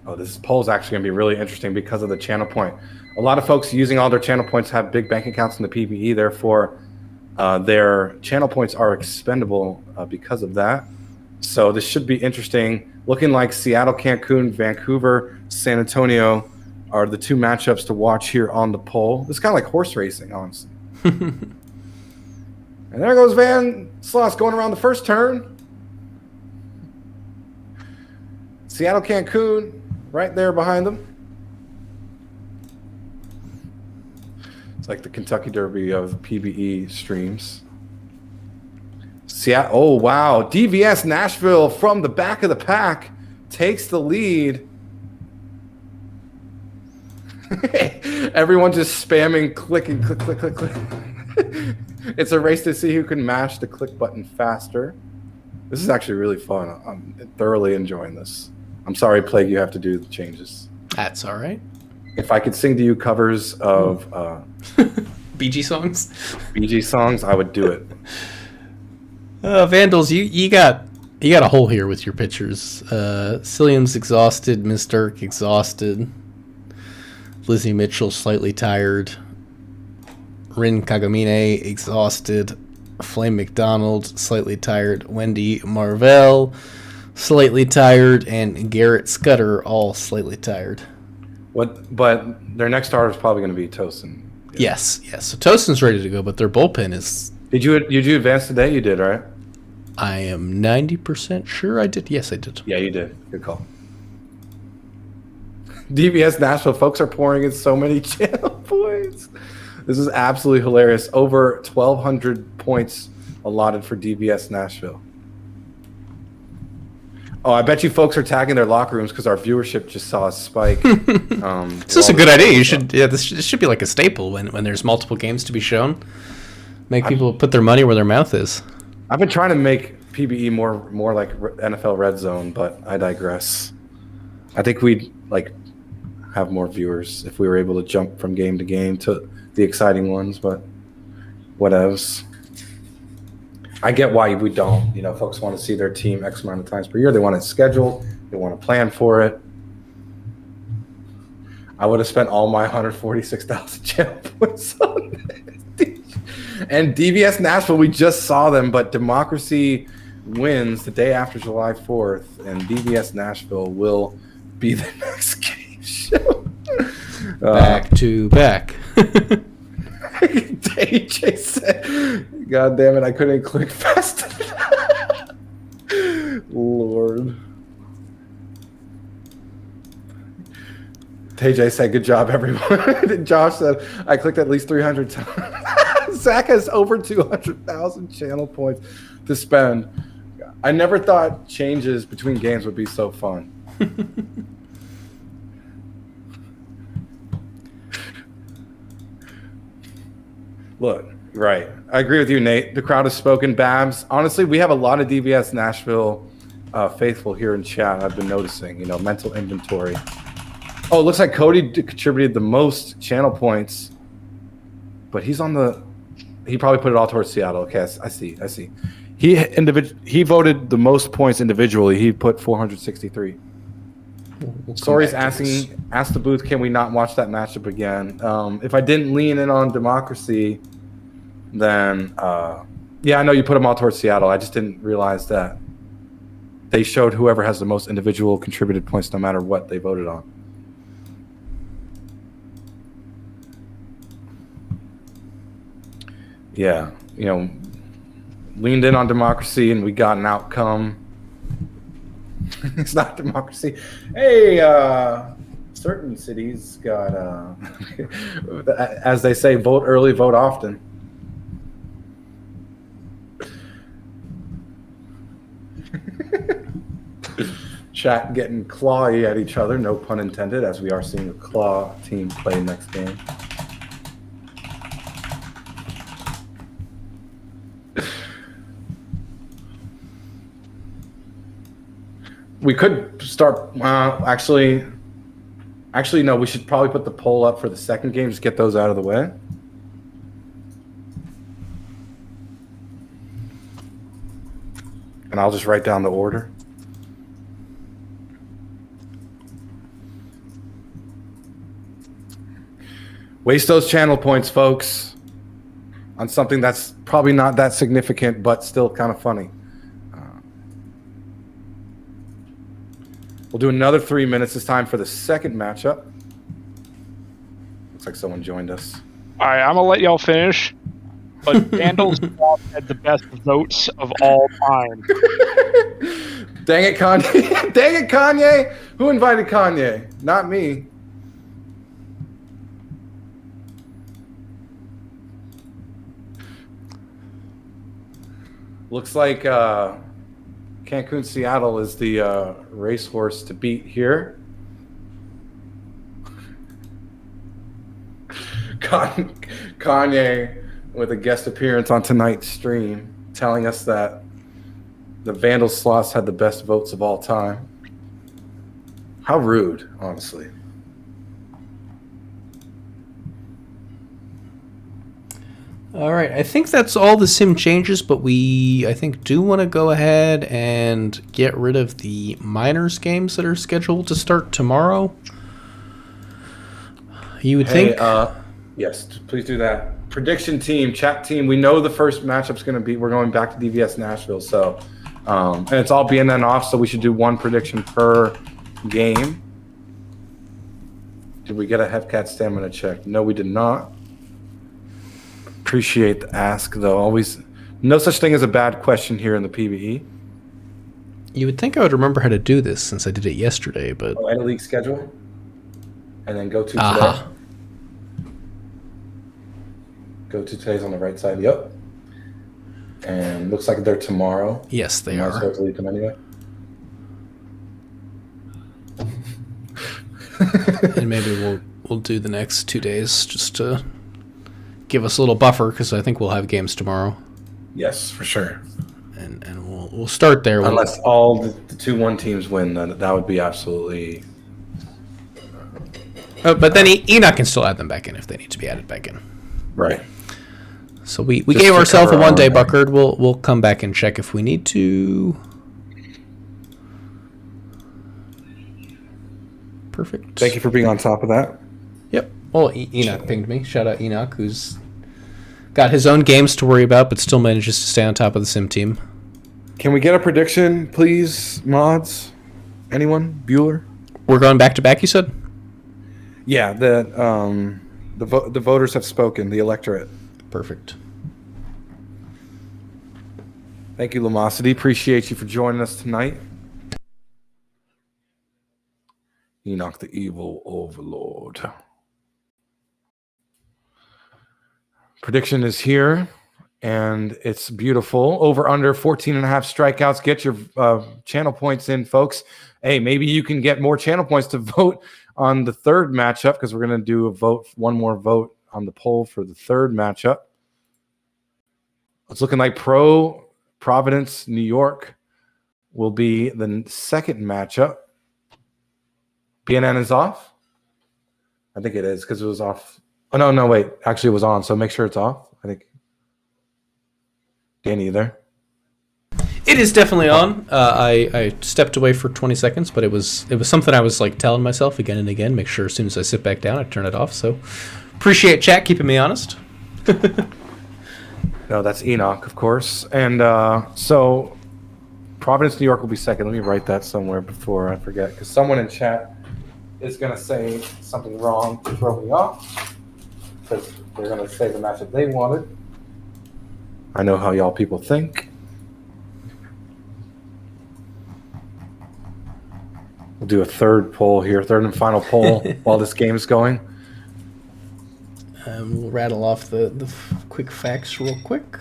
Oh, this poll is actually going to be really interesting because of the channel point. A lot of folks using all their channel points have big bank accounts in the PvE. Therefore, their channel points are expendable because of that. So this should be interesting. Looking like Seattle, Cancun, Vancouver, San Antonio are the 2 matchups to watch here on the poll. This is kind of like horse racing, honestly. And there goes Van Sloss going around the first turn. Seattle, Cancun, right there behind them. It's like the Kentucky Derby of PvE streams. Seattle. Oh, wow. DVS Nashville from the back of the pack takes the lead. Everyone just spamming, clicking, click, click, click, click. It's a race to see who can mash the click button faster. This is actually really fun. I'm thoroughly enjoying this. I'm sorry, Plague, you have to do the changes. That's all right. If I could sing to you covers of BG songs, I would do it. Vandals, you got a hole here with your pitchers. Cillian's exhausted. Miss Dirk exhausted. Lizzie Mitchell slightly tired. Rin Kagomine exhausted. Flame McDonald slightly tired. Wendy Marvell slightly tired, and Garrett Scudder all slightly tired. But their next starter is probably going to be Tosin. Yeah. Yes. So Tosin's ready to go, but their bullpen is. Did you advance today? You did, right? I am 90% sure I did. Yes, I did. Yeah, you did. Good call. DBS Nashville, folks are pouring in so many channel points. This is absolutely hilarious. Over 1,200 points allotted for DBS Nashville. Oh, I bet you folks are tagging their locker rooms because our viewership just saw a spike. This is a good idea. You should. Yeah, this should be like a staple when there's multiple games to be shown. Make people put their money where their mouth is. I've been trying to make PBE more like NFL Red Zone, but I digress. I think we'd have more viewers if we were able to jump from game to game to the exciting ones, but whatevs. I get why we don't. Folks want to see their team X amount of times per year. They want it scheduled. They want to plan for it. I would have spent all my 146,000 channel points on this. And DVS Nashville, we just saw them, but Democracy wins the day after July 4th, and DVS Nashville will be the next game show. Back to back. AJ said, God damn it, I couldn't click fast enough. Lord. TJ said, good job, everyone. Josh said, I clicked at least 300 times. Zach has over 200,000 channel points to spend. I never thought changes between games would be so fun. Look, right. I agree with you, Nate. The crowd has spoken. Babs. Honestly, we have a lot of DVS Nashville faithful here in chat. I've been noticing, mental inventory. Oh, it looks like Cody contributed the most channel points, but he's on the. He probably put it all towards Seattle. Okay, I see. He voted the most points individually. He put 463. Sorry's asking, ask the booth, can we not watch that matchup again? If I didn't lean in on democracy, then yeah, I know you put them all towards Seattle. I just didn't realize that they showed whoever has the most individual contributed points, no matter what they voted on. Yeah, leaned in on democracy and we got an outcome. It's not democracy. Hey, certain cities got, as they say, vote early, vote often. Chat getting clawy at each other, no pun intended, as we are seeing a claw team play next game. We could start. Actually, no. We should probably put the poll up for the second game. Just get those out of the way. And I'll just write down the order. Waste those channel points, folks, on something that's probably not that significant, but still kind of funny. We'll do another 3 minutes this time for the second matchup. Looks like someone joined us. All right, I'm going to let y'all finish. But Vandals had the best votes of all time. Dang it, Kanye. Dang it, Kanye. Who invited Kanye? Not me. Looks like Cancun, Seattle is the racehorse to beat here. Kanye with a guest appearance on tonight's stream telling us that the Vandal Sloths had the best votes of all time. How rude, honestly. All right, I think that's all the sim changes, but I think do want to go ahead and get rid of the minors games that are scheduled to start tomorrow. You would think. Yes, please do that. Prediction team, chat team. We know the first matchup's going to be. We're going back to DVS Nashville, so and it's all BNN off, so we should do one prediction per game. Did we get a Hefcat stamina check? No, we did not. Appreciate the ask, though. Always, no such thing as a bad question here in the PvE. You would think I would remember how to do this since I did it yesterday, but Edit league schedule, and then go to today. Go to today's on the right side. Yep. And looks like they're tomorrow. Yes, they are. To delete them anyway. And maybe we'll do the next 2 days just to give us a little buffer, because I think we'll have games tomorrow. Yes, for sure. And we'll start there. Unless all the 2-1 teams win, then that would be absolutely. But then Enoch can still add them back in if they need to be added back in. Right. So we gave ourselves a 1 day bucket. We'll come back and check if we need to. Perfect. Thank you for being on top of that. Yep. Well, Enoch pinged me. Shout out Enoch, who's got his own games to worry about, but still manages to stay on top of the sim team. Can we get a prediction, please, mods? Anyone? Bueller? We're going back to back, you said? Yeah, the voters have spoken, the electorate. Perfect. Thank you, Lumosity. Appreciate you for joining us tonight. Enoch, the evil overlord. Prediction is here, and it's beautiful. Over under 14.5 strikeouts. Get your channel points in, folks. Hey, maybe you can get more channel points to vote on the third matchup, because we're going to do one more vote on the poll for the third matchup. It's looking like Pro Providence, New York will be the second matchup. BNN is off? I think it is because it was off. Oh, no, wait. Actually, it was on, so make sure it's off. I think. Danny, you there? It is definitely on. I stepped away for 20 seconds, but it was something I was like telling myself again and again. Make sure as soon as I sit back down, I turn it off. So appreciate chat keeping me honest. No, that's Enoch, of course. And so Providence, New York will be second. Let me write that somewhere before I forget, because someone in chat is going to say something wrong to throw me off, because they're going to say the matchup they wanted. I know how y'all people think. We'll do a third poll here, third and final poll while this game's going. We'll rattle off the quick facts real quick.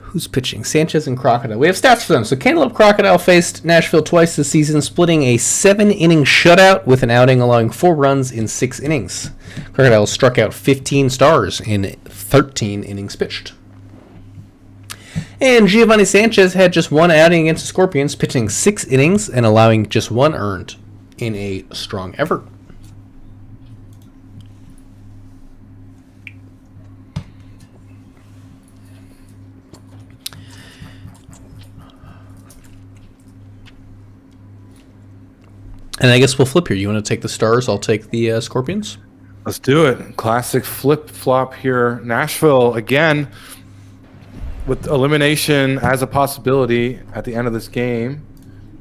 Who's pitching? Sanchez and Crocodile. We have stats for them. So Cantaloupe Crocodile faced Nashville twice this season, splitting a 7-inning shutout with an outing allowing 4 runs in 6 innings. Crocodile struck out 15 stars in 13 innings pitched. And Giovanni Sanchez had just 1 outing against the Scorpions, pitching 6 innings and allowing just 1 earned in a strong effort. And I guess we'll flip here. You want to take the Stars? I'll take the Scorpions. Let's do it. Classic flip-flop here. Nashville, again, with elimination as a possibility at the end of this game.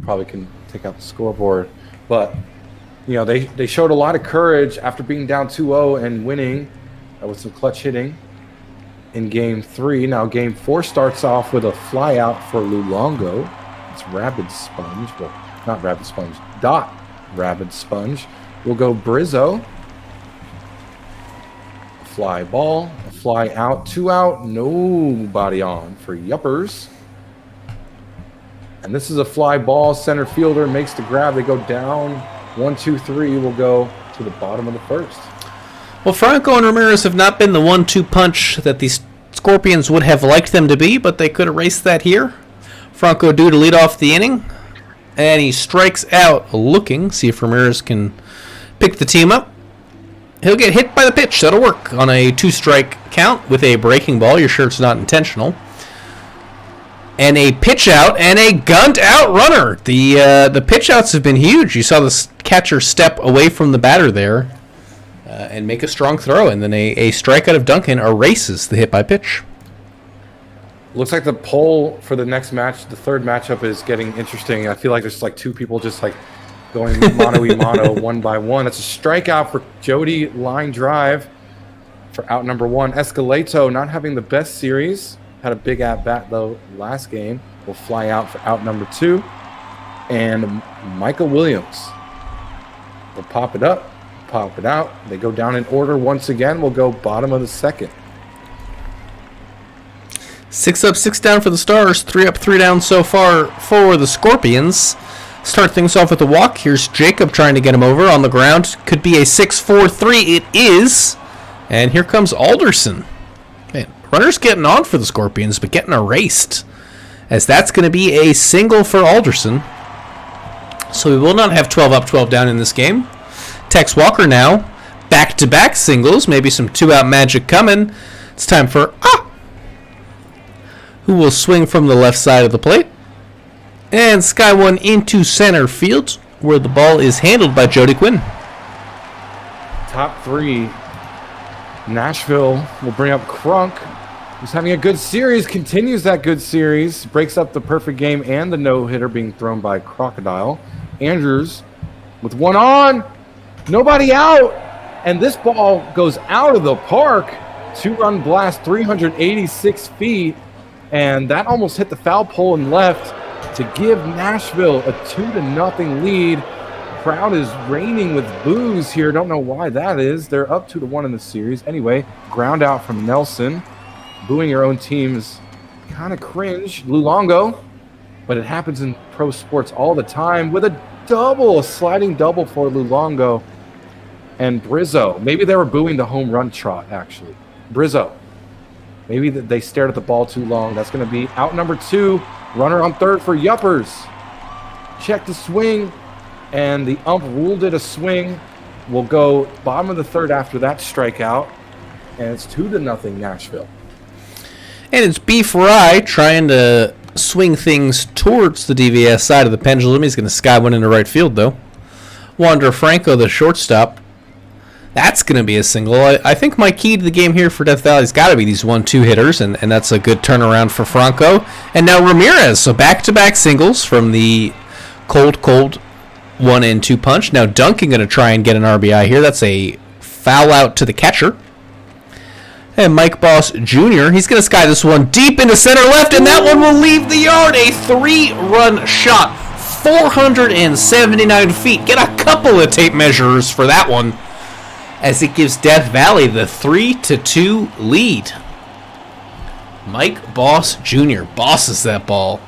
Probably can take out the scoreboard. But, you know, they showed a lot of courage after being down 2-0 and winning with some clutch hitting in Game 3. Now Game 4 starts off with a flyout for Luongo. It's Rabid Sponge. Well, not Rabid Sponge. Rabid Sponge. We'll go Brizzo. Fly ball. A fly out. 2 out. Nobody on for Yuppers. And this is a fly ball. Center fielder makes the grab. They go down. 1, 2, 3. We'll go to the bottom of the first. Well, Franco and Ramirez have not been the 1-2 punch that these Scorpions would have liked them to be, but they could erase that here. Franco due to lead off the inning. And he strikes out looking. See if Ramirez can pick the team up. He'll get hit by the pitch. That'll work on a 2-strike count with a breaking ball. You're sure it's not intentional. And a pitch out and a gunt out runner. The pitch outs have been huge. You saw the catcher step away from the batter there and make a strong throw. And then a strikeout of Duncan erases the hit by pitch. Looks like the poll for the next match, the third matchup, is getting interesting. I feel like there's like 2 people just like going mano-a-mano one by one. It's a strikeout for Jody, line drive for out number 1. Escalato not having the best series. Had a big at-bat, though, last game. Will fly out for out number 2. And Michael Williams will pop it up, pop it out. They go down in order once again. We'll go bottom of the second. 6 up, 6 down for the Stars. 3 up, 3 down so far for the Scorpions. Start things off with a walk. Here's Jacob trying to get him over on the ground. Could be a 6-4-3. It is. And here comes Alderson. Man, runner's getting on for the Scorpions, but getting erased. As that's going to be a single for Alderson. So we will not have 12 up, 12 down in this game. Tex Walker now. Back-to-back singles. Maybe some 2-out magic coming. It's time for who will swing from the left side of the plate. And sky one into center field, where the ball is handled by Jody Quinn. Top 3. Nashville will bring up Crunk, who's having a good series, continues that good series, breaks up the perfect game and the no-hitter being thrown by Crocodile. Andrews with 1 on, nobody out, and this ball goes out of the park. 2-run blast, 386 feet. And that almost hit the foul pole and left to give Nashville a 2-0 lead. Crowd is raining with boos here. Don't know why that is. They're up 2-1 in the series. Anyway, ground out from Nelson. Booing your own team is kind of cringe. Luongo, but it happens in pro sports all the time with a sliding double for Luongo and Brizzo. Maybe they were booing the home run trot, actually. Brizzo Maybe they stared at the ball too long. That's going to be out number 2. Runner on third for Yuppers. Check the swing, and the ump ruled it a swing. We'll go bottom of the third after that strikeout, and it's 2-0 Nashville. And it's Beef Rye trying to swing things towards the DVS side of the pendulum. He's going to sky one into right field, though. Wander Franco, the shortstop. That's going to be a single. I think my key to the game here for Death Valley's got to be these 1-2 hitters, and that's a good turnaround for Franco. And now Ramirez, so back-to-back singles from the cold 1-2 punch. Now Duncan going to try and get an RBI here. That's a foul out to the catcher. And Mike Boss Jr., he's going to sky this one deep into center left, and that one will leave the yard. A 3-run shot, 479 feet. Get a couple of tape measures for that one, as it gives Death Valley the 3-2 lead. Mike Boss Jr. bosses that ball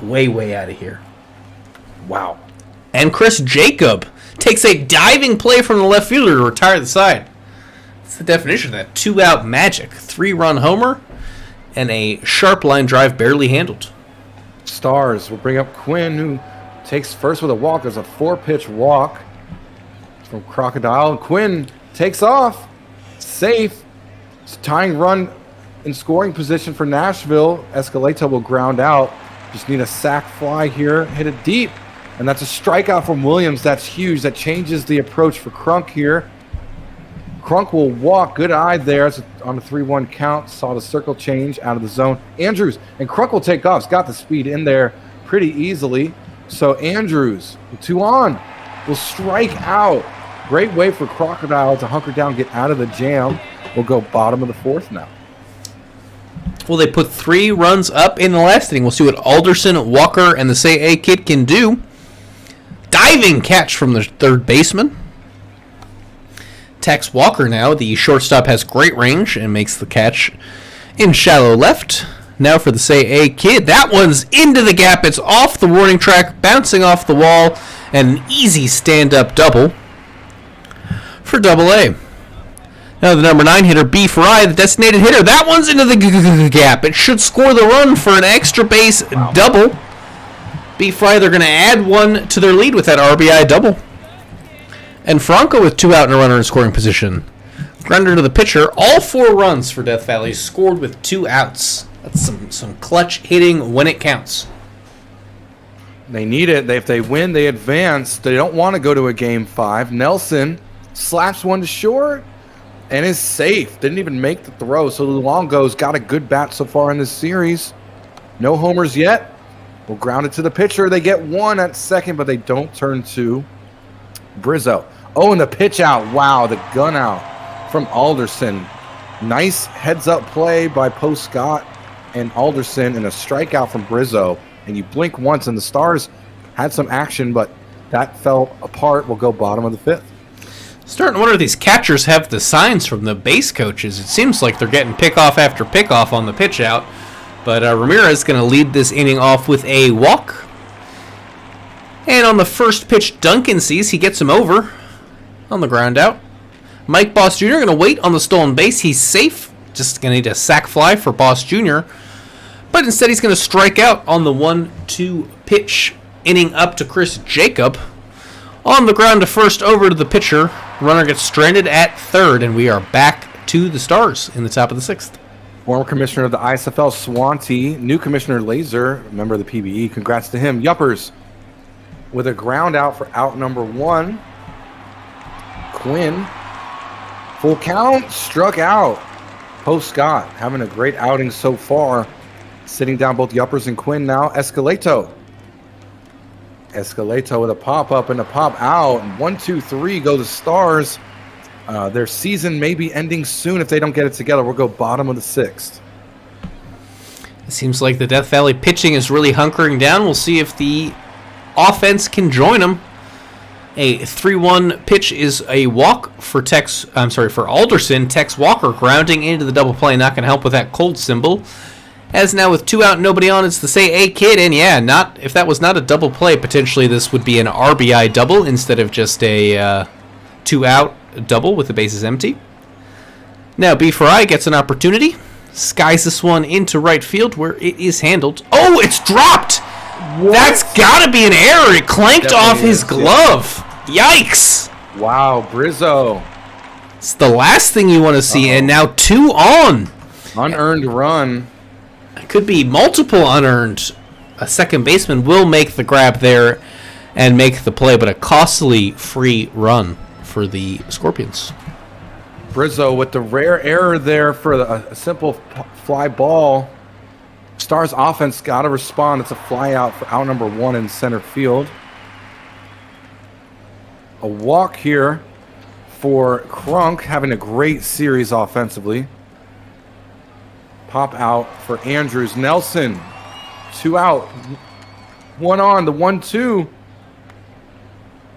way out of here. Wow. And Chris Jacob takes a diving play from the left fielder to retire the side. That's the definition of that 2-out magic. 3-run homer and a sharp line drive barely handled. Stars will bring up Quinn, who takes first with a walk. There's a 4-pitch walk from Crocodile. Quinn takes off. Safe. It's a tying run in scoring position for Nashville. Escaleta will ground out. Just need a sac fly here. Hit it deep. And that's a strikeout from Williams. That's huge. That changes the approach for Crunk here. Crunk will walk. Good eye there. It's on a 3-1 count. Saw the circle change out of the zone. Andrews. And Crunk will take off. He's got the speed in there pretty easily. So Andrews, 2 on, will strike out. Great way for Crocodile to hunker down, get out of the jam. We'll go bottom of the 4th now. Well, they put 3 runs up in the last inning. We'll see what Alderson, Walker, and the Say A kid can do. Diving catch from the third baseman. Tex Walker now, the shortstop, has great range and makes the catch in shallow left. Now for the Say A kid. That one's into the gap. It's off the warning track, bouncing off the wall, and an easy stand-up double for Double A. Now the number 9 hitter, B. Fry, the designated hitter. That one's into the gap. It should score the run for an extra base double. B. Fry, they're going to add 1 to their lead with that RBI double. And Franco with 2 out and a runner in scoring position. Grounder to the pitcher. All 4 runs for Death Valley scored with 2 outs. That's some clutch hitting when it counts. They need it. If they win, they advance. They don't want to go to a game 5. Nelson slaps one to short and is safe. Didn't even make the throw. So Luongo's got a good bat so far in this series. No homers yet. We'll ground it to the pitcher. They get 1 at second, but they don't turn to Brizzo. Oh, and the pitch out. Wow, the gun out from Alderson. Nice heads-up play by Poe Scott and Alderson, and a strikeout from Brizzo. And you blink once, and the Stars had some action, but that fell apart. We'll go bottom of the 5th. Starting to wonder if these catchers have the signs from the base coaches. It seems like they're getting pickoff after pickoff on the pitch out. But Ramirez is going to lead this inning off with a walk. And on the first pitch Duncan sees, he gets him over on the ground out. Mike Boss Jr. going to wait on the stolen base. He's safe. Just going to need a sac fly for Boss Jr. But instead he's going to strike out on the 1-2 pitch. Inning up to Chris Jacob. On the ground to first, over to the pitcher. Runner gets stranded at third, and we are back to the Stars in the top of the 6th. Former commissioner of the ISFL, Swanty. New commissioner, Laser, member of the PBE. Congrats to him. Yuppers with a ground out for out number 1. Quinn, full count, struck out. Poe Scott having a great outing so far. Sitting down both Yuppers and Quinn now. Escaleto with a pop-up and a pop-out. 1, 2, 3 go the Stars. Their season may be ending soon if they don't get it together. We'll go bottom of the 6th. It seems like the Death Valley pitching is really hunkering down. We'll see if the offense can join them. A 3-1 pitch is a walk for Alderson. Tex Walker grounding into the double play. Not going to help with that cold symbol. As now with 2 out and nobody on, it's the Say A kid. And yeah, if that was not a double play, potentially this would be an RBI double instead of just a 2 out double with the bases empty. Now B4I gets an opportunity. skies this one into right field where it is handled. Oh, it's dropped! What? That's gotta be an error. It clanked off his glove. Yikes! Wow, Brizzo. It's the last thing you want to see, and now 2 on. Unearned run. It could be multiple unearned. A second baseman will make the grab there and make the play, but a costly free run for the Scorpions. Brizzo with the rare error there for a simple fly ball. Stars offense got to respond. It's a fly out for out number 1 in center field. A walk here for Crunk, having a great series offensively. Pop out for Andrews. Nelson, 2 out. 1 on, the 1-2.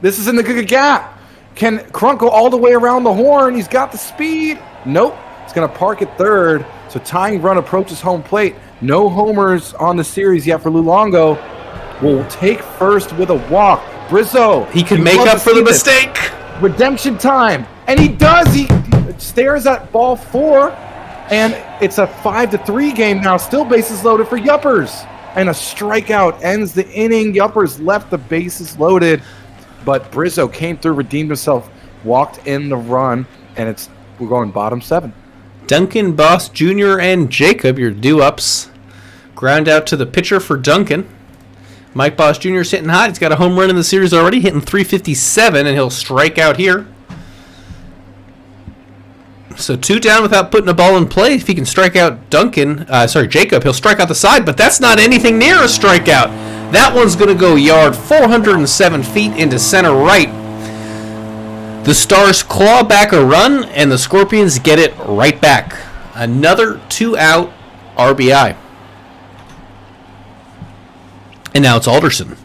This is in the gap. Can Crunk go all the way around the horn? He's got the speed. Nope. He's going to park at third. So tying run approaches home plate. No homers on the series yet for Luongo. Will take first with a walk. Brizzo. He can make up for the mistake. Redemption time. And he does. He stares at ball 4. And it's a 5-3 game now. Still bases loaded for Yuppers. And a strikeout ends the inning. Yuppers left the bases loaded. But Brizzo came through, redeemed himself, walked in the run, and we're going bottom 7. Duncan, Boss Jr., and Jacob, your due-ups. Ground out to the pitcher for Duncan. Mike Boss Jr. is hitting hot. He's got a home run in the series already, hitting .357, and he'll strike out here. So 2 down without putting a ball in play. If he can strike out Jacob, he'll strike out the side, but that's not anything near a strikeout. That one's going to go yard 407 feet into center right. The Stars claw back a run, and the Scorpions get it right back. Another 2-out RBI. And now it's Alderson.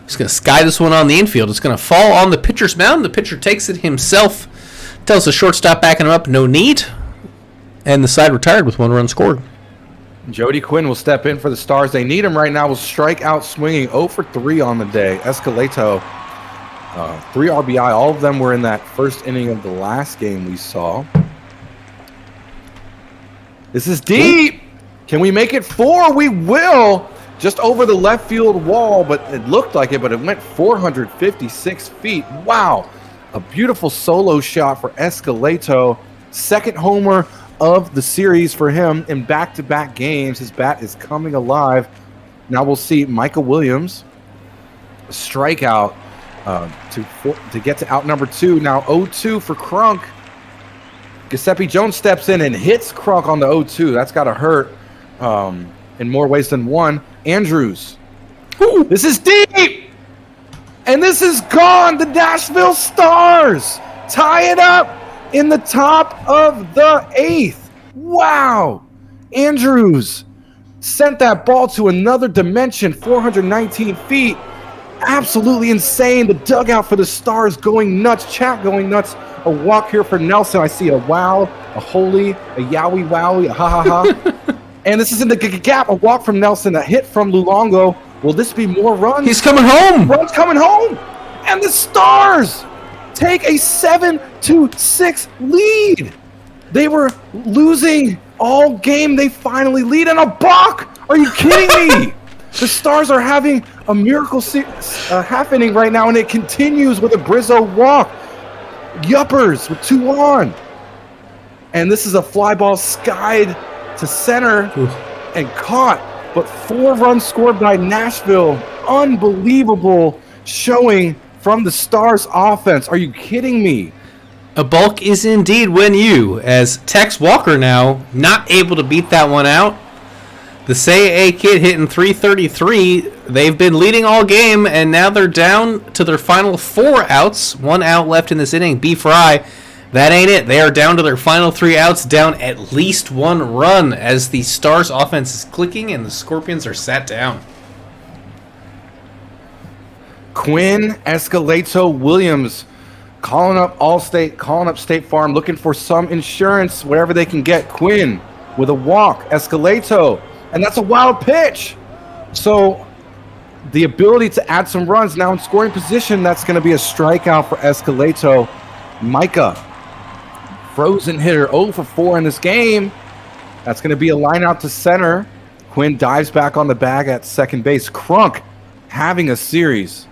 He's going to sky this one on the infield. It's going to fall on the pitcher's mound. The pitcher takes it himself. Tells the shortstop backing him up, no need. And the side retired with 1 run scored. Jody Quinn will step in for the Stars. They need him right now. Will strike out swinging 0 for 3 on the day. Escalato, 3 RBI. All of them were in that first inning of the last game we saw. This is deep. Can we make it 4? We will. Just over the left field wall, but it looked like it, but it went 456 feet. Wow. A beautiful solo shot for Escalato. Second homer of the series for him in back-to-back games. His bat is coming alive. Now we'll see Michael Williams strikeout to get to out number 2. Now 0-2 for Crunk. Giuseppe Jones steps in and hits Crunk on the 0-2. That's got to hurt in more ways than one. Andrews. Ooh. This is deep! And this is gone. The Nashville Stars tie it up in the top of the 8th. Wow. Andrews sent that ball to another dimension, 419 feet. Absolutely insane. The dugout for the Stars going nuts. Chat going nuts. A walk here for Nelson. I see a wow, a holy, a yowie wowie, a ha ha ha. And this is in the gap. A walk from Nelson, a hit from Luongo. Will this be more runs? He's coming home. Runs coming home. And the Stars take a 7-6 lead. They were losing all game. They finally lead in a balk. Are you kidding me? The Stars are having a miracle half inning right now, and it continues with a Brizzo walk. Yuppers with 2 on. And this is a fly ball skied to center and caught. But 4 runs scored by Nashville. Unbelievable showing from the Stars offense. Are you kidding me? A balk is indeed when you, as Tex Walker now, not able to beat that one out. The Say kid hitting .333. They've been leading all game, and now they're down to their final 4 outs. 1 out left in this inning. B. Fry. That ain't it. They are down to their final 3 outs, down at least 1 run as the Stars offense is clicking and the Scorpions are sat down. Quinn, Escalato, Williams calling up Allstate, calling up State Farm, looking for some insurance, whatever they can get. Quinn with a walk, Escalato, and that's a wild pitch. So the ability to add some runs now in scoring position, that's going to be a strikeout for Escalato. Micah, frozen hitter, 0 for 4 in this game. That's going to be a line out to center. Quinn dives back on the bag at second base. Crunk having a series.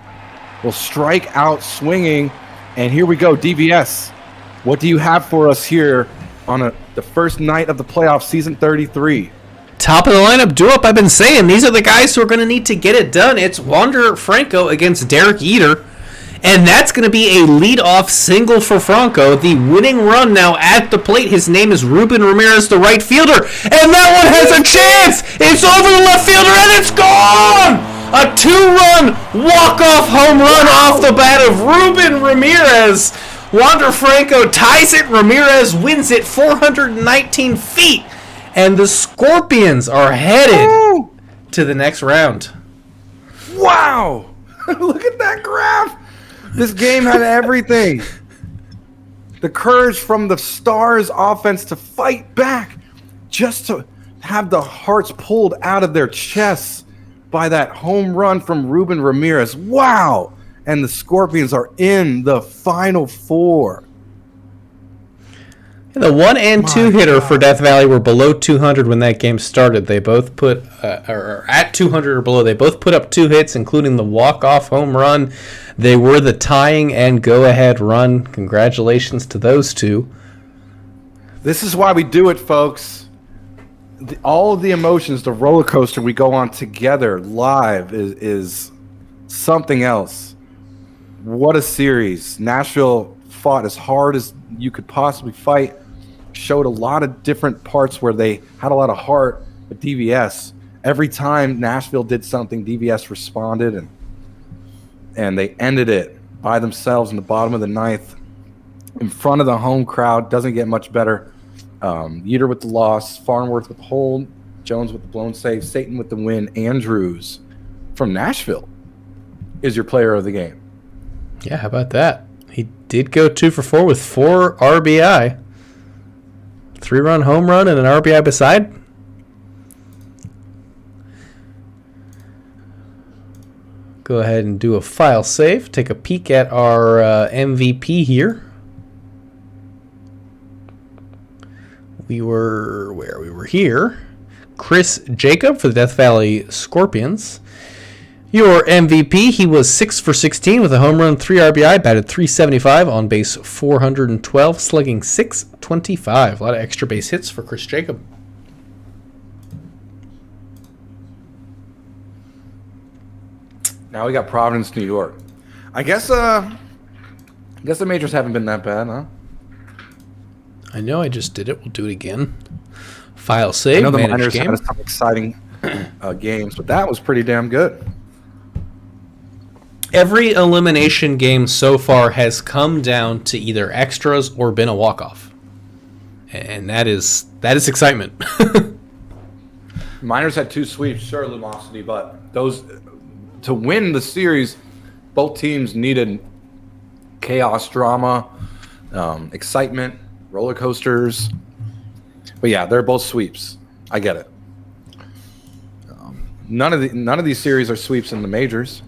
Will strike out swinging. And here we go, DVS. What do you have for us here on the first night of the playoffs, season 33? Top of the lineup, do-up. I've been saying these are the guys who are going to need to get it done. It's Wander Franco against Derek Jeter. And that's going to be a leadoff single for Franco. The winning run now at the plate. His name is Ruben Ramirez, the right fielder. And that one has a chance. It's over the left fielder, and it's gone! A 2-run walk-off home run off the bat of Ruben Ramirez. Wander Franco ties it. Ramirez wins it 419 feet. And the Scorpions are headed to the next round. Wow! Look at that graph. This game had everything. The courage from the Stars offense to fight back, just to have the hearts pulled out of their chests by that home run from Ruben Ramirez. Wow! And the Scorpions are in the Final Four. The 1 and 2 hitter for Death Valley were below 200 when that game started. They both put, or at 200 or below, they both put up 2 hits, including the walk-off home run. They were the tying and go-ahead run. Congratulations to those two. This is why we do it, folks. All of the emotions, the roller coaster we go on together live is something else. What a series. Nashville fought as hard as you could possibly fight. Showed a lot of different parts where they had a lot of heart. But DVS, every time Nashville did something, DVS responded, and they ended it by themselves in the bottom of the ninth in front of the home crowd. Doesn't get much better. Yeter with the loss, Farnworth with the hold, Jones with the blown save, Satan with the win. Andrews from Nashville is your player of the game. Yeah, how about that? He did go 2 for 4 with 4 RBI. 3-run home run and an RBI beside. Go ahead and do a file save. Take a peek at our MVP here. We were here. Chris Jacob for the Death Valley Scorpions. Your MVP, he was 6 for 16 with a home run, 3 RBI, batted .375, on base 412, slugging .625. A lot of extra base hits for Chris Jacob. Now we got Providence, New York. I guess the majors haven't been that bad, huh? I know I just did it. We'll do it again. File save. I know the manage minors game. had some exciting games, but that was pretty damn good. Every elimination game so far has come down to either extras or been a walk-off. And that is excitement. Miners had 2 sweeps, sure, Lumosity, but those to win the series, both teams needed chaos, drama, excitement, roller coasters. But yeah, they're both sweeps. I get it. None of these series are sweeps in the majors.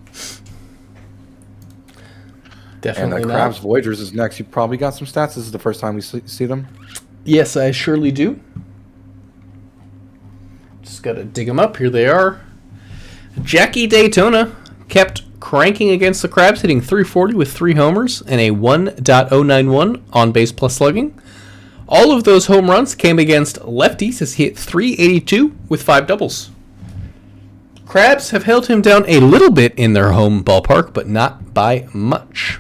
Definitely and not. Crabs Voyagers is next. You probably got some stats. This is the first time we see them. Yes, I surely do. Just got to dig them up. Here they are. Jackie Daytona kept cranking against the Crabs, hitting .340 with 3 homers and a 1.091 on base plus slugging. All of those home runs came against lefties as he hit .382 with 5 doubles. Crabs have held him down a little bit in their home ballpark, but not by much.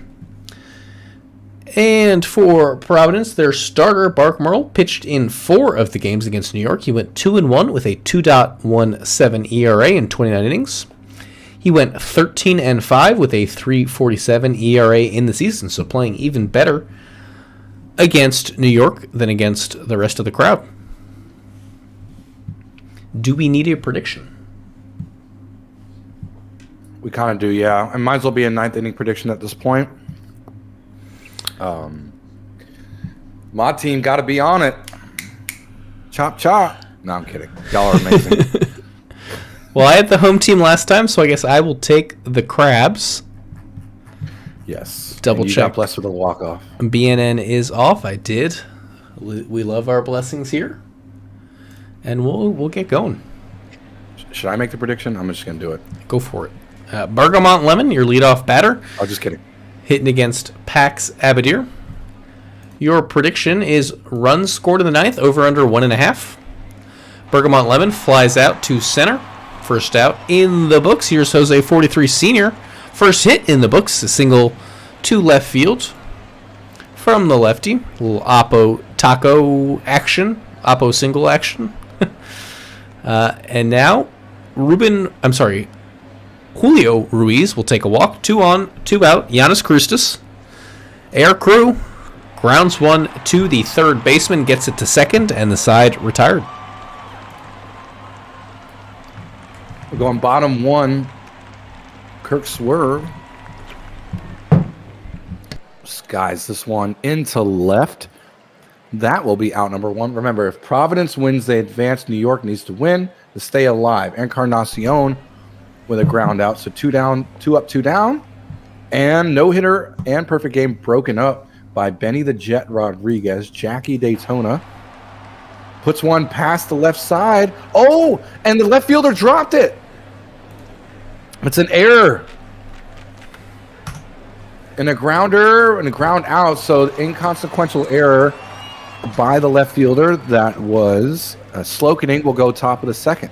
And for Providence, their starter, Bark Merle, pitched in 4 of the games against New York. He went 2-1 with a 2.17 ERA in 29 innings. He went 13-5 with a 3.47 ERA in the season, so playing even better against New York than against the rest of the crowd. Do we need a prediction? We kind of do, yeah. And might as well be a 9th inning prediction at this point. My team got to be on it. Chop, chop. No, I'm kidding. Y'all are amazing. Well, I had the home team last time, so I guess I will take the Crabs. Yes. Double and you check. got blessed with a walk-off. BNN is off. I did. We love our blessings here. and we'll get going. Should I make the prediction? I'm just going to do it. Go for it. Bergamot Lemon, your leadoff batter. Oh, just kidding. Hitting against Pax Abadir. Your prediction is runs scored in the ninth, over under 1.5. Bergamot Lemon flies out to center. First out in the books. Here's Jose 43 Sr. First hit in the books, a single to left field from the lefty. A little Oppo taco action, Oppo single action. And now Julio Ruiz will take a walk. 2 on, 2 out. Giannis Christus. Air Crew grounds one to the third baseman, gets it to second, and the side retired. We're going bottom 1. Kirk Swerve. Skies this one into left. That will be out number 1. Remember, if Providence wins, they advance. New York needs to win to stay alive. Encarnacion with a ground out. So 2 down, 2 up, 2 down. And no hitter and perfect game broken up by Benny the Jet Rodriguez. Jackie Daytona puts one past the left side. Oh, and the left fielder dropped it. It's an error. And a grounder and a ground out. So inconsequential error by the left fielder. That was Slokening will go top of the second.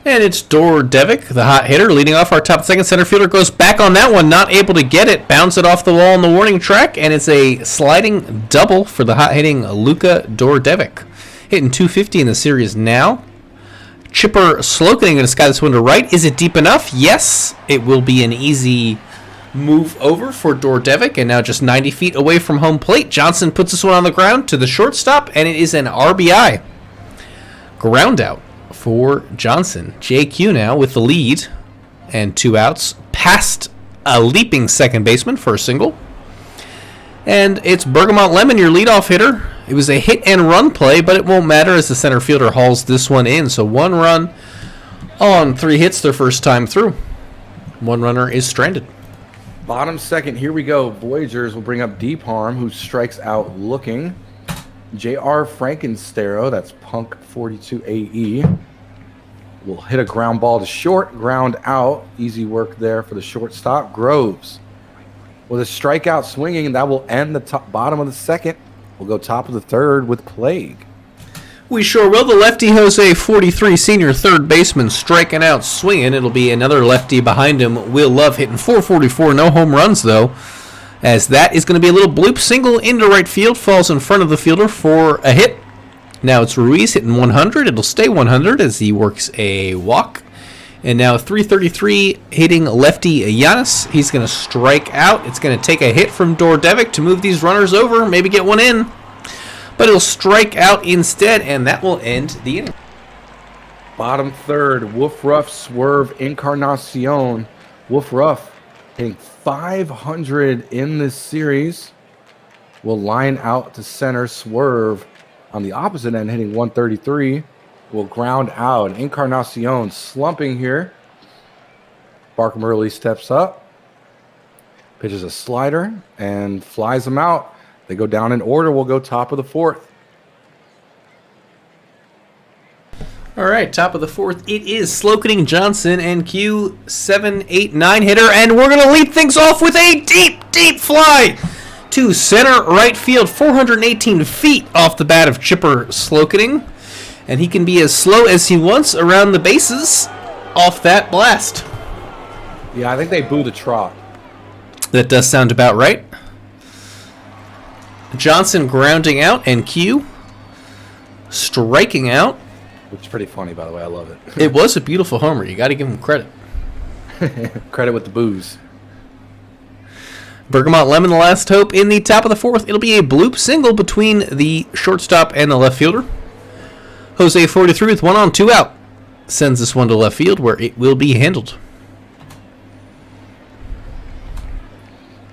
And it's Dordevic, the hot hitter, leading off our top second. Center fielder goes back on that one, not able to get it. Bounce it off the wall on the warning track, and it's a sliding double for the hot-hitting Luka Dordevic. Hitting .250 in the series now. Chipper Slokening going to sky this one to right. Is it deep enough? Yes. It will be an easy move over for Dordevic, and now just 90 feet away from home plate. Johnson puts this one on the ground to the shortstop, and it is an RBI. Ground out for Johnson. JQ now with the lead and 2 outs past a leaping second baseman for a single. And it's Bergamot Lemon, your leadoff hitter. It was a hit and run play, but it won't matter as the center fielder hauls this one in. So 1 run on 3 hits their first time through. 1 runner is stranded. Bottom second, here we go. Voyagers will bring up Deep Harm, who strikes out looking. J.R. Frankenstero, that's Punk 42 AE, will hit a ground ball to short, ground out. Easy work there for the shortstop. Groves with a strikeout swinging, and that will end the bottom of the second. We'll go top of the third with Plague. We sure will. The lefty Jose 43 Sr. third baseman striking out, swinging. It'll be another lefty behind him. Will Love hitting .444. No home runs, though, as that is going to be a little bloop. Single into right field, falls in front of the fielder for a hit. Now it's Ruiz hitting 100. It'll stay 100 as he works a walk. And now 333 hitting lefty Giannis. He's going to strike out. It's going to take a hit from Dordevic to move these runners over, maybe get one in. But he'll strike out instead, and that will end the inning. Bottom third, Wolf Ruff, Swerve, Encarnacion. Wolf Ruff hitting 500 in this series. Will line out to center. Swerve on the opposite end hitting 133. Will ground out. Encarnacion slumping here. Bark Murley steps up. Pitches a slider and flies him out. They go down in order. We'll go top of the fourth. All right, top of the fourth. It is Slokening, Johnson, and Q 7-8-9 hitter, and we're going to lead things off with a deep, deep fly to center right field, 418 feet off the bat of Chipper Slokening, and he can be as slow as he wants around the bases off that blast. Yeah, I think they boo the trot. That does sound about right. Johnson grounding out, and Q striking out. Which is pretty funny, by the way. I love it. It was a beautiful homer. You got to give him credit. Credit with the booze. Bergamot Lemon, the last hope in the top of the fourth. It'll be a bloop single between the shortstop and the left fielder. Jose 43 with 1 on, 2 out. Sends this one to left field where it will be handled.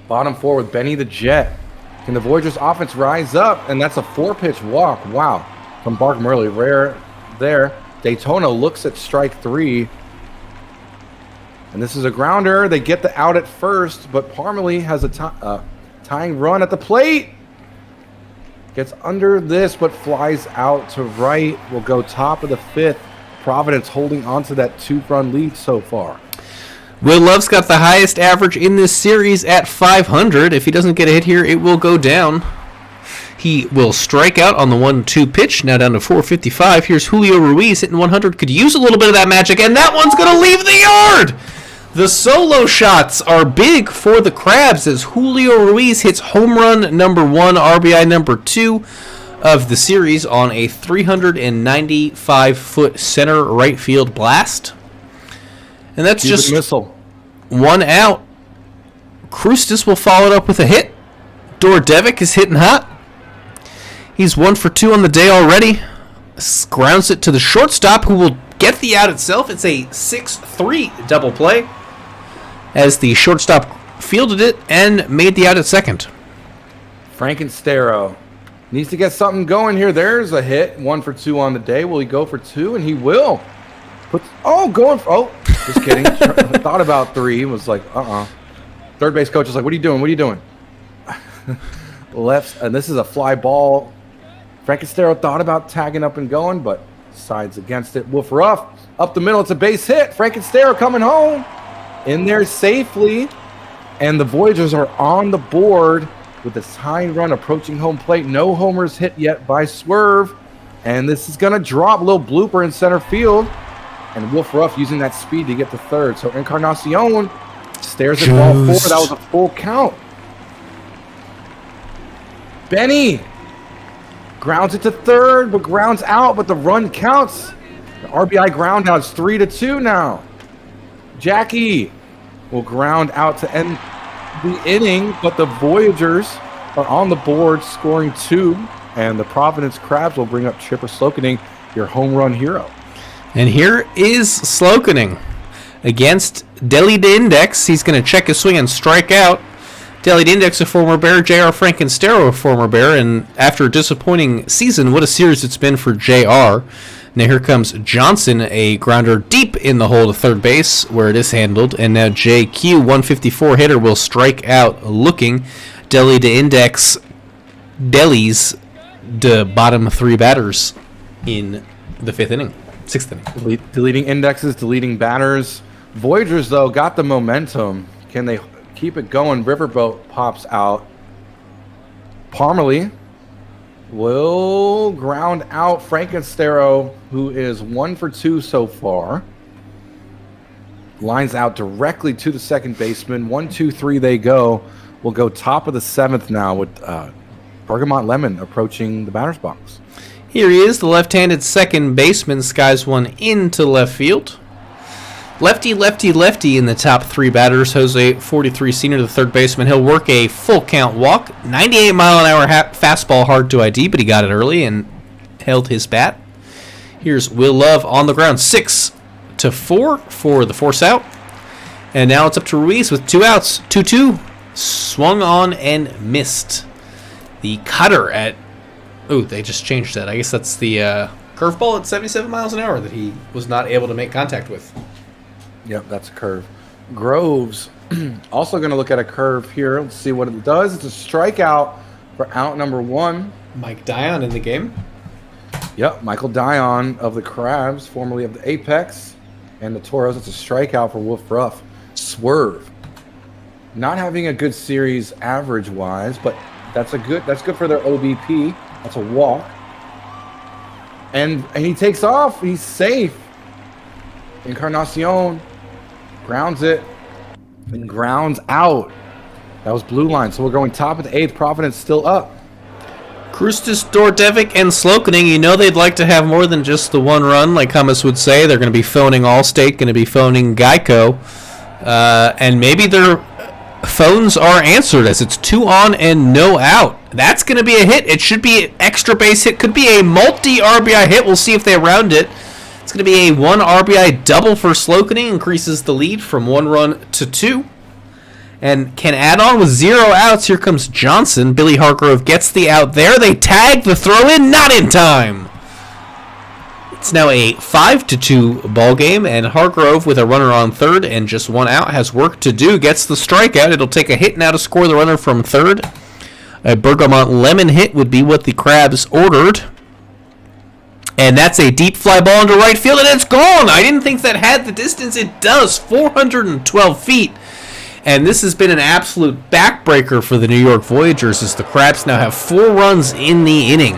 Bottom four with Benny the Jet. Can the Voyagers offense rise up? And that's a 4-pitch walk. Wow. From Bark Murley. Rare there. Daytona looks at strike 3. And this is a grounder. They get the out at first, but Parmalee has a tying run at the plate. Gets under this, but flies out to right. Will go top of the 5th. Providence holding on to that 2-run lead so far. Will Love's got the highest average in this series at 500. If he doesn't get a hit here, it will go down. He will strike out on the 1-2 pitch, now down to 455. Here's Julio Ruiz hitting 100. Could use a little bit of that magic, and that one's going to leave the yard! The solo shots are big for the Crabs as Julio Ruiz hits home run number 1, RBI number 2 of the series on a 395-foot center right field blast. And that's just missile. 1 out. Krustis will follow it up with a hit. Dordevic is hitting hot. He's 1 for 2 on the day already. Grounds it to the shortstop, who will get the out itself. It's a 6-3 double play as the shortstop fielded it and made the out at second. Frankenstero needs to get something going here. There's a hit. 1 for 2 on the day. Will he go for 2? And he will. Just kidding. Thought about 3. Was like, Third base coach is like, what are you doing? What are you doing? Left, and this is a fly ball. Frankenstero thought about tagging up and going, but decides against it. Wolf Ruff up the middle. It's a base hit. Frankenstero coming home. In there safely. And the Voyagers are on the board with this tying run approaching home plate. No homers hit yet by Swerve. And this is going to drop. A little blooper in center field. And Wolf Ruff using that speed to get to third. So Encarnacion stares at ball 4. That was a full count. Benny grounds it to third, but grounds out, but the run counts. The RBI ground out is 3-2 now. Jackie will ground out to end the inning, but the Voyagers are on the board scoring 2, and the Providence Crabs will bring up Chipper Slokening, your home run hero. And here is Slokening against Deli de Index. He's going to check his swing and strike out. Deli de Index, a former Bear, J.R. Frankenstero, a former Bear, and after a disappointing season, what a series it's been for J.R. Now here comes Johnson, a grounder deep in the hole to third base, where it is handled, and now J.Q., 154 hitter, will strike out looking. Deli de Index, Deli's the bottom 3 batters in the 6th inning. Deleting indexes, deleting batters. Voyagers, though, got the momentum. Can they keep it going? Riverboat pops out. Parmalee will ground out Frankenstero, who is 1 for 2 so far. Lines out directly to the second baseman. 1-2-3 they go. We'll go top of the 7th now with Bergamot Lemon approaching the batter's box. Here he is, the left-handed second baseman, skies one into left field. Lefty, lefty, lefty in the top 3 batters. Jose, 43 senior, the third baseman. He'll work a full count walk. 98-mile-an-hour fastball, hard to ID, but he got it early and held his bat. Here's Will Love on the ground. 6-4 for the force out. And now it's up to Ruiz with 2 outs. 2-2. Swung on and missed. The cutter at... Oh, they just changed that. I guess that's the curveball at 77 miles an hour that he was not able to make contact with. Yep, that's a curve. Groves also going to look at a curve here. Let's see what it does. It's a strikeout for out number 1. Mike Dion in the game. Yep, Michael Dion of the Crabs, formerly of the Apex, and the Toros. It's a strikeout for Wolf Ruff. Swerve. Not having a good series average-wise, but that's good for their OBP. That's a walk. And he takes off. He's safe. Encarnacion grounds it and grounds out. That was blue line. So we're going top of the 8th. Providence still up. Krustis, Dordevic, and Slokening, you know they'd like to have more than just the 1 run, like Hummus would say. They're going to be phoning Allstate, going to be phoning Geico. And maybe their phones are answered as it's 2 on and no out. That's going to be a hit. It should be an extra base hit. Could be a multi-RBI hit. We'll see if they round it. It's going to be a 1 RBI double for Slokening. Increases the lead from 1 run to 2. And can add on with 0 outs. Here comes Johnson. Billy Hargrove gets the out there. They tag the throw in. Not in time. It's now a 5-2 ball game, and Hargrove with a runner on third and just 1 out has work to do. Gets the strikeout. It'll take a hit now to score the runner from third. A Bergamot lemon hit would be what the Crabs ordered. And that's a deep fly ball into right field, and it's gone! I didn't think that had the distance. It does, 412 feet. And this has been an absolute backbreaker for the New York Voyagers as the Crabs now have 4 runs in the inning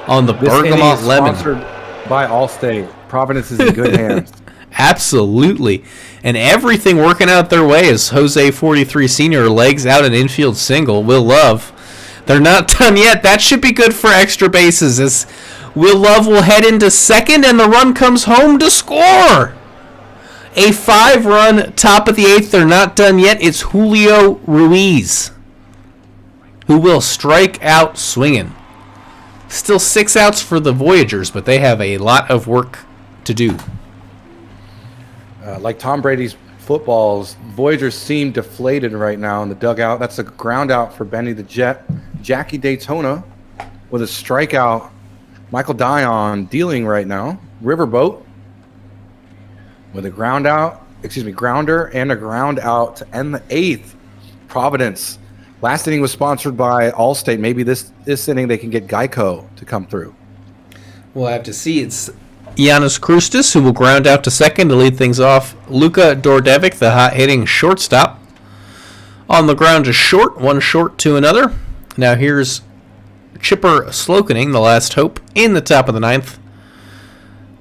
on the Bergamot lemon. Sponsored by Allstate. Providence is in good hands. Absolutely. And everything working out their way as Jose 43 Sr. legs out an infield single. Will Love. They're not done yet. That should be good for extra bases as Will Love will head into second and the run comes home to score. A 5-run top of the 8th. They're not done yet. It's Julio Ruiz who will strike out swinging. Still 6 outs for the Voyagers, but they have a lot of work to do. Like Tom Brady's footballs, Voyagers seem deflated right now in the dugout. That's a ground out for Benny the Jet. Jackie Daytona with a strikeout. Michael Dion dealing right now. Riverboat with a grounder and a ground out to end the 8th. Providence. Last inning was sponsored by Allstate. Maybe this inning they can get Geico to come through. We'll have to see. It's Giannis Krustis, who will ground out to second to lead things off. Luka Dordevic, the hot-hitting shortstop. On the ground to short, one short to another. Now here's Chipper Slokening, the last hope, in the top of the 9th.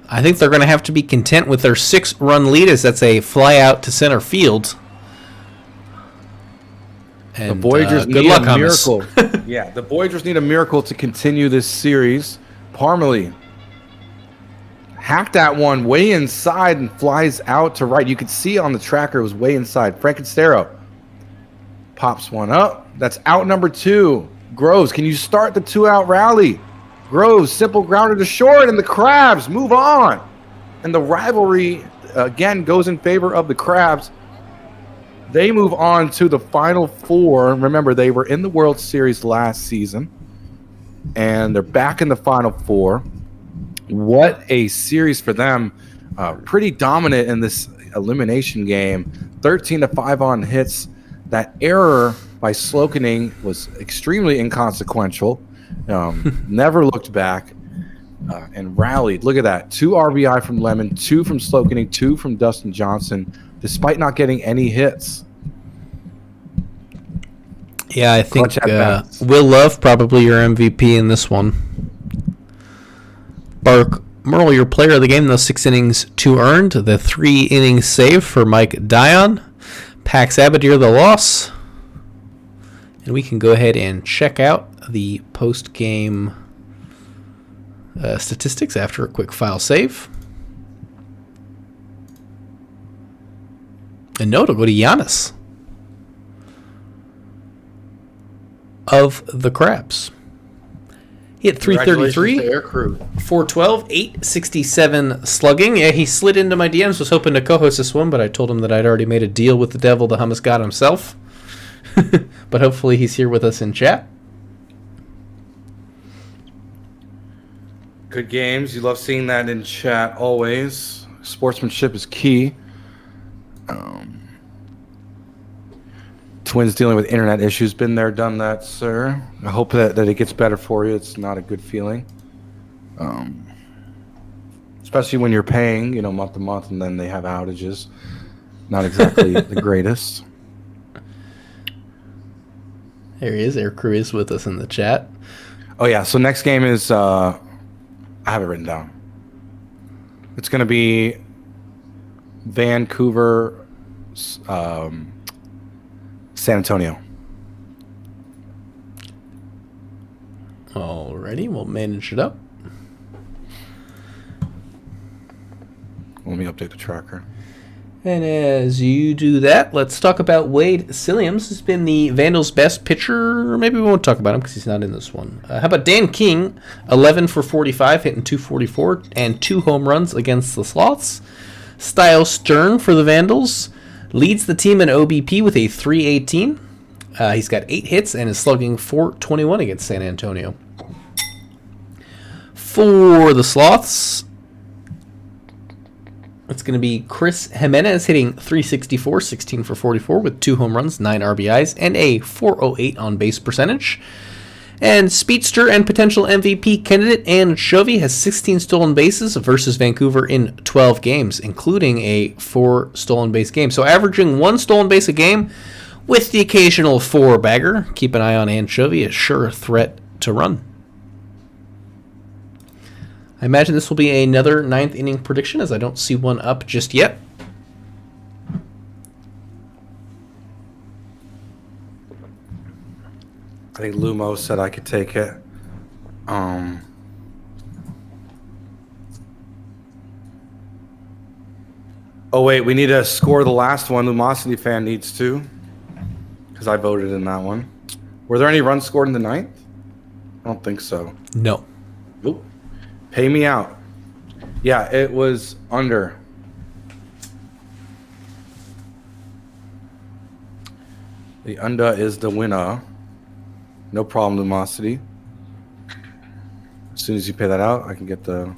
I think they're going to have to be content with their 6-run lead as that's a fly out to center field. And, the Voyagers good need luck, a Hummus. miracle. Yeah, the Voyagers need a miracle to continue this series. Parmalee hacked that one way inside and flies out to right. You could see on the tracker it was way inside. Frankenstero pops one up. That's out number 2. Groves, can you start the 2-out rally? Groves, simple grounder to short, and the Crabs move on. And the rivalry, again, goes in favor of the Crabs. They move on to the Final Four. Remember, they were in the World Series last season, and they're back in the Final Four. What a series for them. Pretty dominant in this elimination game. 13-5 on hits. That error by Slokening was extremely inconsequential. Never looked back and rallied. Look at that. 2 RBI from Lemon, 2 from Slokening, 2 from Dustin Johnson, despite not getting any hits. Yeah, I think Will Love probably your MVP in this one. Bark Merle, your player of the game, those 6 innings, 2 earned. The 3 innings save for Mike Dion. Pax Abadir the loss. And we can go ahead and check out the post-game statistics after a quick file save. And no, it'll go to Giannis of the Crabs. He hit 333, 412, 867 slugging. Yeah, he slid into my DMs, was hoping to co-host this one, but I told him that I'd already made a deal with the devil, the hummus god himself. But hopefully he's here with us in chat. Good games. You love seeing that in chat always. Sportsmanship is key. Twins dealing with internet issues. Been there, done that, sir. I hope that it gets better for you. It's not a good feeling. Especially when you're paying, month to month, and then they have outages. Not exactly the greatest. There he is. Air Crew is with us in the chat. Oh, yeah. So next game is, I have it written down. It's going to be Vancouver, San Antonio. Alrighty, we'll manage it up. Let me update the tracker. And as you do that, let's talk about Wade Silliams. He's been the Vandals' best pitcher. Or maybe we won't talk about him because he's not in this one. How about Dan King, 11 for 45, hitting 244, and 2 home runs against the Sloths. Styles Stern for the Vandals leads the team in OBP with a 318. He's got 8 hits and is slugging 421 against San Antonio. For the Sloths, it's going to be Chris Jimenez hitting 364, 16 for 44 with 2 home runs, 9 RBIs, and a 408 on base percentage. And speedster and potential MVP candidate Anchovy has 16 stolen bases versus Vancouver in 12 games, including a 4 stolen base game. So averaging 1 stolen base a game with the occasional 4-bagger. Keep an eye on Anchovy, a sure threat to run. I imagine this will be another 9th inning prediction, as I don't see one up just yet. I think Lumo said I could take it. Oh wait, we need to score the last one. Lumosity fan needs to, because I voted in that one. Were there any runs scored in the 9th? I don't think so. No. Oop. Pay me out. Yeah, it was under. The under is the winner. No problem, Lumosity. As soon as you pay that out, I can get the...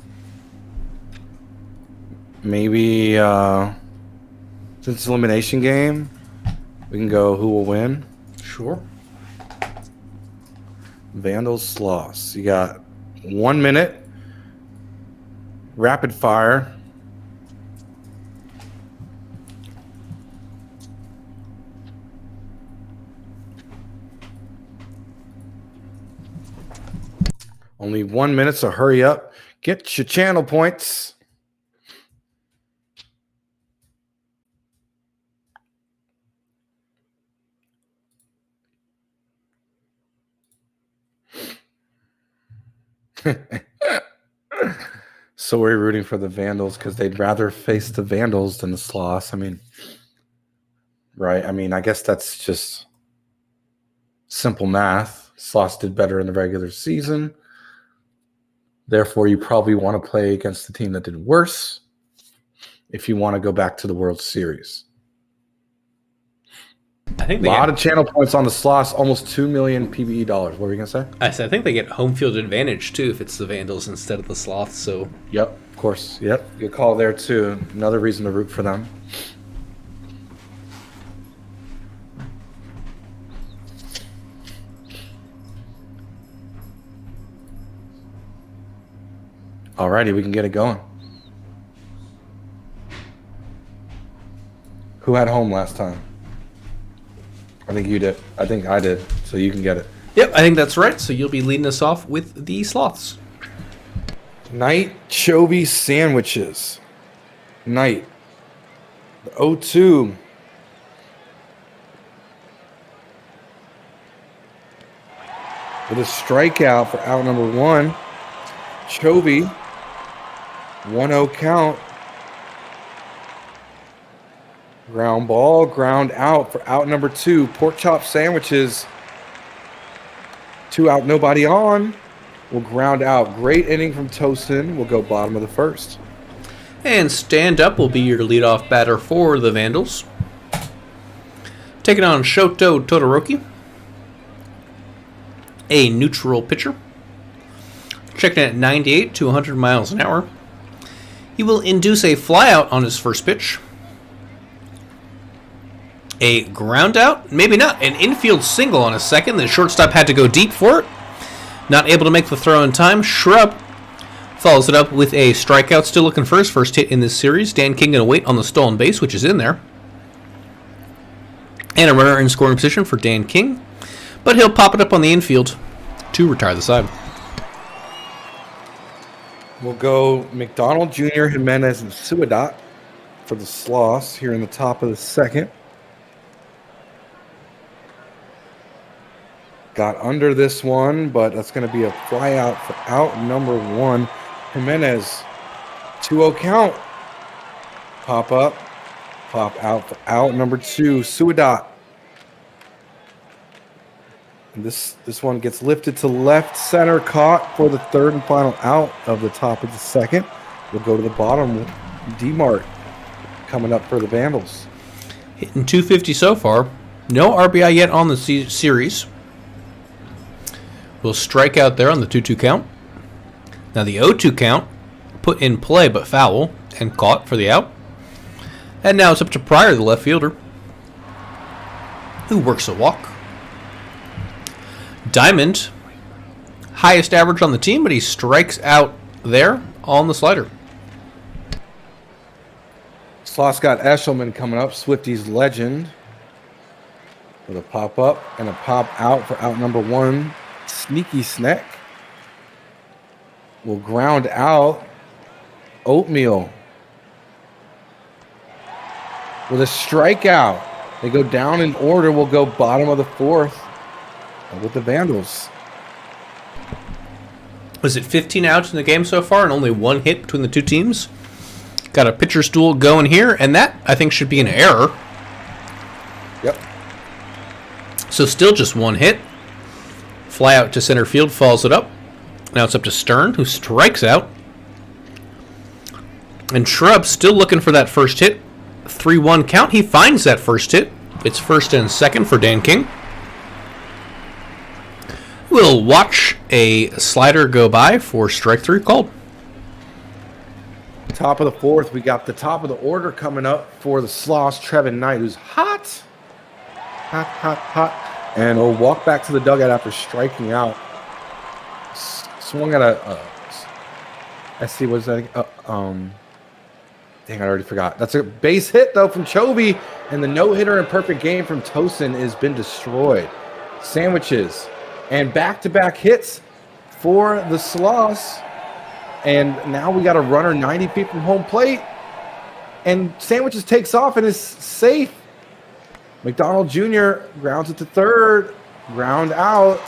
Maybe, since it's an elimination game, we can go who will win. Sure. Vandals, Sloths. You got 1 minute. Rapid fire. Only 1 minute, so hurry up. Get your channel points. So we're rooting for the Vandals because they'd rather face the Vandals than the Sloths. I mean, right? I mean, I guess that's just simple math. Sloths did better in the regular season. Therefore, you probably want to play against the team that did worse if you want to go back to the World Series. I think a lot of channel points on the Sloths, almost $2 million PBE dollars. What were you going to say? I think they get home field advantage, too, if it's the Vandals instead of the Sloths. So, yep, of course. Yep, good call there, too. Another reason to root for them. Alrighty, we can get it going. Who had home last time? I think you did. I think I did. So you can get it. Yep, I think that's right. So you'll be leading us off with the Sloths. Night Chovy sandwiches. Night. The 0-2. With a strikeout for out number 1. Chovy. 1-0 count. Ground ball, ground out for out number 2. Pork chop sandwiches. 2 out, nobody on. Will ground out. Great inning from Tosin. Will go bottom of the 1st. And stand up will be your leadoff batter for the Vandals. Taking on Shoto Todoroki. A neutral pitcher. Checking at 98 to 100 miles an hour. He will induce a flyout on his first pitch. A ground out? Maybe not. An infield single on a second. The shortstop had to go deep for it. Not able to make the throw in time. Shrub follows it up with a strikeout. Still looking for his first hit in this series. Dan King going to wait on the stolen base, which is in there. And a runner in scoring position for Dan King. But he'll pop it up on the infield to retire the side. We'll go McDonald, Jr., Jimenez, and Suadat for the Sloths here in the top of the 2nd. Got under this one, but that's going to be a fly out for out number 1. Jimenez, 2-0 count. Pop up, pop out for out number 2. Suadat. And this one gets lifted to left center, caught for the 3rd and final out of the top of the 2nd. We'll go to the bottom with D-Mart coming up for the Vandals. Hitting 250 so far. No RBI yet on the series. Will strike out there on the 2-2 count. Now the 0-2 count, put in play but foul, and caught for the out. And now it's up to Pryor, the left fielder, who works a walk. Diamond highest average on the team, but he strikes out there on the slider. Sloths got Eshelman coming up, Swifty's legend. With a pop up and a pop out for out number 1. Sneaky Snack will ground out Oatmeal with a strikeout. They go down in order. We'll go bottom of the 4th with the Vandals. Was it 15 outs in the game so far and only 1 hit between the two teams? Got a pitcher's duel going here, and that, I think, should be an error. Yep. So still just 1 hit. Fly out to center field, follows it up. Now it's up to Stern, who strikes out. And Shrub still looking for that first hit. 3-1 count. He finds that first hit. It's first and second for Dan King. We'll watch a slider go by for strike 3 called. Top of the 4th, we got the top of the order coming up for the Sloths. Trevin Knight, who's hot. And will walk back to the dugout after striking out. Swung at a... let's see, what's that? Dang, I already forgot. That's a base hit, though, from Chovy. And the no-hitter and perfect game from Tosin has been destroyed. Sandwiches. And back-to-back hits for the Sloths. And now we got a runner 90 feet from home plate. And Sandwiches takes off and is safe. McDonald Jr. grounds it to third. Ground out.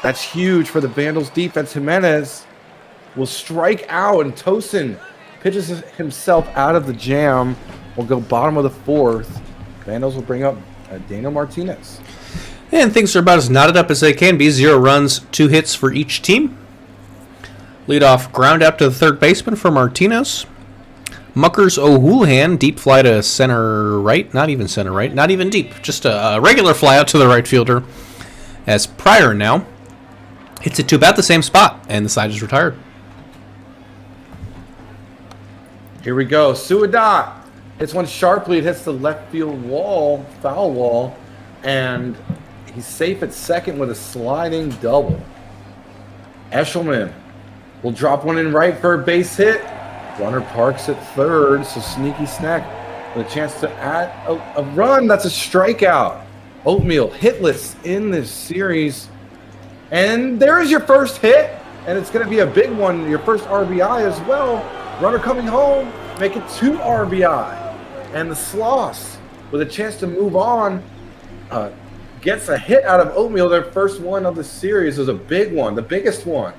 That's huge for the Vandals defense. Jimenez will strike out, and Tosin pitches himself out of the jam. We'll go bottom of the 4th. Vandals will bring up Daniel Martinez. And things are about as knotted up as they can be. 0 runs, 2 hits for each team. Leadoff ground out to the third baseman for Martinez. Muckers O'Houlihan, deep fly to center right. Not even center right. Not even deep. Just a regular fly out to the right fielder. As Pryor now hits it to about the same spot, and the side is retired. Here we go. Suadat hits one sharply. It hits the left field wall, foul wall, and he's safe at second with a sliding double. Eshelman will drop one in right for a base hit. Runner parks at third, so Sneaky Snack with a chance to add a run. That's a strikeout. Oatmeal hitless in this series. And there's your first hit, and it's going to be a big one, your first RBI as well. Runner coming home, make it 2 RBI. And the Sloths, with a chance to move on, gets a hit out of Oatmeal. Their first one of the series is a big one, the biggest one.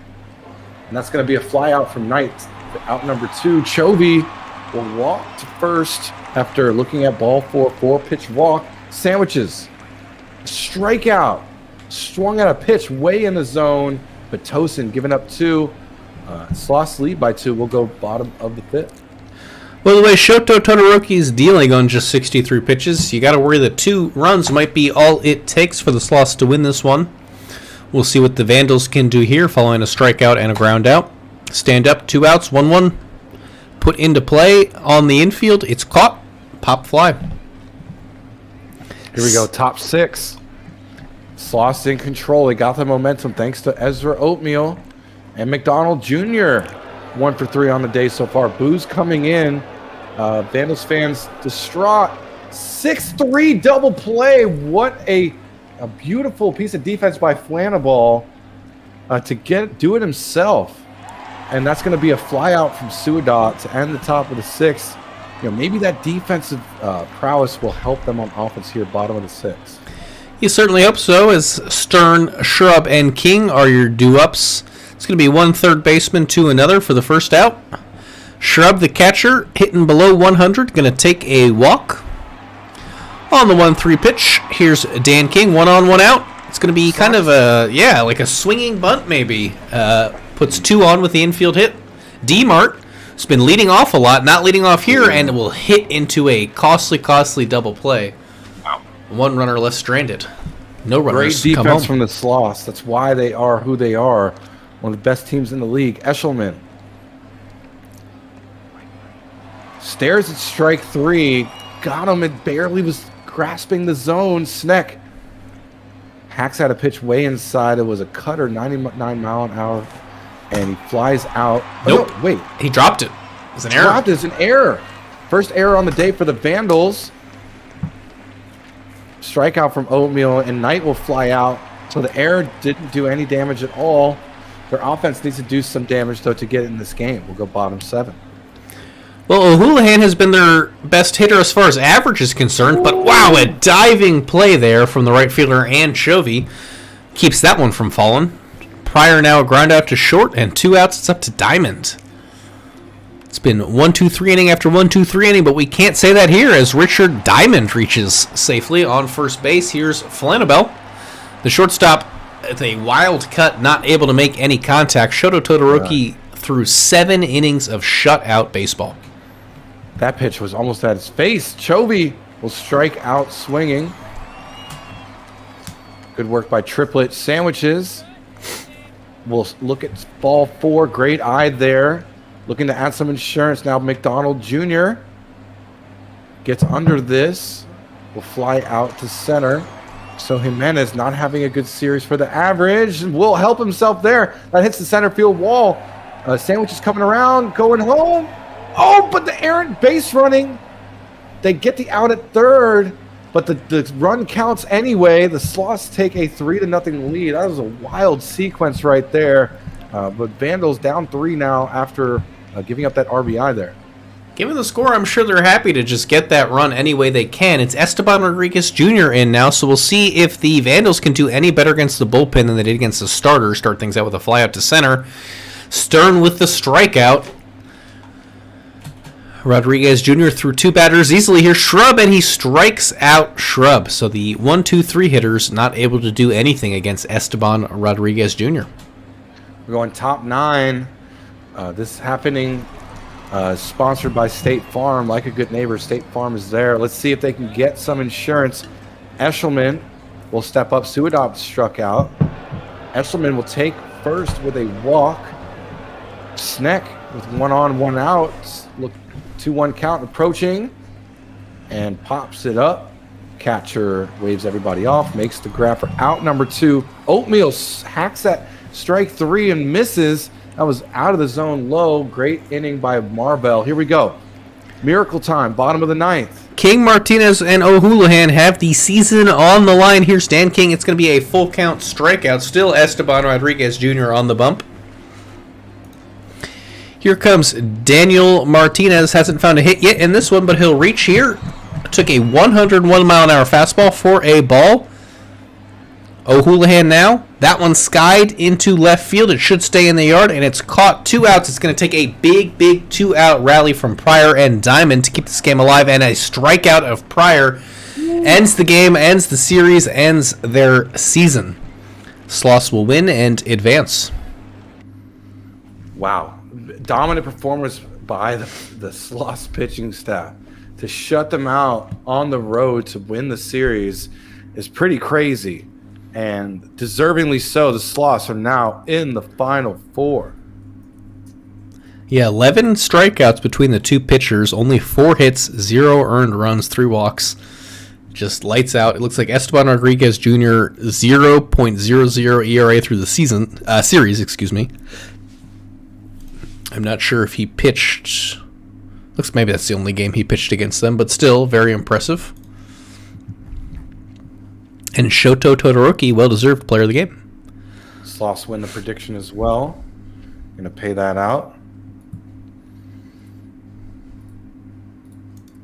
And that's going to be a fly out from Knight. Out number 2, Chovy will walk to first after looking at ball 4 pitch walk. Sandwiches, strikeout, swung at a pitch way in the zone, but Tosin giving up 2. Sloths lead by 2. We'll go bottom of the 5th. Well, the way Shoto Todoroki is dealing on just 63 pitches, you got to worry that 2 runs might be all it takes for the Sloths to win this one. We'll see what the Vandals can do here following a strikeout and a ground out. Stand up, 2 outs, 1-1. Put into play on the infield. It's caught. Pop fly. Here we go, top 6. Sloths in control. They got the momentum thanks to Ezra Oatmeal and McDonald Jr. 1 for 3 on the day so far. Booze coming in. Vandals fans distraught. 6-3 double play. What a beautiful piece of defense by Flanaball to do it himself. And that's going to be a fly out from Suadat to end the top of the 6th. You know, maybe that defensive prowess will help them on offense here, bottom of the 6th. You certainly hope so, as Stern, Shrub, and King are your do-ups. It's going to be 1 third baseman to another for the first out. Shrub, the catcher, hitting below 100, going to take a walk. On the 1-3 pitch, here's Dan King, 1 on, 1 out. It's going to be kind of like a swinging bunt maybe. Puts 2 on with the infield hit. D-Mart has been leading off a lot, not leading off here, and will hit into a costly double play. Wow. 1 runner left stranded. No runners. Great come defense home. from the Sloths. That's why they are who they are. One of the best teams in the league. Eshelman stares at strike 3. Got him. It barely was grasping the zone. Sneck hacks out a pitch way inside. It was a cutter, 99 mile an hour, and he flies out. Nope. Oh, no, wait. He dropped it. It's an error. It's an error. First error on the day for the Vandals. Strikeout from Oatmeal, and Knight will fly out. So the error didn't do any damage at all. Their offense needs to do some damage, though, to get in this game. We'll go bottom 7. Well, O'Houlihan has been their best hitter as far as average is concerned, but wow, a diving play there from the right fielder Anchovy keeps that one from falling. Pryor now a ground out to short, and 2 outs. It's up to Diamond. It's been 1-2-3 inning after 1-2-3 inning, but we can't say that here as Richard Diamond reaches safely on first base. Here's Flanabel. The shortstop, it's a wild cut, not able to make any contact. Shoto Todoroki threw 7 innings of shutout baseball. That pitch was almost at his face. Chovy will strike out swinging. Good work by Triplet. Sandwiches. We'll look at ball 4. Great eye there. Looking to add some insurance now. McDonald Jr. gets under this. Will fly out to center. So Jimenez not having a good series for the average. Will help himself there. That hits the center field wall. Sandwich is coming around. Going home. Oh, but the errant base running. They get the out at third. But the run counts anyway. The Sloths take a 3-0 lead. That was a wild sequence right there. But Vandals down 3 now after giving up that RBI there. Given the score, I'm sure they're happy to just get that run any way they can. It's Esteban Rodriguez Jr. in now, so we'll see if the Vandals can do any better against the bullpen than they did against the starter. Start things out with a fly out to center. Stern with the strikeout. Rodriguez Jr. threw 2 batters easily here. Shrub, and he strikes out Shrub. So the 1-2-3 hitters not able to do anything against Esteban Rodriguez Jr. We're going top 9. This happening sponsored by State Farm. Like a good neighbor, State Farm is there. Let's see if they can get some insurance. Eshelman will step up. Suadop struck out. Eshelman will take first with a walk. Sneck with 1 on, 1 out. Look, 2-1 count approaching, and pops it up. Catcher waves everybody off, makes the grab for out number 2. Oatmeal hacks at strike 3 and misses. That was out of the zone low. Great inning by Marvell. Here we go. Miracle time, bottom of the 9th. King, Martinez, and O'Houlihan have the season on the line. Here's Dan King. It's going to be a full count strikeout. Still Esteban Rodriguez Jr. on the bump. Here comes Daniel Martinez. Hasn't found a hit yet in this one, but he'll reach here. Took a 101 mile an hour fastball for a ball. O'Houlihan now. That one skied into left field. It should stay in the yard, and it's caught. 2 outs. It's going to take a big 2-out rally from Pryor and Diamond to keep this game alive, and a strikeout of Pryor ends the game, ends the series, ends their season. Sloths will win and advance. Wow. Dominant performance by the Sloths pitching staff. To shut them out on the road to win the series is pretty crazy. And deservingly so, the Sloths are now in the Final 4. Yeah, 11 strikeouts between the 2 pitchers, only 4 hits, 0 earned runs, 3 walks. Just lights out. It looks like Esteban Rodriguez Jr. 0.00 ERA through the series, excuse me. I'm not sure if he pitched. Looks maybe that's the only game he pitched against them, but still very impressive. And Shoto Todoroki, well-deserved player of the game. Sloths win the prediction as well. Going to pay that out.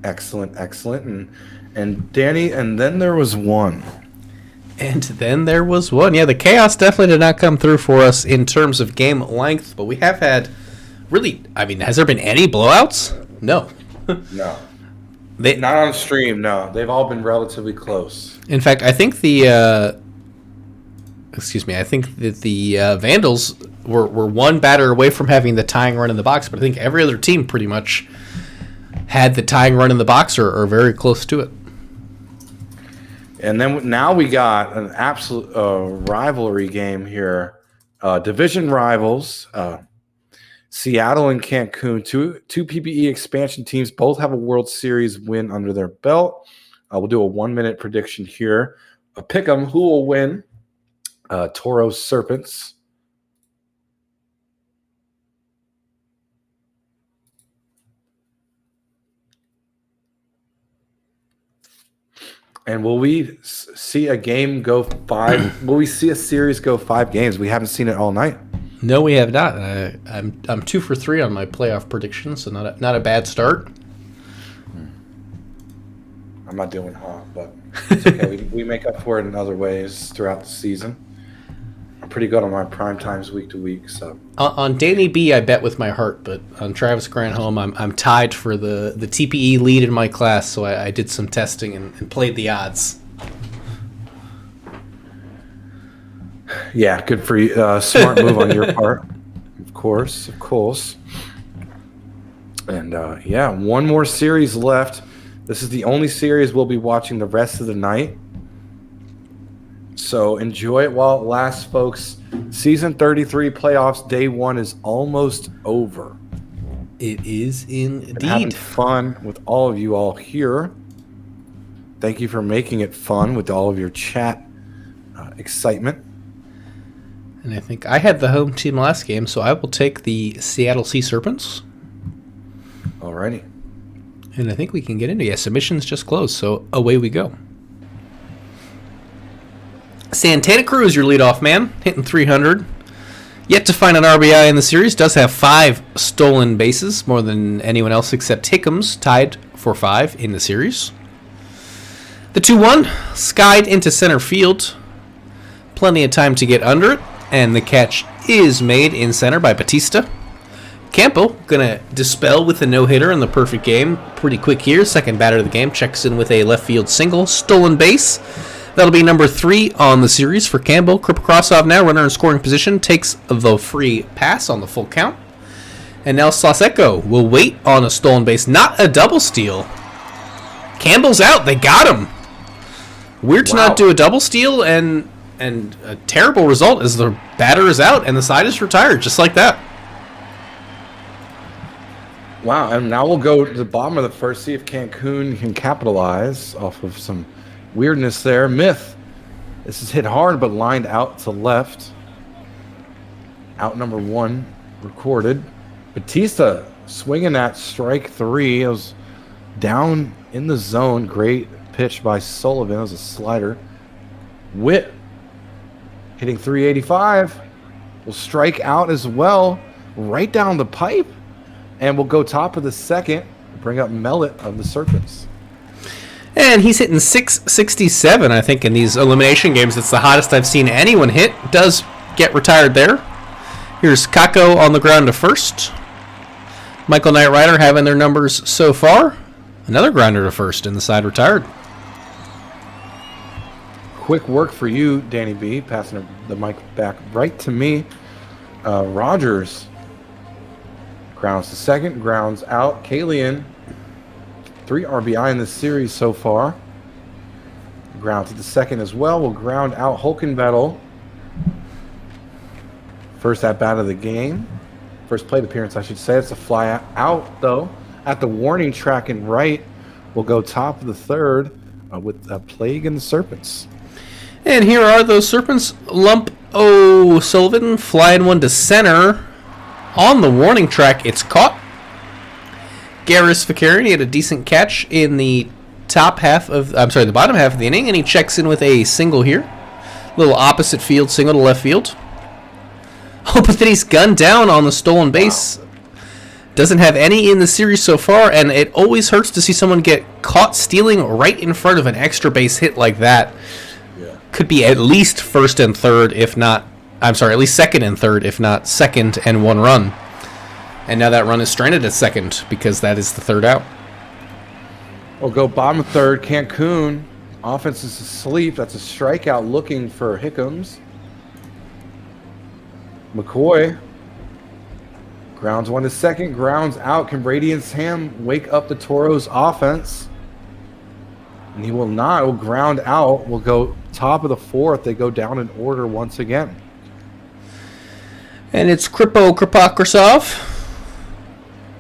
Excellent. And Danny, and then there was one. And then there was one. Yeah, the chaos definitely did not come through for us in terms of game length, but we have had really, I mean, has there been any blowouts? No. No. Not on stream, no. They've all been relatively close. In fact, I think the Vandals were 1 batter away from having the tying run in the box, but I think every other team pretty much had the tying run in the box or very close to it. And then now we got an absolute rivalry game here. Division rivals, Seattle and Cancun, two PPE expansion teams, both have a World Series win under their belt. We'll do a 1-minute prediction here. Pick 'em, who will win? Toros Serpents. And will we see a game go 5? Will we see a series go 5 games? We haven't seen it all night. No, we have not. I'm 2 for 3 on my playoff predictions, so not a bad start. I'm not doing hot, but it's okay. we make up for it in other ways throughout the season. I'm pretty good on my prime times week to week. So on Danny B, I bet with my heart, but on Travis Granholm, I'm tied for the TPE lead in my class. So I did some testing and played the odds. Yeah, good for you. Smart move on your part, of course. And yeah, one more series left. This is the only series we'll be watching the rest of the night. So enjoy it while it lasts, folks. Season 33 playoffs, day 1 is almost over. It is indeed. Been having fun with all of you all here. Thank you for making it fun with all of your chat excitement. And I think I had the home team last game, so I will take the Seattle Sea Serpents. Alrighty. And I think we can get into it. Submissions just closed, so away we go. Santana Cruz, your leadoff man, hitting 300. Yet to find an RBI in the series. Does have 5 stolen bases, more than anyone else except Hickams, tied for 5 in the series. The 2-1 skied into center field. Plenty of time to get under it, and the catch is made in center by Batista. Campbell gonna dispel with a no-hitter in the perfect game. Pretty quick here. Second batter of the game checks in with a left field single, stolen base. That'll be number 3 on the series for Campbell. Kripakrasov now, runner in scoring position, takes the free pass on the full count. And now Sloths will wait on a stolen base, not a double steal. Campbell's out. They got him. Weird to not do a double steal, and a terrible result as the batter is out and the side is retired, just like that. Wow, and now we'll go to the bottom of the first, see if Cancun can capitalize off of some weirdness there. Myth. This is hit hard, but lined out to left. Out number 1 recorded. Batista swinging at strike 3. It was down in the zone. Great pitch by Sullivan. It was a slider. Witt hitting 385. Will strike out as well. Right down the pipe. And we'll go top of the second. Bring up Mellett of the Serpents. And he's hitting 667, I think, in these elimination games. It's the hottest I've seen anyone hit. Does get retired there. Here's Kako on the ground to first. Michael Knight Rider having their numbers so far. Another grounder to first, and the side retired. Quick work for you, Danny B. Passing the mic back right to me. Rogers grounds to second, grounds out. Kalian, 3 RBI in this series so far. Ground to the second as well. Will ground out Hulkenbettel. First at bat of the game. First plate appearance, I should say. It's a fly out, though. At the warning track and right. We'll go top of the third with a Plague and the Serpents. And here are those Serpents. Lump O'Sullivan flying one to center. On the warning track, it's caught. Garris Vakarian, he had a decent catch in the bottom half of the inning, and he checks in with a single here. Little opposite field single to left field. Oh, but then he's gunned down on the stolen base. Wow. Doesn't have any in the series so far, and it always hurts to see someone get caught stealing right in front of an extra base hit like that. Yeah. Could be at least first and third, if not, at least second and third, if not second and 1 run. And now that run is stranded at second because that is the third out. We'll go bottom of third. Cancun. Offense is asleep. That's a strikeout looking for Hickams. McCoy grounds one to second. Grounds out. Can Brady and Sam wake up the Toros offense? And he will not. Will ground out. Will go top of the fourth. They go down in order once again. And it's Kripakrasov,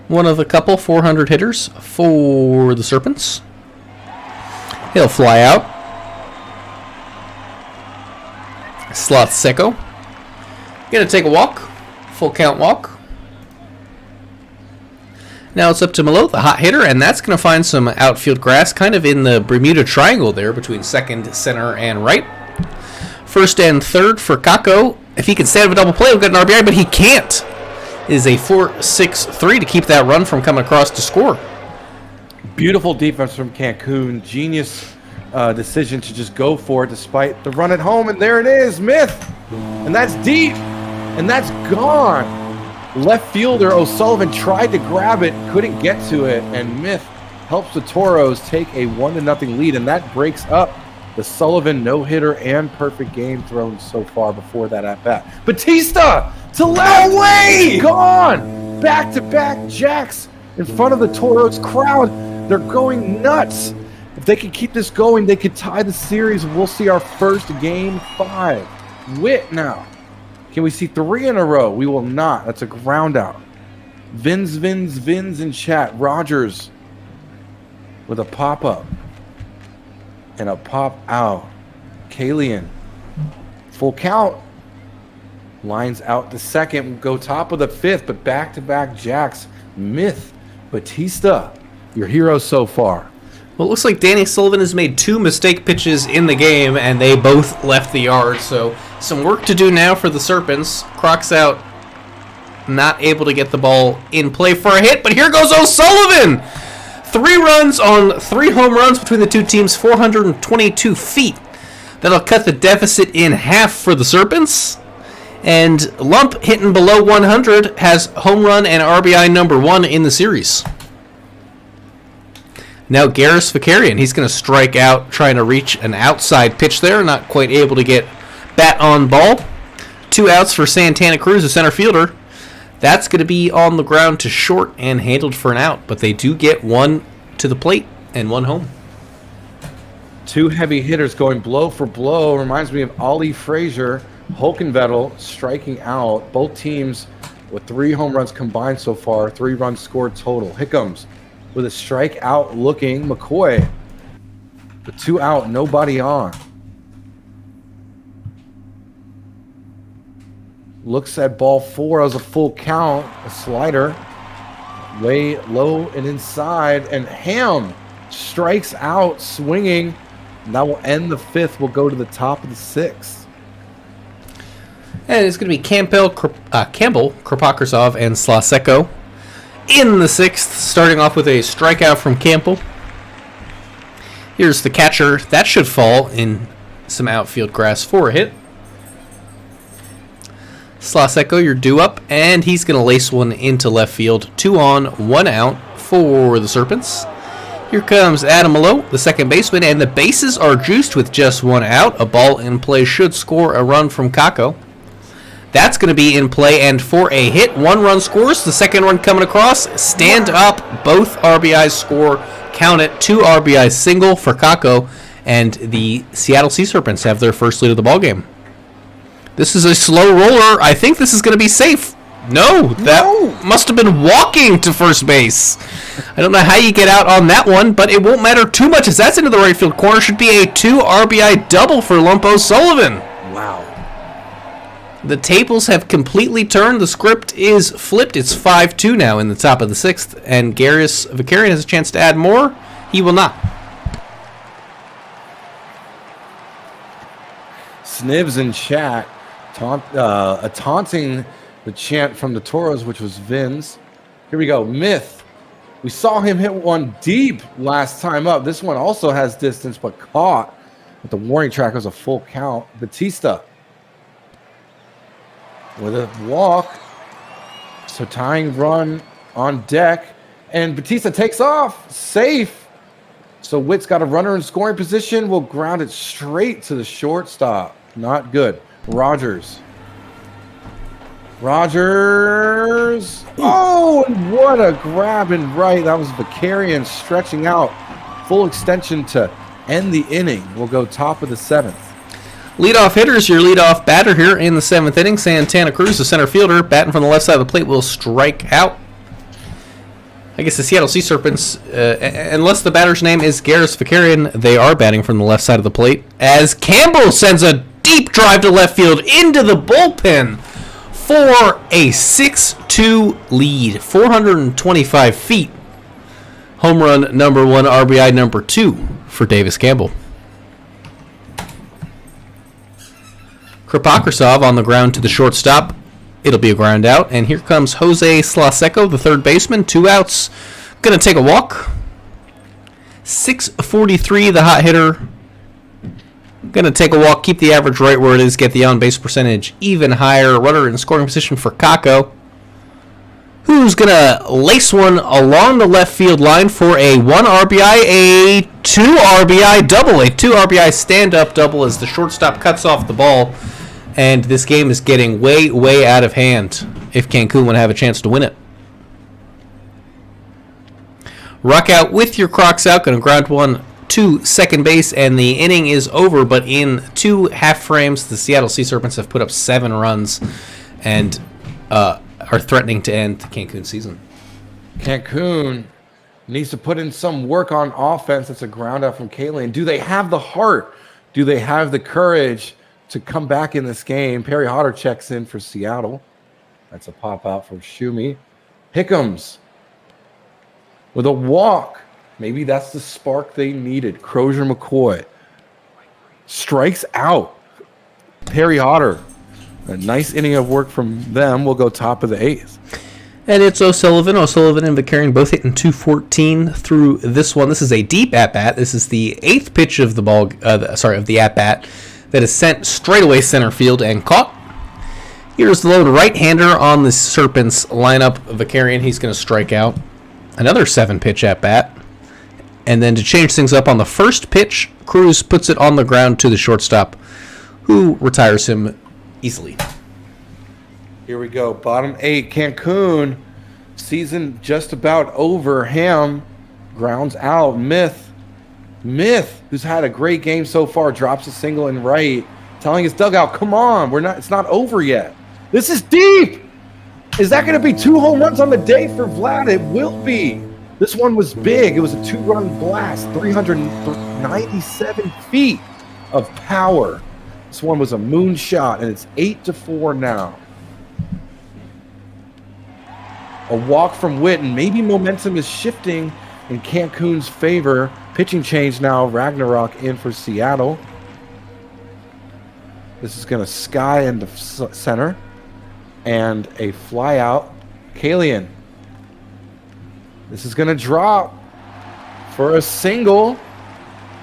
one of a couple 400 hitters for the Serpents. He'll fly out. Sloths Secco. Gonna take a walk. Full count walk. Now it's up to Malo, the hot hitter, and that's going to find some outfield grass kind of in the Bermuda Triangle there between second, center, and right. First and third for Kako. If he can stand up a double play, we'll get an RBI, but he can't. It is a 4-6-3 to keep that run from coming across to score. Beautiful defense from Cancun. Genius decision to just go for it despite the run at home, and there it is, Myth. And that's deep, and that's gone. Left fielder O'Sullivan tried to grab it, couldn't get to it, and Myth helps the Toros take a 1-0 lead, and that breaks up the Sullivan no-hitter and perfect game thrown so far before that at-bat. Batista to left, way gone! Back-to-back jacks in front of the Toros crowd. They're going nuts. If they can keep this going, they could tie the series. We'll see our first game 5. Witt now. Can we see 3 in a row? We will not. That's a ground out. Vins in chat. Rogers with a pop-up and a pop-out. Kalian. Full count. Lines out the second. We'll go top of the 5th, but back-to-back jacks. Myth. Batista. Your hero so far. Well, it looks like Danny Sullivan has made 2 mistake pitches in the game, and they both left the yard. So some work to do now for the Serpents. Croc's out, not able to get the ball in play for a hit, but here goes O'Sullivan! 3 runs on 3 home runs between the two teams, 422 feet. That'll cut the deficit in half for the Serpents. And Lump, hitting below 100, has home run and RBI number 1 in the series. Now Garris Vakarian, he's going to strike out trying to reach an outside pitch there, not quite able to get bat on ball. 2 outs for Santana Cruz, the center fielder. That's going to be on the ground to short and handled for an out, but they do get 1 to the plate and 1 home. 2 heavy hitters going blow for blow. Reminds me of Ollie Frazier, Hulkenvettel striking out. Both teams with 3 home runs combined so far, 3 runs scored total. Hickams with a strikeout looking. McCoy, the 2 out, nobody on. Looks at ball 4 as a full count. A slider, way low and inside. And Ham strikes out swinging. And that will end the 5th. We'll go to the top of the 6th. And it's going to be Campbell, Kropokrasov, and Slaseko in the 6th, starting off with a strikeout from Campbell. Here's the catcher. That should fall in some outfield grass for a hit. Slaseko, you're due up, and he's going to lace one into left field. 2 on, 1 out for the Serpents. Here comes Adam Malo, the second baseman, and the bases are juiced with just 1 out. A ball in play should score a run from Kako. That's going to be in play, and for a hit, 1 run scores. The second one coming across. Stand up. Both RBIs score. Count it. 2 RBIs single for Kako, and the Seattle Sea Serpents have their first lead of the ballgame. This is a slow roller. I think this is going to be safe. No, that must have been walking to first base. I don't know how you get out on that one, but it won't matter too much as that's into the right field corner. Should be a 2 RBI double for Lump O'Sullivan. Wow. The tables have completely turned. The script is flipped. It's 5-2 now in the top of the 6th, and Garris Vakarian has a chance to add more. He will not. Snivs in chat taunting the chant from the Toros, which was Vins. Here we go. Myth. We saw him hit one deep last time up. This one also has distance, but caught. But the warning track was a full count. Batista with a walk. So tying run on deck. And Batista takes off. Safe. So Witt's got a runner in scoring position. Will ground it straight to the shortstop. Not good. Rogers. Oh, and what a grab and right. That was Vakarian stretching out. Full extension to end the inning. We'll go top of the 7th. Leadoff hitters, your leadoff batter here in the 7th inning. Santana Cruz, the center fielder, batting from the left side of the plate, will strike out. I guess the Seattle Sea Serpents, unless the batter's name is Garris Vakarian, they are batting from the left side of the plate. As Campbell sends a deep drive to left field into the bullpen for a 6-2 lead. 425 feet. Home run number 1, RBI number 2 for Davis Campbell. Kripakosov on the ground to the shortstop. It'll be a ground out. And here comes Jose Slaseco, the third baseman. 2 outs. Going to take a walk. 643, the hot hitter. Going to take a walk, keep the average right where it is, get the on-base percentage even higher. Runner in scoring position for Kako, who's going to lace one along the left field line for a 1 RBI, a 2 RBI double, a 2 RBI stand-up double as the shortstop cuts off the ball. And this game is getting way, way out of hand if Cancun would have a chance to win it. Rock out with your Crocs out, going to ground one to second base, and the inning is over. But in 2 half frames, the Seattle Sea Serpents have put up 7 runs and are threatening to end the Cancun season. Cancun needs to put in some work on offense. That's a ground out from Kalian. Do they have the heart? Do they have the courage to come back in this game? Perry Hodder checks in for Seattle. That's a pop out from Shumi. Hickams with a walk. Maybe that's the spark they needed. Crozier McCoy strikes out. Perry Hodder. A nice inning of work from them. We'll go top of the 8th. And it's O'Sullivan. O'Sullivan and Vicarian both hitting 214 through this one. This is a deep at-bat. This is the 8th pitch of the of the at-bat that is sent straight away center field and caught. Here's the lone right-hander on the Serpents lineup. Vicarian, he's going to strike out. Another 7-pitch at-bat. And then to change things up on the first pitch, Cruz puts it on the ground to the shortstop, who retires him easily. Here we go. Bottom 8, Cancun. Season just about over. Ham grounds out. Myth, who's had a great game so far, drops a single in right, telling his dugout, come on, it's not over yet. This is deep. Is that going to be 2 home runs on the day for Vlad? It will be. This one was big. It was a 2-run blast, 397 feet of power. This one was a moonshot, and it's 8-4 now. A walk from Witten. Maybe momentum is shifting in Cancun's favor. Pitching change now. Ragnarok in for Seattle. This is going to sky into center. And a fly out. Kalian. This is going to drop for a single.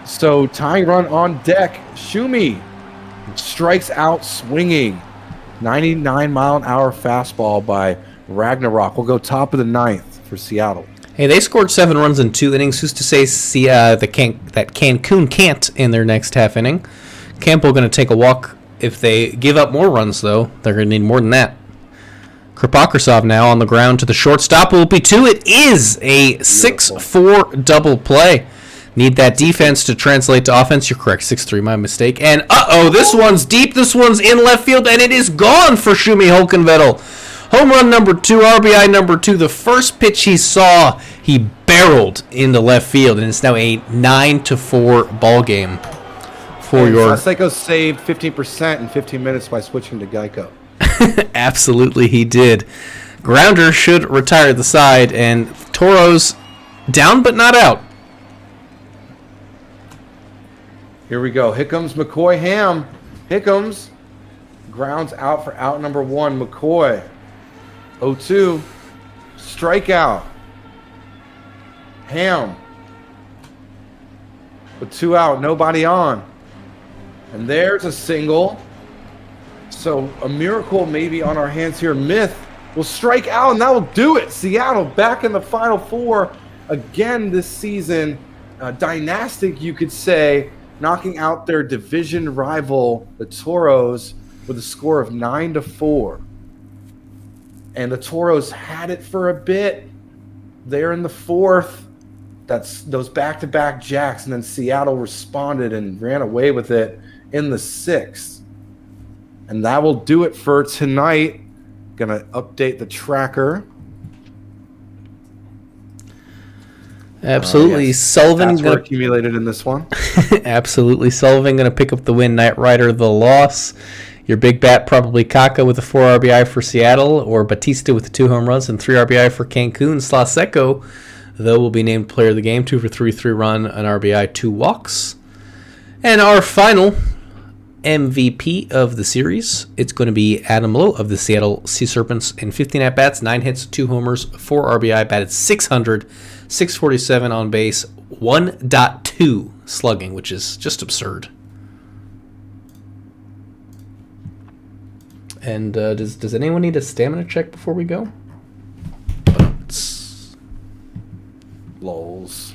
So tying run on deck. Shumi strikes out swinging. 99-mile-an-hour fastball by Ragnarok. Will go top of the 9th for Seattle. Hey, they scored 7 runs in 2 innings. Who's to say that Cancun can't in their next half inning? Campbell going to take a walk. If they give up more runs, though, they're going to need more than that. Kripakosov now on the ground to the shortstop. Will be 2. It is a 6-4 double play. Need that defense to translate to offense. You're correct. 6-3, my mistake. And this one's deep. This one's in left field, and it is gone for Shumi Holkenvettel. Home run number 2, RBI number 2. The first pitch he saw, he barreled into left field, and it's now a 9-4 ball game for your. Seiko saved 15% in 15 minutes by switching to Geico. Absolutely, he did. Grounder should retire the side, and Toros down but not out. Here we go. Hickams, McCoy, Ham. Hickams grounds out for out number 1. McCoy. 0-2. Strikeout. Ham. With 2 out, nobody on. And there's a single. So a miracle maybe on our hands here. Myth will strike out, and that will do it. Seattle back in the Final Four again this season. Dynastic, you could say, knocking out their division rival, the Toros, with a score of 9-4. And the Toros had it for a bit. They're in the 4th. That's those back-to-back jacks, and then Seattle responded and ran away with it in the 6th. And that will do it for tonight. Gonna update the tracker. Absolutely. Yes. Sullivan Stats were accumulated in this one. Absolutely. Sullivan going to pick up the win. Knight Rider the loss. Your big bat probably Kaka with a 4 RBI for Seattle, or Batista with the 2 home runs and 3 RBI for Cancun. Sloths, though, will be named player of the game, 2 for 3, 3 run, an RBI, 2 walks. And our final MVP of the series, it's going to be Adam Lowe of the Seattle Sea Serpents in 15 at-bats, 9 hits, 2 homers, 4 RBI, batted 600, 647 on base, 1.2 slugging, which is just absurd. And does anyone need a stamina check before we go? Lols.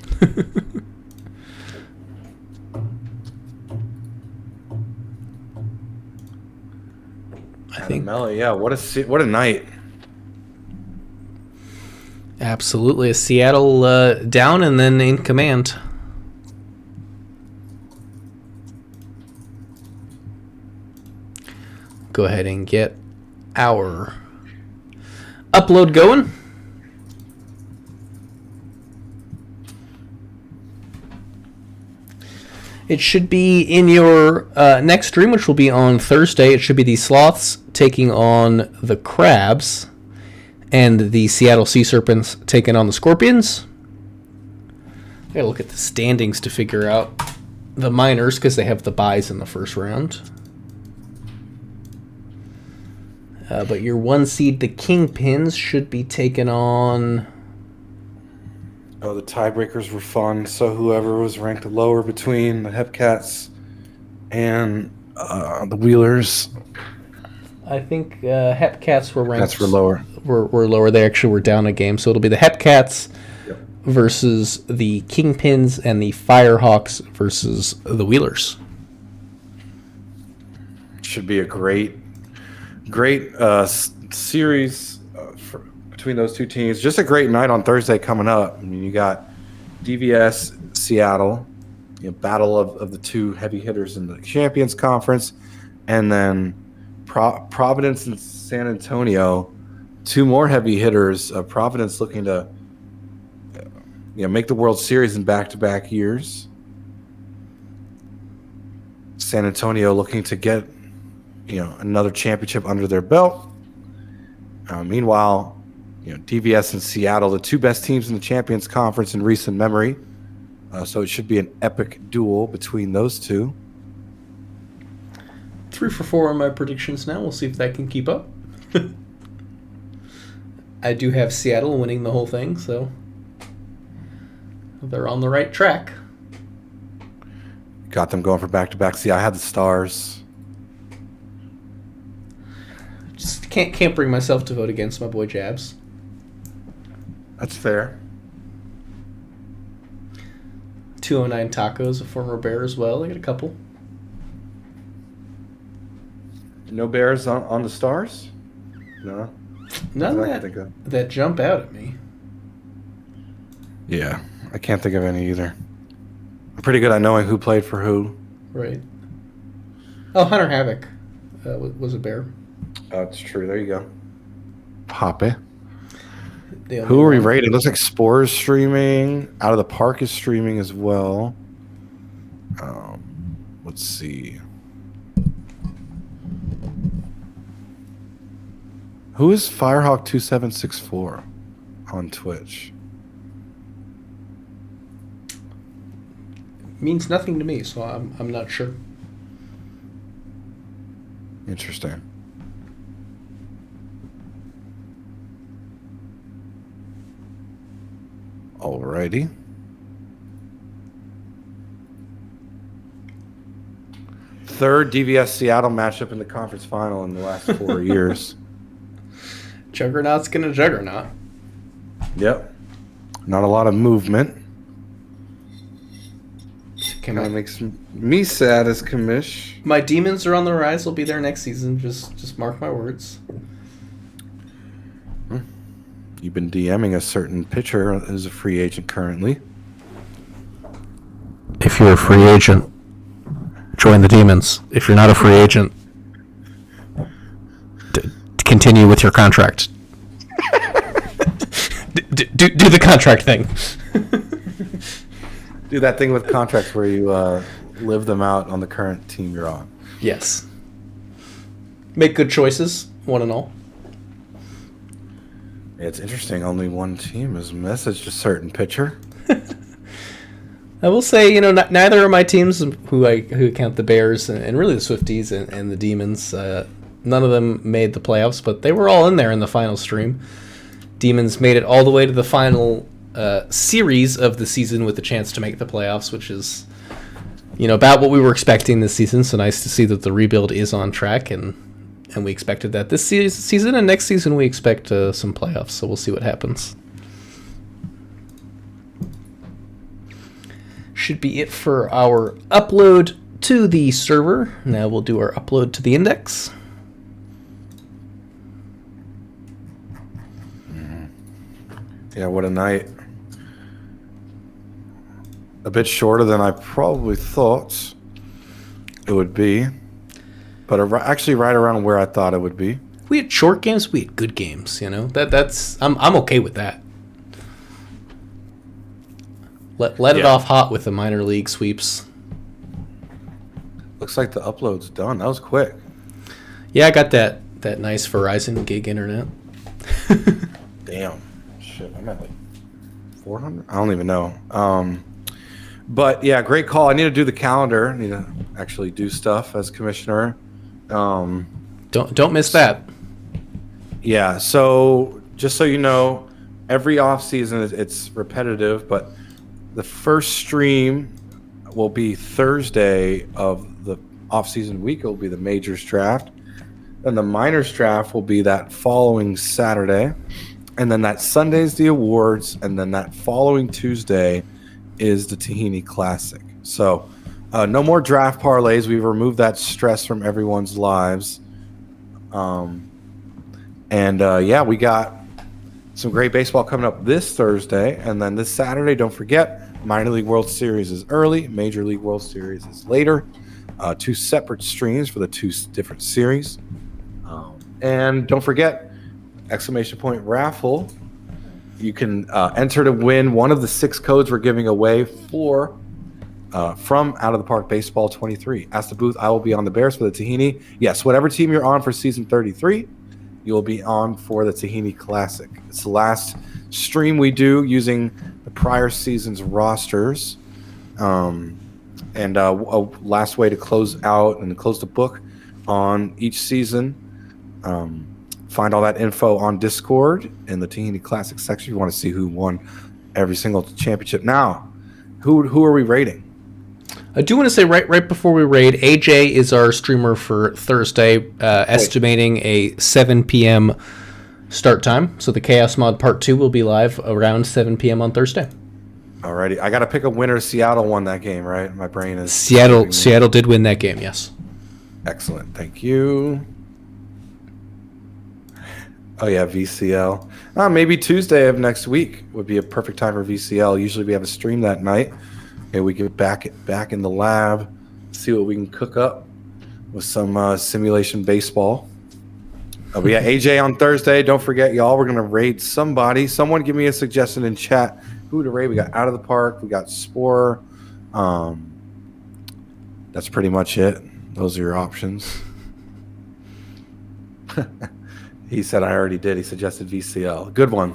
I think Melly, yeah. What a night. Absolutely, a Seattle down and then in command. Go ahead and get our upload going. It should be in your next stream, which will be on Thursday. It should be the Sloths taking on the Crabs and the Seattle Sea Serpents taking on the Scorpions. I gotta look at the standings to figure out the minors because they have the byes in the first round. But your 1 seed, the Kingpins, should be taken on... Oh, the tiebreakers were fun. So whoever was ranked lower between the Hepcats and the Wheelers. I think Hepcats were ranked... Cats were lower. Were lower. They actually were down a game. So it'll be the Hepcats versus the Kingpins and the Firehawks versus the Wheelers. Should be a great series between those two teams. Just a great night on Thursday coming up. I mean, you got DVS Seattle, battle of the 2 heavy hitters in the Champions Conference, and then Providence and San Antonio, 2 more heavy hitters. Providence looking to make the World Series in back-to-back years. San Antonio looking to get another championship under their belt. Meanwhile, DVS and Seattle, the 2 best teams in the Champions Conference in recent memory. So it should be an epic duel between those 2. 3 for 4 on my predictions now. We'll see if that can keep up. I do have Seattle winning the whole thing, so they're on the right track. Got them going for back-to-back. See, I had the Stars. Just can't bring myself to vote against my boy Jabs. That's fair. 209 Tacos, a former Bear as well. I got a couple. No Bears on the Stars? No. None that jump out at me. Yeah, I can't think of any either. I'm pretty good at knowing who played for who. Right. Oh, Hunter Havoc was a Bear. Oh, that's true. There you go. Poppy. Who are we rated? Looks like Spores streaming. Out of the Park is streaming as well. Let's see. Who is Firehawk2764 on Twitch? Means nothing to me, so I'm not sure. Interesting. Alrighty. Third DVS Seattle matchup in the conference final in the last 4 years. Juggernaut's gonna juggernaut. Yep. Not a lot of movement. Kind of makes me sad as commish. My Demons are on the rise. They'll be there next season. Just mark my words. You've been DMing a certain pitcher who's a free agent currently. If you're a free agent, join the Demons. If you're not a free agent, continue with your contract. Do the contract thing. Do that thing with contracts where you live them out on the current team you're on. Yes. Make good choices, one and all. It's interesting. Only one team has messaged a certain pitcher. I will say, neither of my teams who count the Bears and really the Swifties and the Demons, none of them made the playoffs, but they were all in there in the final stream. Demons made it all the way to the final series of the season with the chance to make the playoffs, which is, about what we were expecting this season. So nice to see that the rebuild is on track, and we expected that this season, and next season we expect some playoffs. So we'll see what happens. Should be it for our upload to the server. Now we'll do our upload to the index. Yeah, what a night. A bit shorter than I probably thought it would be, but actually right around where I thought it would be. We had short games, we had good games, That's I'm okay with that. Let it off hot with the minor league sweeps. Looks like the upload's done. That was quick. Yeah, I got that nice Verizon gig internet. Damn. Shit, I'm at like 400? I don't even know. But yeah, great call. I need to do the calendar. I need to actually do stuff as commissioner. Don't miss that. Yeah, so just so you know, every off season it's repetitive, but the first stream will be Thursday of the off-season week. It will be the majors draft. Then the minors draft will be that following Saturday. And then that Sunday's the awards. And then that following Tuesday is the Tahini Classic. So no more draft parlays. We've removed that stress from everyone's lives. Yeah, we got some great baseball coming up this Thursday. And then this Saturday, don't forget, Minor League World Series is early. Major League World Series is later. Two separate streams for the two different series. And don't forget, exclamation point raffle. You can enter to win one of the 6 codes we're giving away from Out of the Park Baseball 23. Ask the booth, I will be on the Bears for the Tahini. Yes, whatever team you're on for season 33, you will be on for the Tahini Classic. It's the last stream we do using the prior season's rosters. A last way to close out and close the book on each season. Find all that info on Discord in the Tahini Classic section if you want to see who won every single championship. Now, who are we rating? I do want to say right before we raid, AJ is our streamer for Thursday, estimating a 7 p.m. start time. So the Chaos Mod Part 2 will be live around 7 p.m. on Thursday. Alrighty. I got to pick a winner. Seattle won that game, right? My brain is... Seattle did win that game, yes. Excellent. Thank you. Oh, yeah, VCL. Maybe Tuesday of next week would be a perfect time for VCL. Usually we have a stream that night. Okay, we get back in the lab, see what we can cook up with some simulation baseball. We got AJ on Thursday. Don't forget, y'all, we're going to raid somebody. Someone give me a suggestion in chat. Who to raid? We got Out of the Park. We got Spore. That's pretty much it. Those are your options. He said I already did. He suggested VCL. Good one.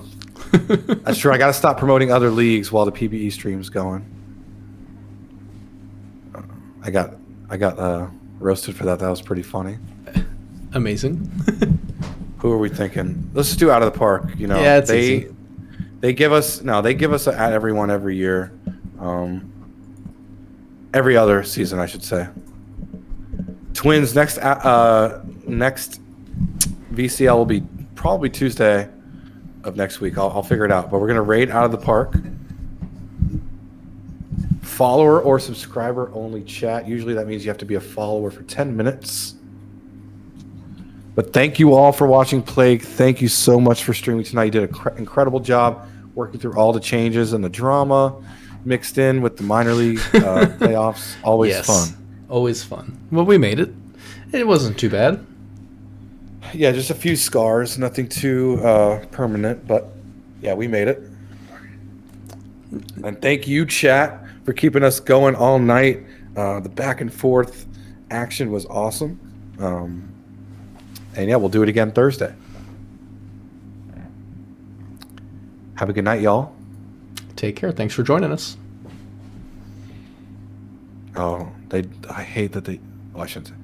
That's true. I got to stop promoting other leagues while the PBE stream's going. I got roasted for that. That was pretty funny. Amazing. Who are we thinking? Let's just do Out of the Park. Yeah, it's easy. They give us at everyone every year, every other season, I should say. Twins next VCL will be probably Tuesday of next week. I'll figure it out. But we're gonna raid Out of the Park. Follower or subscriber only chat. Usually that means you have to be a follower for 10 minutes. But thank you all for watching Plague. Thank you so much for streaming tonight. You did an incredible job working through all the changes and the drama mixed in with the minor league playoffs. Always fun. Always fun. Well, we made it. It wasn't too bad. Yeah, just a few scars. Nothing too permanent. But, yeah, we made it. And thank you, chat, for keeping us going all night. The back and forth action was awesome. And yeah, we'll do it again Thursday. Have a good night, y'all. Take care. Thanks for joining us. Oh, I hate that they. Oh, I shouldn't say.